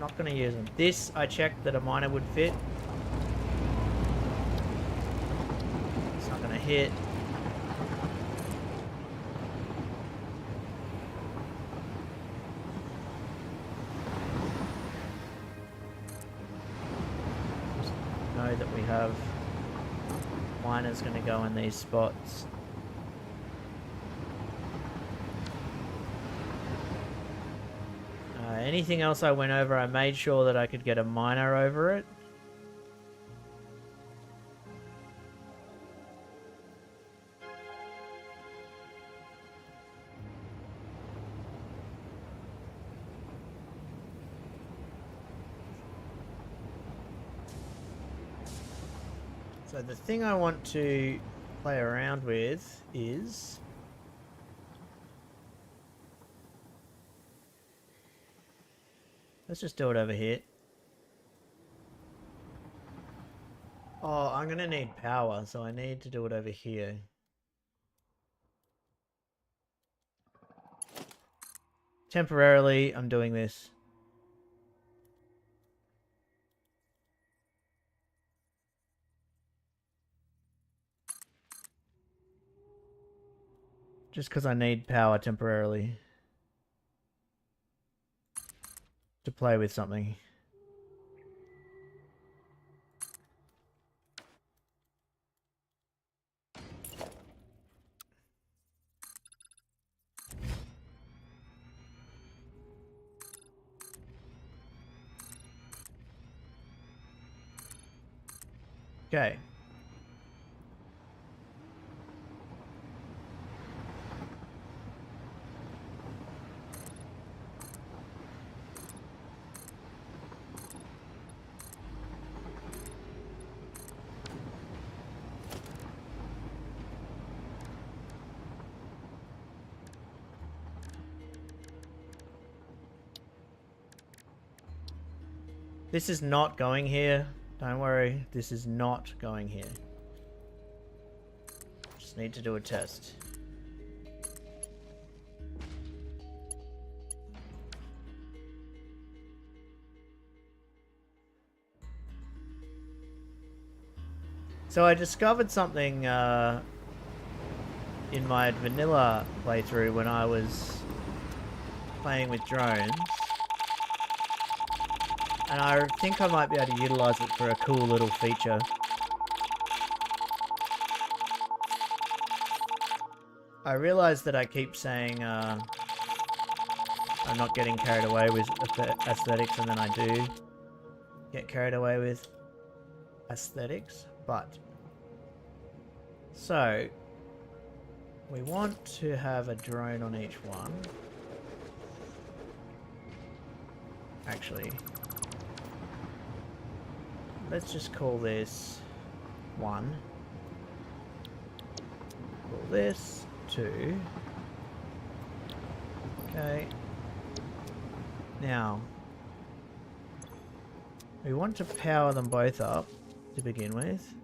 Not going to use them. This, I checked that a miner would fit. It's not going to hit. Know that we have miners going to go in these spots. Anything else I went over, I made sure that I could get a miner over it. So the thing I want to play around with is... let's just do it over here. Oh, I'm going to need power, so I need to do it over here. Temporarily, I'm doing this. Just because I need power temporarily to play with something. Okay. This is not going here. Don't worry, this is not going here. Just need to do a test. So I discovered something in my vanilla playthrough when I was playing with drones. And I think I might be able to utilize it for a cool little feature. I realize that I keep saying I'm not getting carried away with aesthetics, and then I do get carried away with aesthetics, but... so, we want to have a drone on each one. Actually... let's just call this 1. Call this 2. Okay. Now, we want to power them both up to begin with.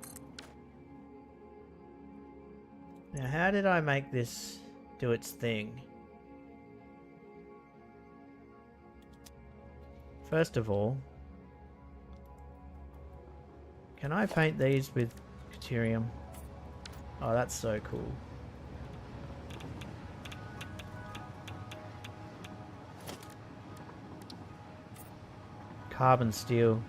Now, how did I make this do its thing? First of all, can I paint these with Caterium? Oh, that's so cool. carbon steel.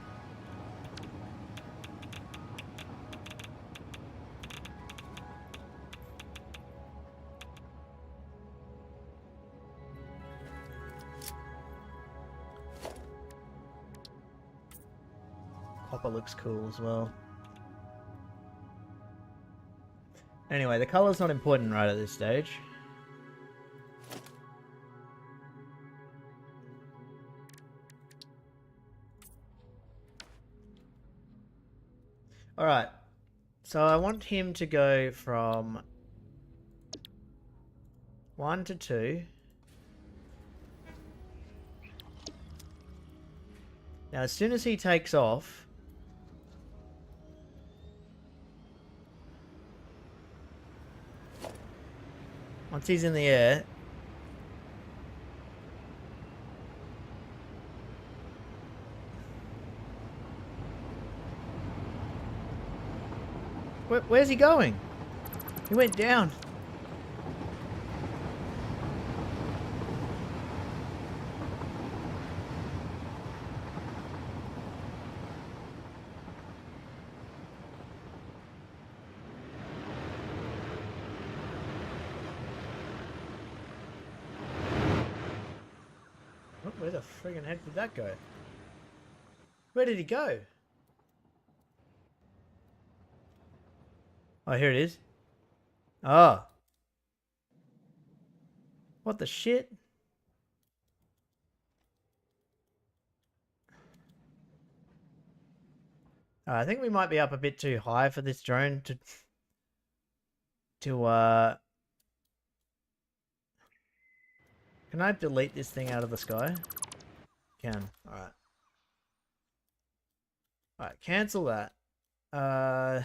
Copper looks cool as well. Anyway, the color's not important right at this stage. Alright, so I want him to go from 1 to 2. Now, as soon as he takes off, once he's in the air, where's he going? He went down. Oh, where the friggin' heck did that go? Where did he go? Oh, here it is. Oh. What the shit? I think we might be up a bit too high for this drone to Can I delete this thing out of the sky? Can. Alright. Alright, cancel that. I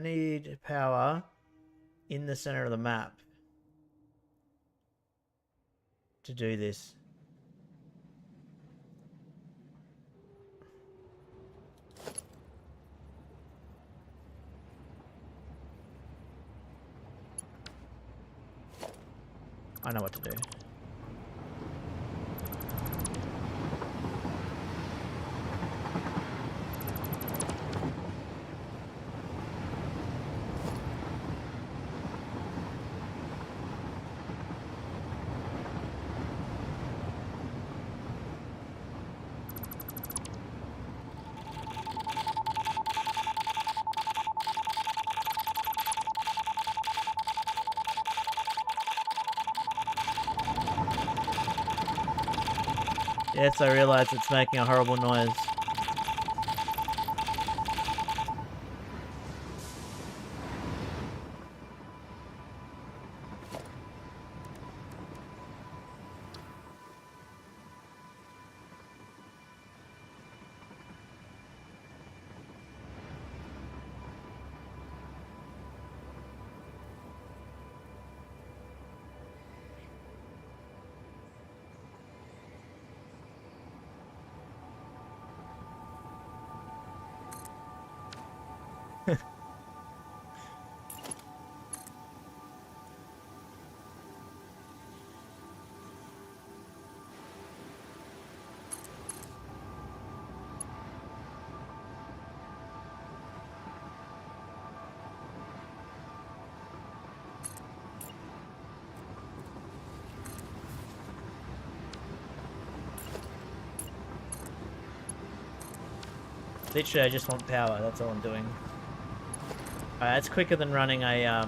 need power in the center of the map to do this. I know what to do. Yes, I realize it's making a horrible noise. Literally, I just want power. That's all I'm doing. Alright, that's quicker than running a,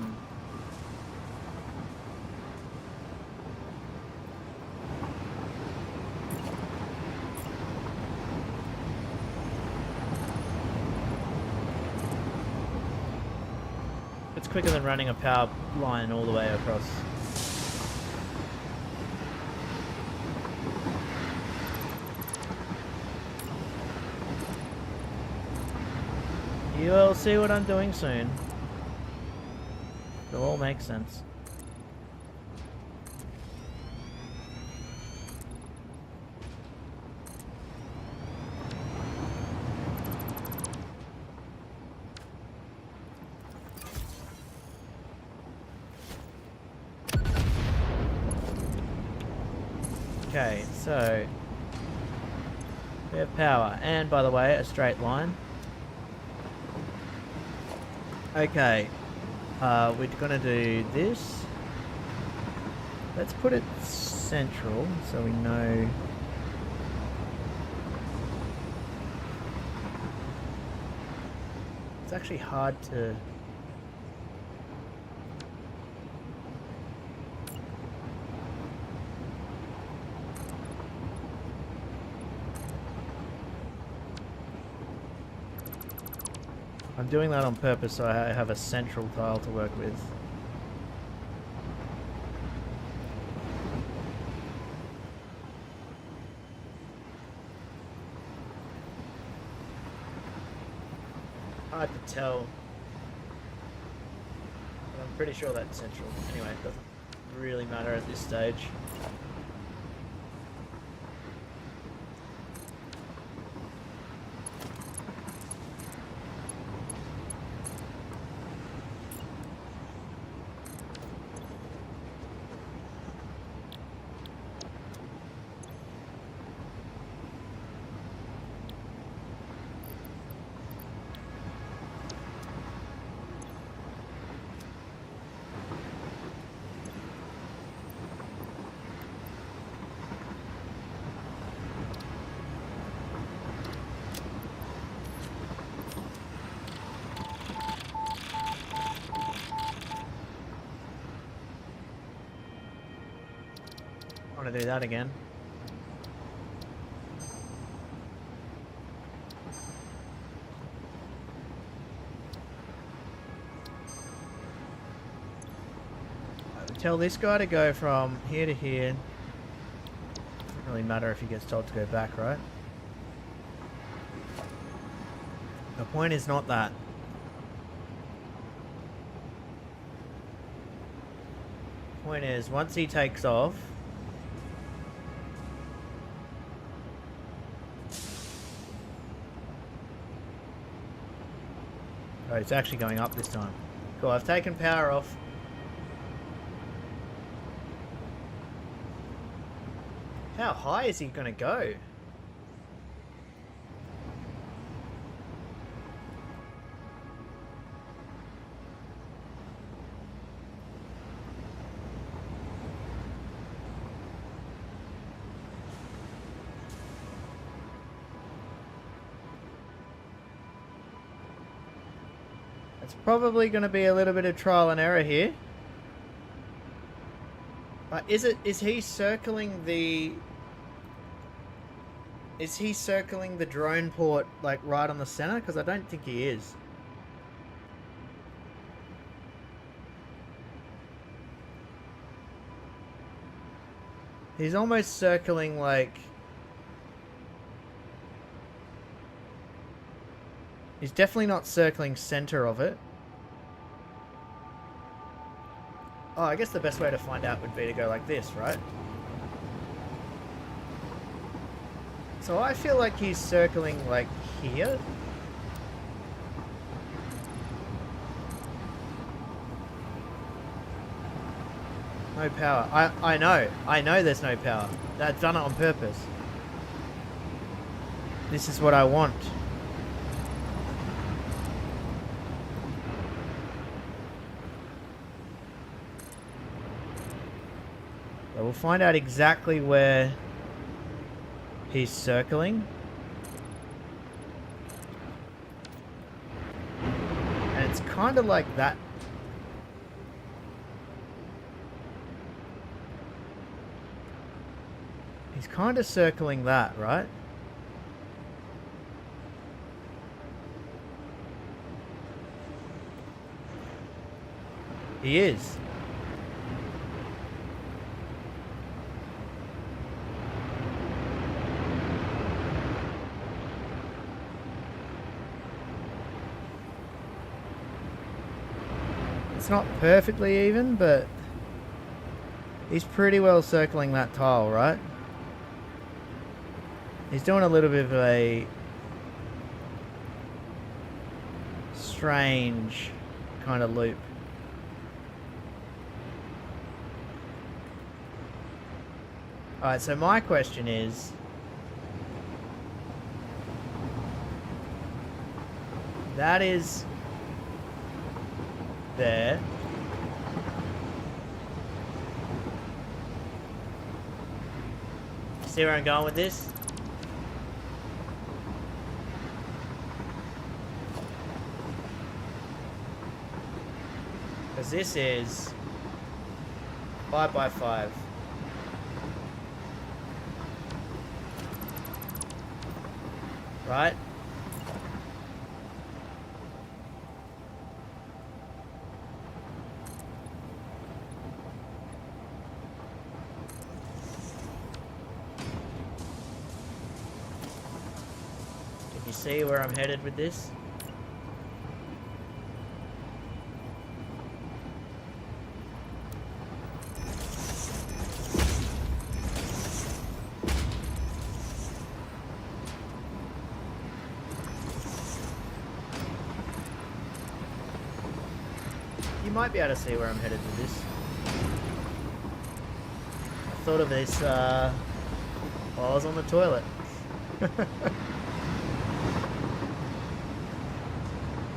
It's quicker than running a power line all the way across. You'll see what I'm doing soon. It'll all make sense. Okay, so We have power, and by the way, a straight line. Okay, we're gonna do this. Let's put it central so we know. It's actually hard to. I'm doing that on purpose so I have a central tile to work with. Hard to tell, but I'm pretty sure that's central. Anyway, it doesn't really matter at this stage. I want to do that again. Tell this guy to go from here to here. Doesn't really matter if he gets told to go back, right? The point is not that. The point is, once he takes off, oh, it's actually going up this time. Cool, I've taken power off. How high is he going to go? It's probably going to be a little bit of trial and error here. Is he circling the... Is he circling the drone port, like, right on the center? Because I don't think he is. He's almost circling, like... He's definitely not circling center of it. Oh, I guess the best way to find out would be to go like this, right? So I feel like he's circling like here. No power. I know there's no power. I've done it on purpose. This is what I want. So we'll find out exactly where he's circling. And it's kind of like that. He's kind of circling that, right? He is. It's not perfectly even, but he's pretty well circling that tile, right? He's doing a little bit of a strange kind of loop. Alright, so my question is, That is there. See where I'm going with this? Because this is 5 by 5. Right? Can you see where I'm headed with this? You might be able to see where I'm headed with this. I thought of this while I was on the toilet.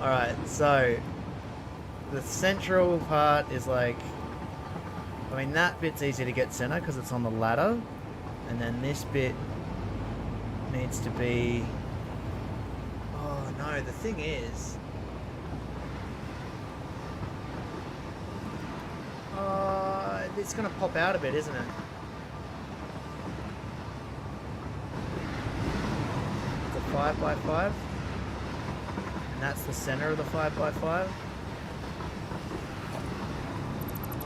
Alright, so the central part is like, I mean that bit's easy to get center because it's on the ladder, and then this bit needs to be, oh no, the thing is, it's gonna pop out a bit, isn't it? It's a 5 by 5. And that's the center of the 5 by 5.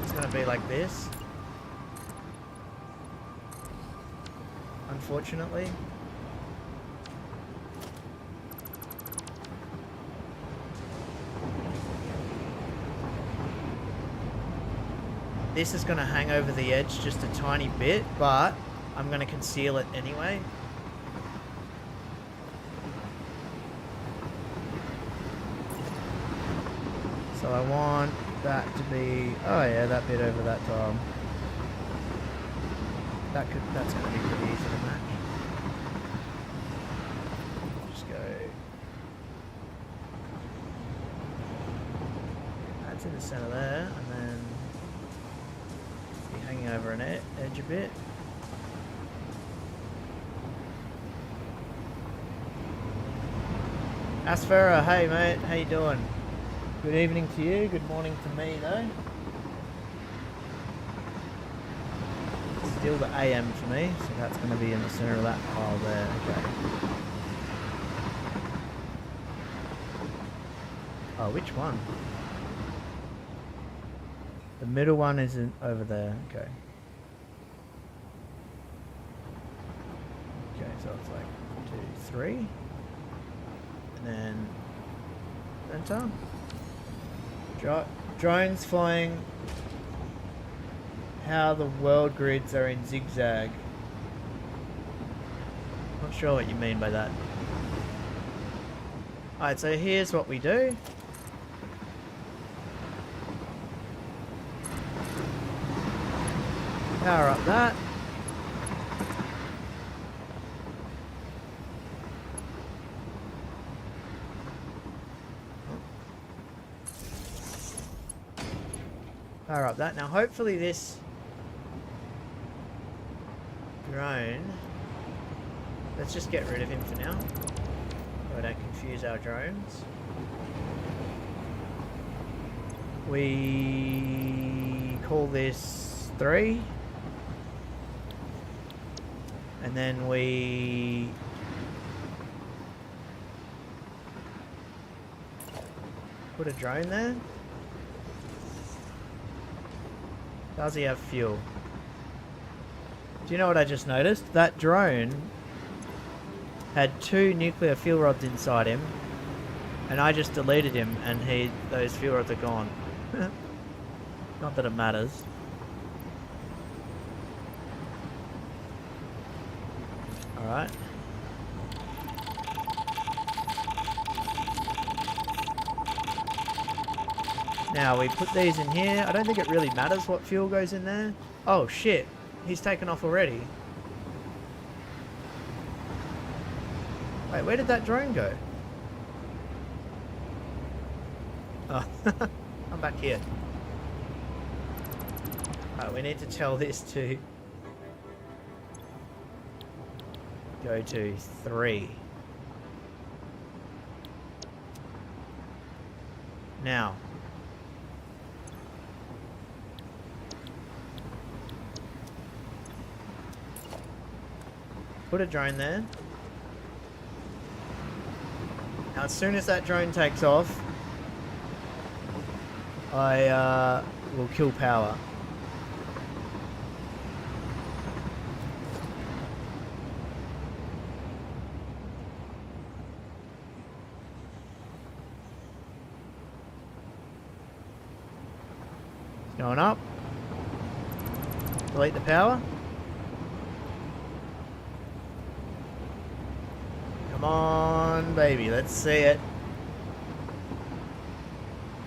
It's gonna be like this. Unfortunately. This is going to hang over the edge just a tiny bit, but I'm going to conceal it anyway. So I want that to be, oh yeah, that bit over that tile. That's going to be pretty easy to match. Just go. That's in the center there, and then hanging over an edge a bit. Asfera, hey mate, how you doing? Good evening to you, good morning to me though. Still the AM for me, so that's going to be in the center of that pile there, okay. Oh, which one? The middle one is over there, okay. Okay, so it's like 1, 2, 3. And then center. Drones flying how the world grids are in zigzag. Not sure what you mean by that. Alright, so here's what we do. Power up that. Power up that. Now hopefully this drone, let's just get rid of him for now, so I don't confuse our drones. We call this 3. And then we put a drone there. Does he have fuel? Do you know what I just noticed? That drone had 2 nuclear fuel rods inside him, and I just deleted him, and those fuel rods are gone. Not that it matters. Alright. Now we put these in here. I don't think it really matters what fuel goes in there. Oh shit, he's taken off already. Wait, where did that drone go? Oh, I'm back here. Alright, we need to tell this to go to 3. Now. Put a drone there. Now, as soon as that drone takes off, I will kill power. It's going up. Delete the power. Come on, baby, let's see it.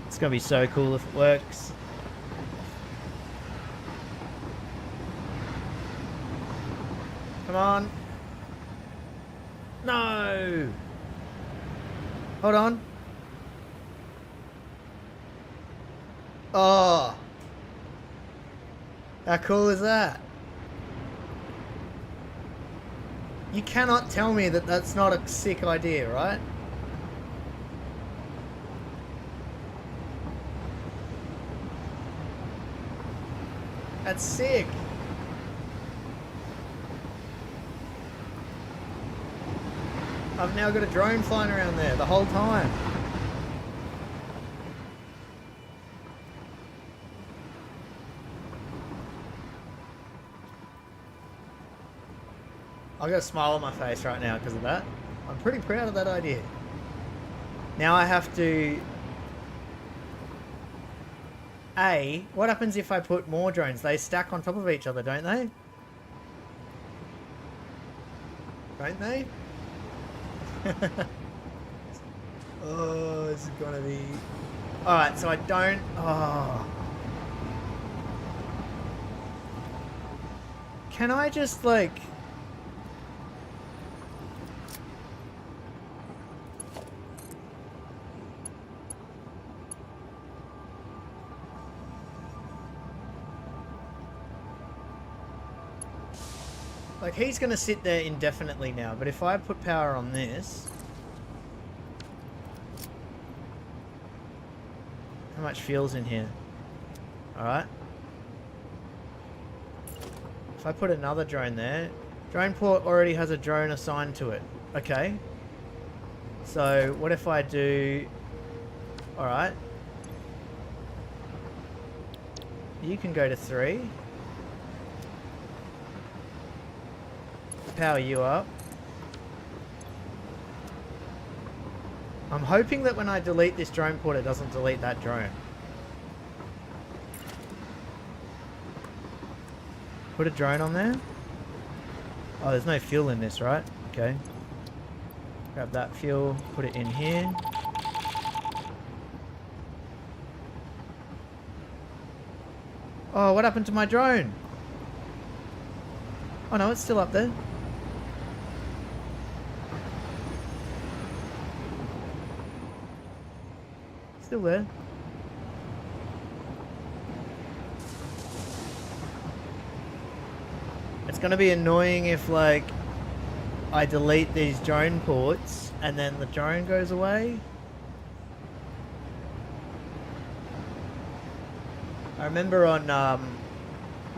It's gonna be so cool if it works. Come on. No! Hold on. Oh! How cool is that? You cannot tell me that that's not a sick idea, right? That's sick. I've now got a drone flying around there the whole time. I've got a smile on my face right now because of that. I'm pretty proud of that idea. Now I have to... what happens if I put more drones? They stack on top of each other, don't they? Don't they? Oh, this is gonna be... Alright, so I don't... Oh. Can I just, like... Like, he's going to sit there indefinitely now, but if I put power on this... How much fuel's in here? Alright. If I put another drone there... Drone port already has a drone assigned to it. Okay. So, what if I do... Alright. You can go to 3. Power you up. I'm hoping that when I delete this drone port, it doesn't delete that drone. Put a drone on there. Oh, there's no fuel in this, right? Okay. Grab that fuel, put it in here. Oh, what happened to my drone? Oh no, it's still up there. Still there. It's gonna be annoying if, like, I delete these drone ports and then the drone goes away. I remember on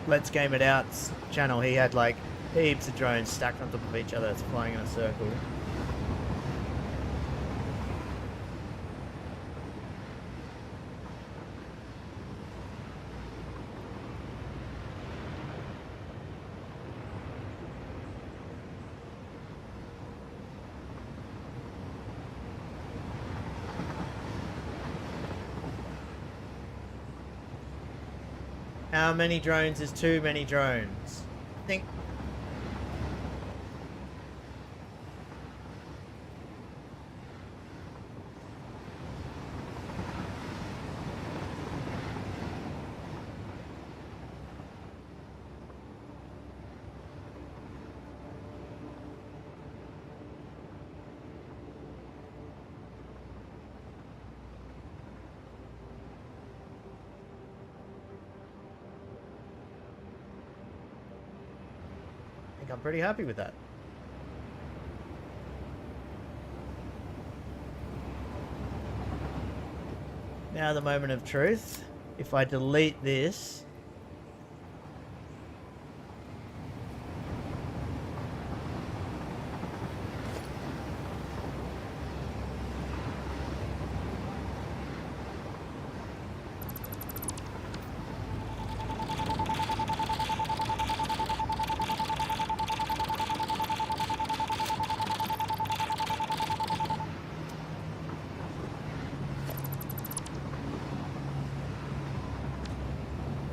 Let's Game It Out's channel, he had like heaps of drones stacked on top of each other, it's flying in a circle. How many drones is too many drones? I think... think I'm pretty happy with that. Now the moment of truth. If I delete this...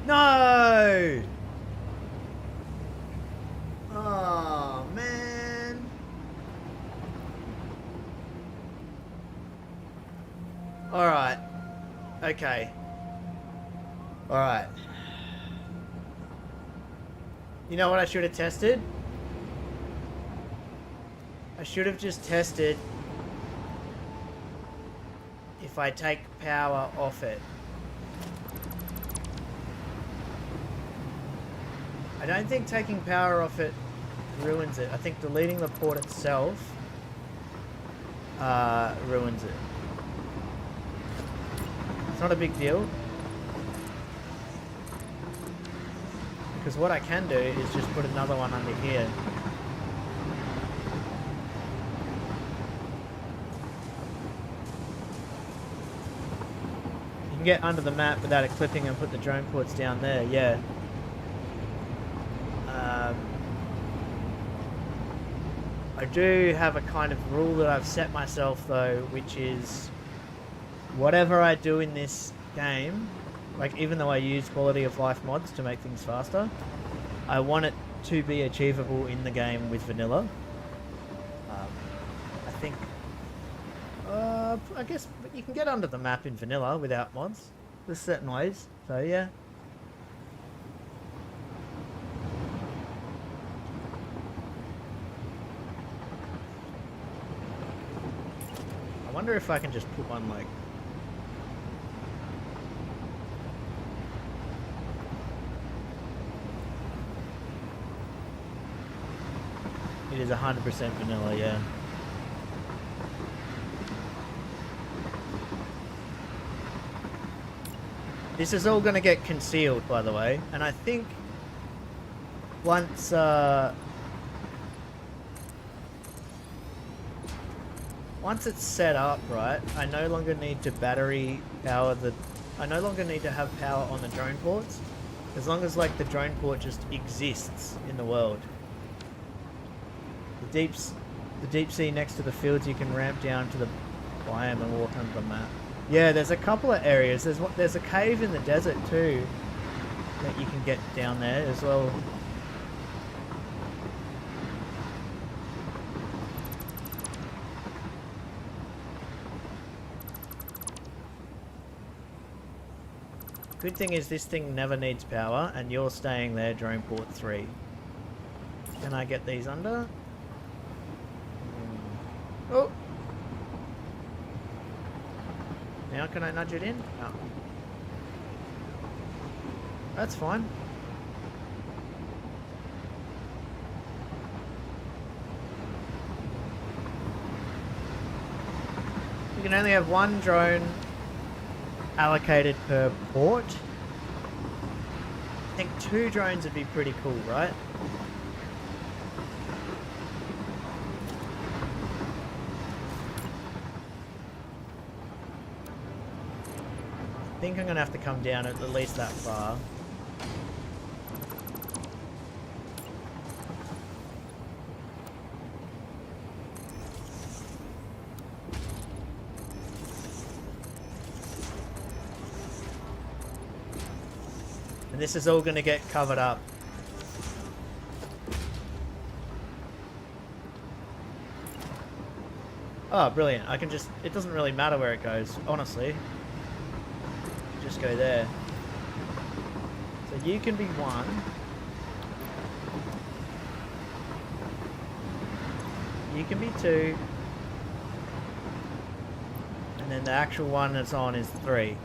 No! Oh, man. Alright. Okay. Alright. You know what I should have tested? I should have just tested if I take power off it. I don't think taking power off it ruins it. I think deleting the port itself ruins it. It's not a big deal. Because what I can do is just put another one under here. You can get under the map without it clipping and put the drone ports down there, yeah. I do have a kind of rule that I've set myself though, which is whatever I do in this game, like even though I use quality of life mods to make things faster, I want it to be achievable in the game with vanilla. I think, I guess you can get under the map in vanilla without mods. There's certain ways, so yeah. I wonder if I can just put one like... It is 100% vanilla, yeah. This is all going to get concealed, by the way, and I think once once it's set up, right, I no longer need to battery power the... I no longer need to have power on the drone ports, as long as like the drone port just exists in the world. The deep sea next to the fields, you can ramp down to the biome and walk under the map. Yeah, there's a couple of areas. There's a cave in the desert too that you can get down there as well. Good thing is this thing never needs power and you're staying there, drone port 3. Can I get these under? Oh! Now can I nudge it in? No. That's fine. You can only have one drone allocated per port. I think 2 drones would be pretty cool, right? I think I'm gonna have to come down at least that far. And this is all gonna get covered up. Oh, brilliant. I can just... It doesn't really matter where it goes, honestly. Just go there. So you can be 1. You can be 2. And then the actual one that's on is 3.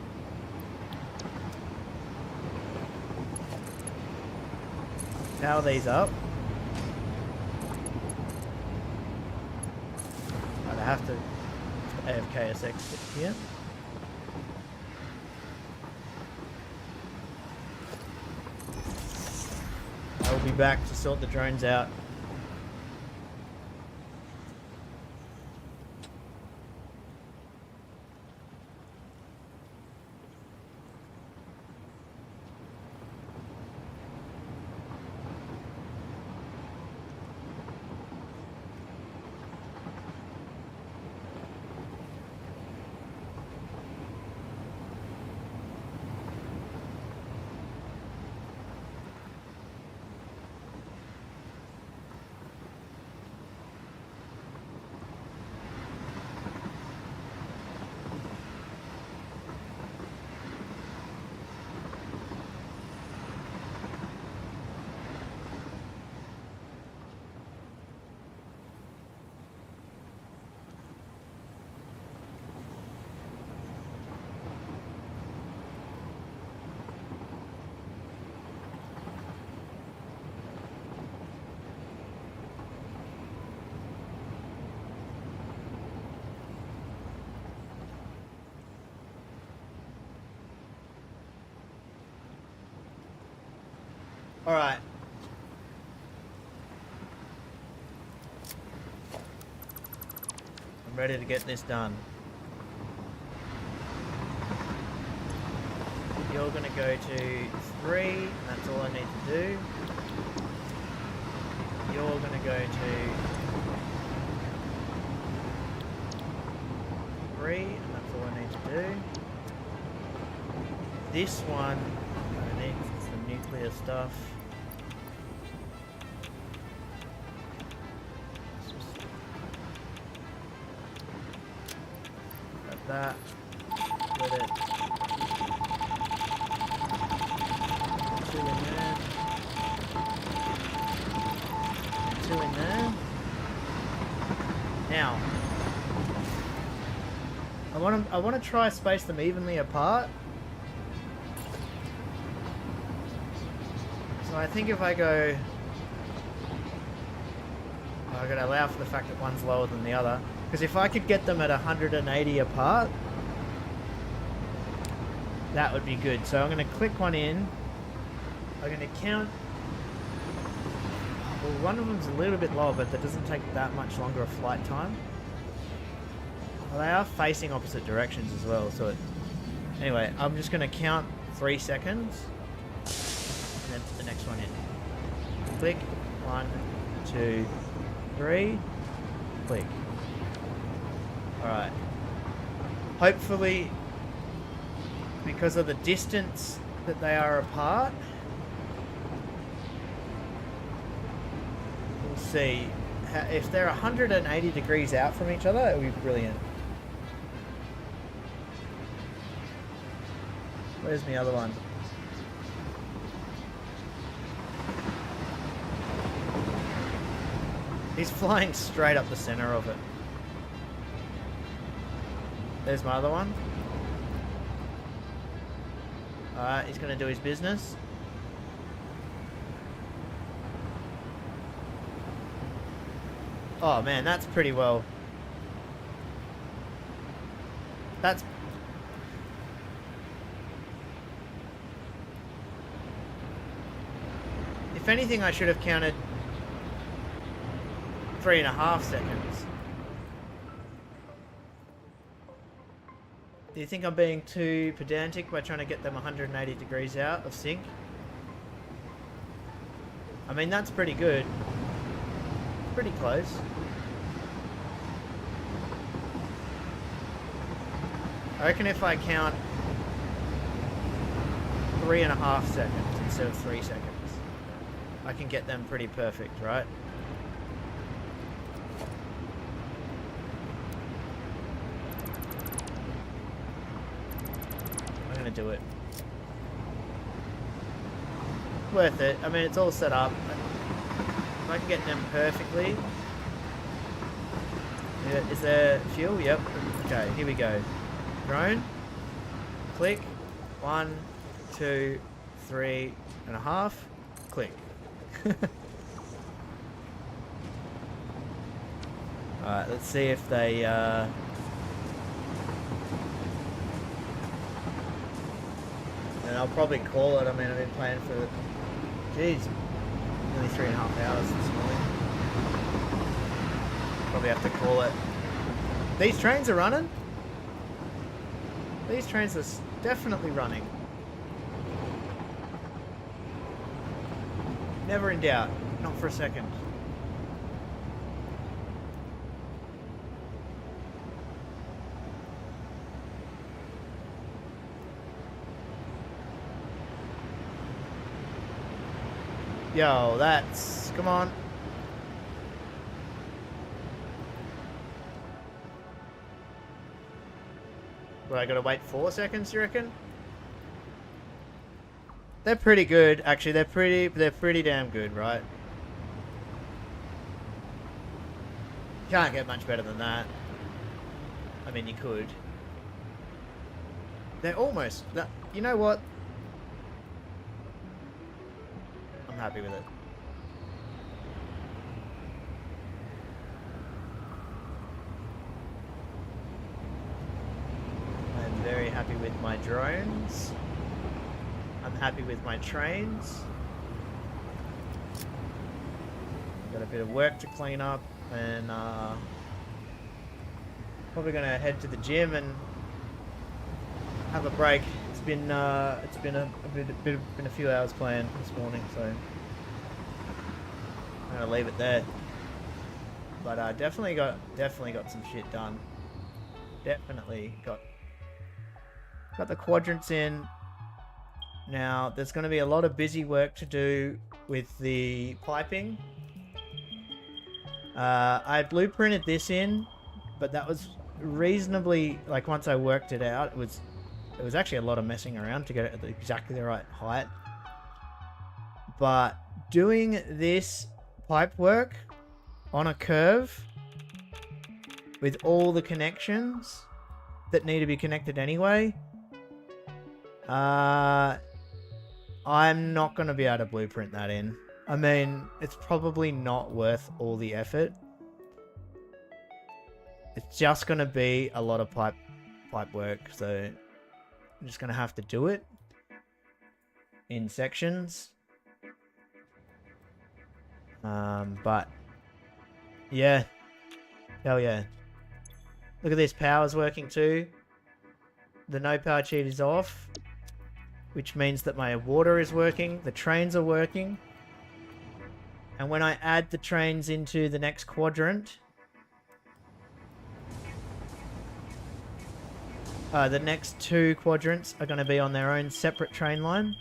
Power these up. Right, I have to AFK a sec here. I will be back to sort the drones out. All right. I'm ready to get this done. You're going to go to 3. That's all I need to do. You're going to go to 3, and that's all I need to do. This one, I need some nuclear stuff. That, let it 2 in there, 2 in there. Now, I want to try space them evenly apart. So I think if I go, I'm going to allow for the fact that one's lower than the other. Because if I could get them at 180 apart, that would be good. So I'm going to click one in. I'm going to count. Well, one of them's a little bit lower, but that doesn't take that much longer of flight time. Well, they are facing opposite directions as well. So anyway, I'm just going to count 3 seconds. And then put the next one in. Click. 1, 2, 3. Click. Alright. Hopefully, because of the distance that they are apart, we'll see. If they're 180 degrees out from each other, it will be brilliant. Where's my other one? He's flying straight up the center of it. There's my other one. Alright, he's going to do his business. Oh man, that's pretty well. That's... If anything, I should have counted 3.5 seconds. Do you think I'm being too pedantic by trying to get them 180 degrees out of sync? I mean, that's pretty good. Pretty close. I reckon if I count 3.5 seconds instead of 3 seconds, I can get them pretty perfect, right? Do it. Worth it. I mean, it's all set up. If I can get them perfectly. Is there fuel? Yep. Okay, here we go. Drone. Click. 1, 2, 3.5. Click. Alright, let's see if they, and I'll probably call it. I mean, I've been playing for, geez, nearly 3.5 hours this morning. Probably have to call it. These trains are running. These trains are definitely running. Never in doubt. Not for a second. Yo, that's... Come on. Well, I gotta wait 4 seconds, you reckon? They're pretty good, actually. They're pretty damn good, right? Can't get much better than that. I mean, you could. They're almost... You know what? I'm happy with it. I'm very happy with my drones. I'm happy with my trains. Got a bit of work to clean up, and probably gonna head to the gym and have a break. It's been a few hours playing this morning, so I'm gonna leave it there. But definitely got some shit done. Definitely got the quadrants in. Now there's going to be a lot of busy work to do with the piping. I blueprinted this in, but that was reasonably, like, once I worked it out, it was actually a lot of messing around to get it at exactly the right height. But doing this pipe work on a curve with all the connections that need to be connected anyway, I'm not going to be able to blueprint that in. I mean, it's probably not worth all the effort. It's just going to be a lot of pipe work, so I'm just going to have to do it in sections. But yeah, hell yeah. Look at this, power's working too. The no power cheat is off, which means that my water is working, the trains are working. And when I add the trains into the next quadrant, the next 2 quadrants are going to be on their own separate train line.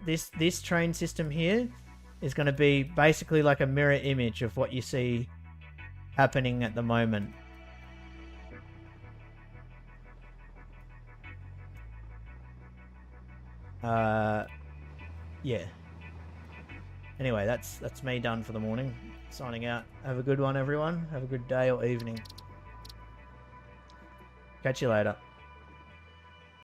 This train system here is going to be basically like a mirror image of what you see happening at the moment. Yeah. Anyway, that's me done for the morning. Signing out. Have a good one, everyone. Have a good day or evening. Catch you later.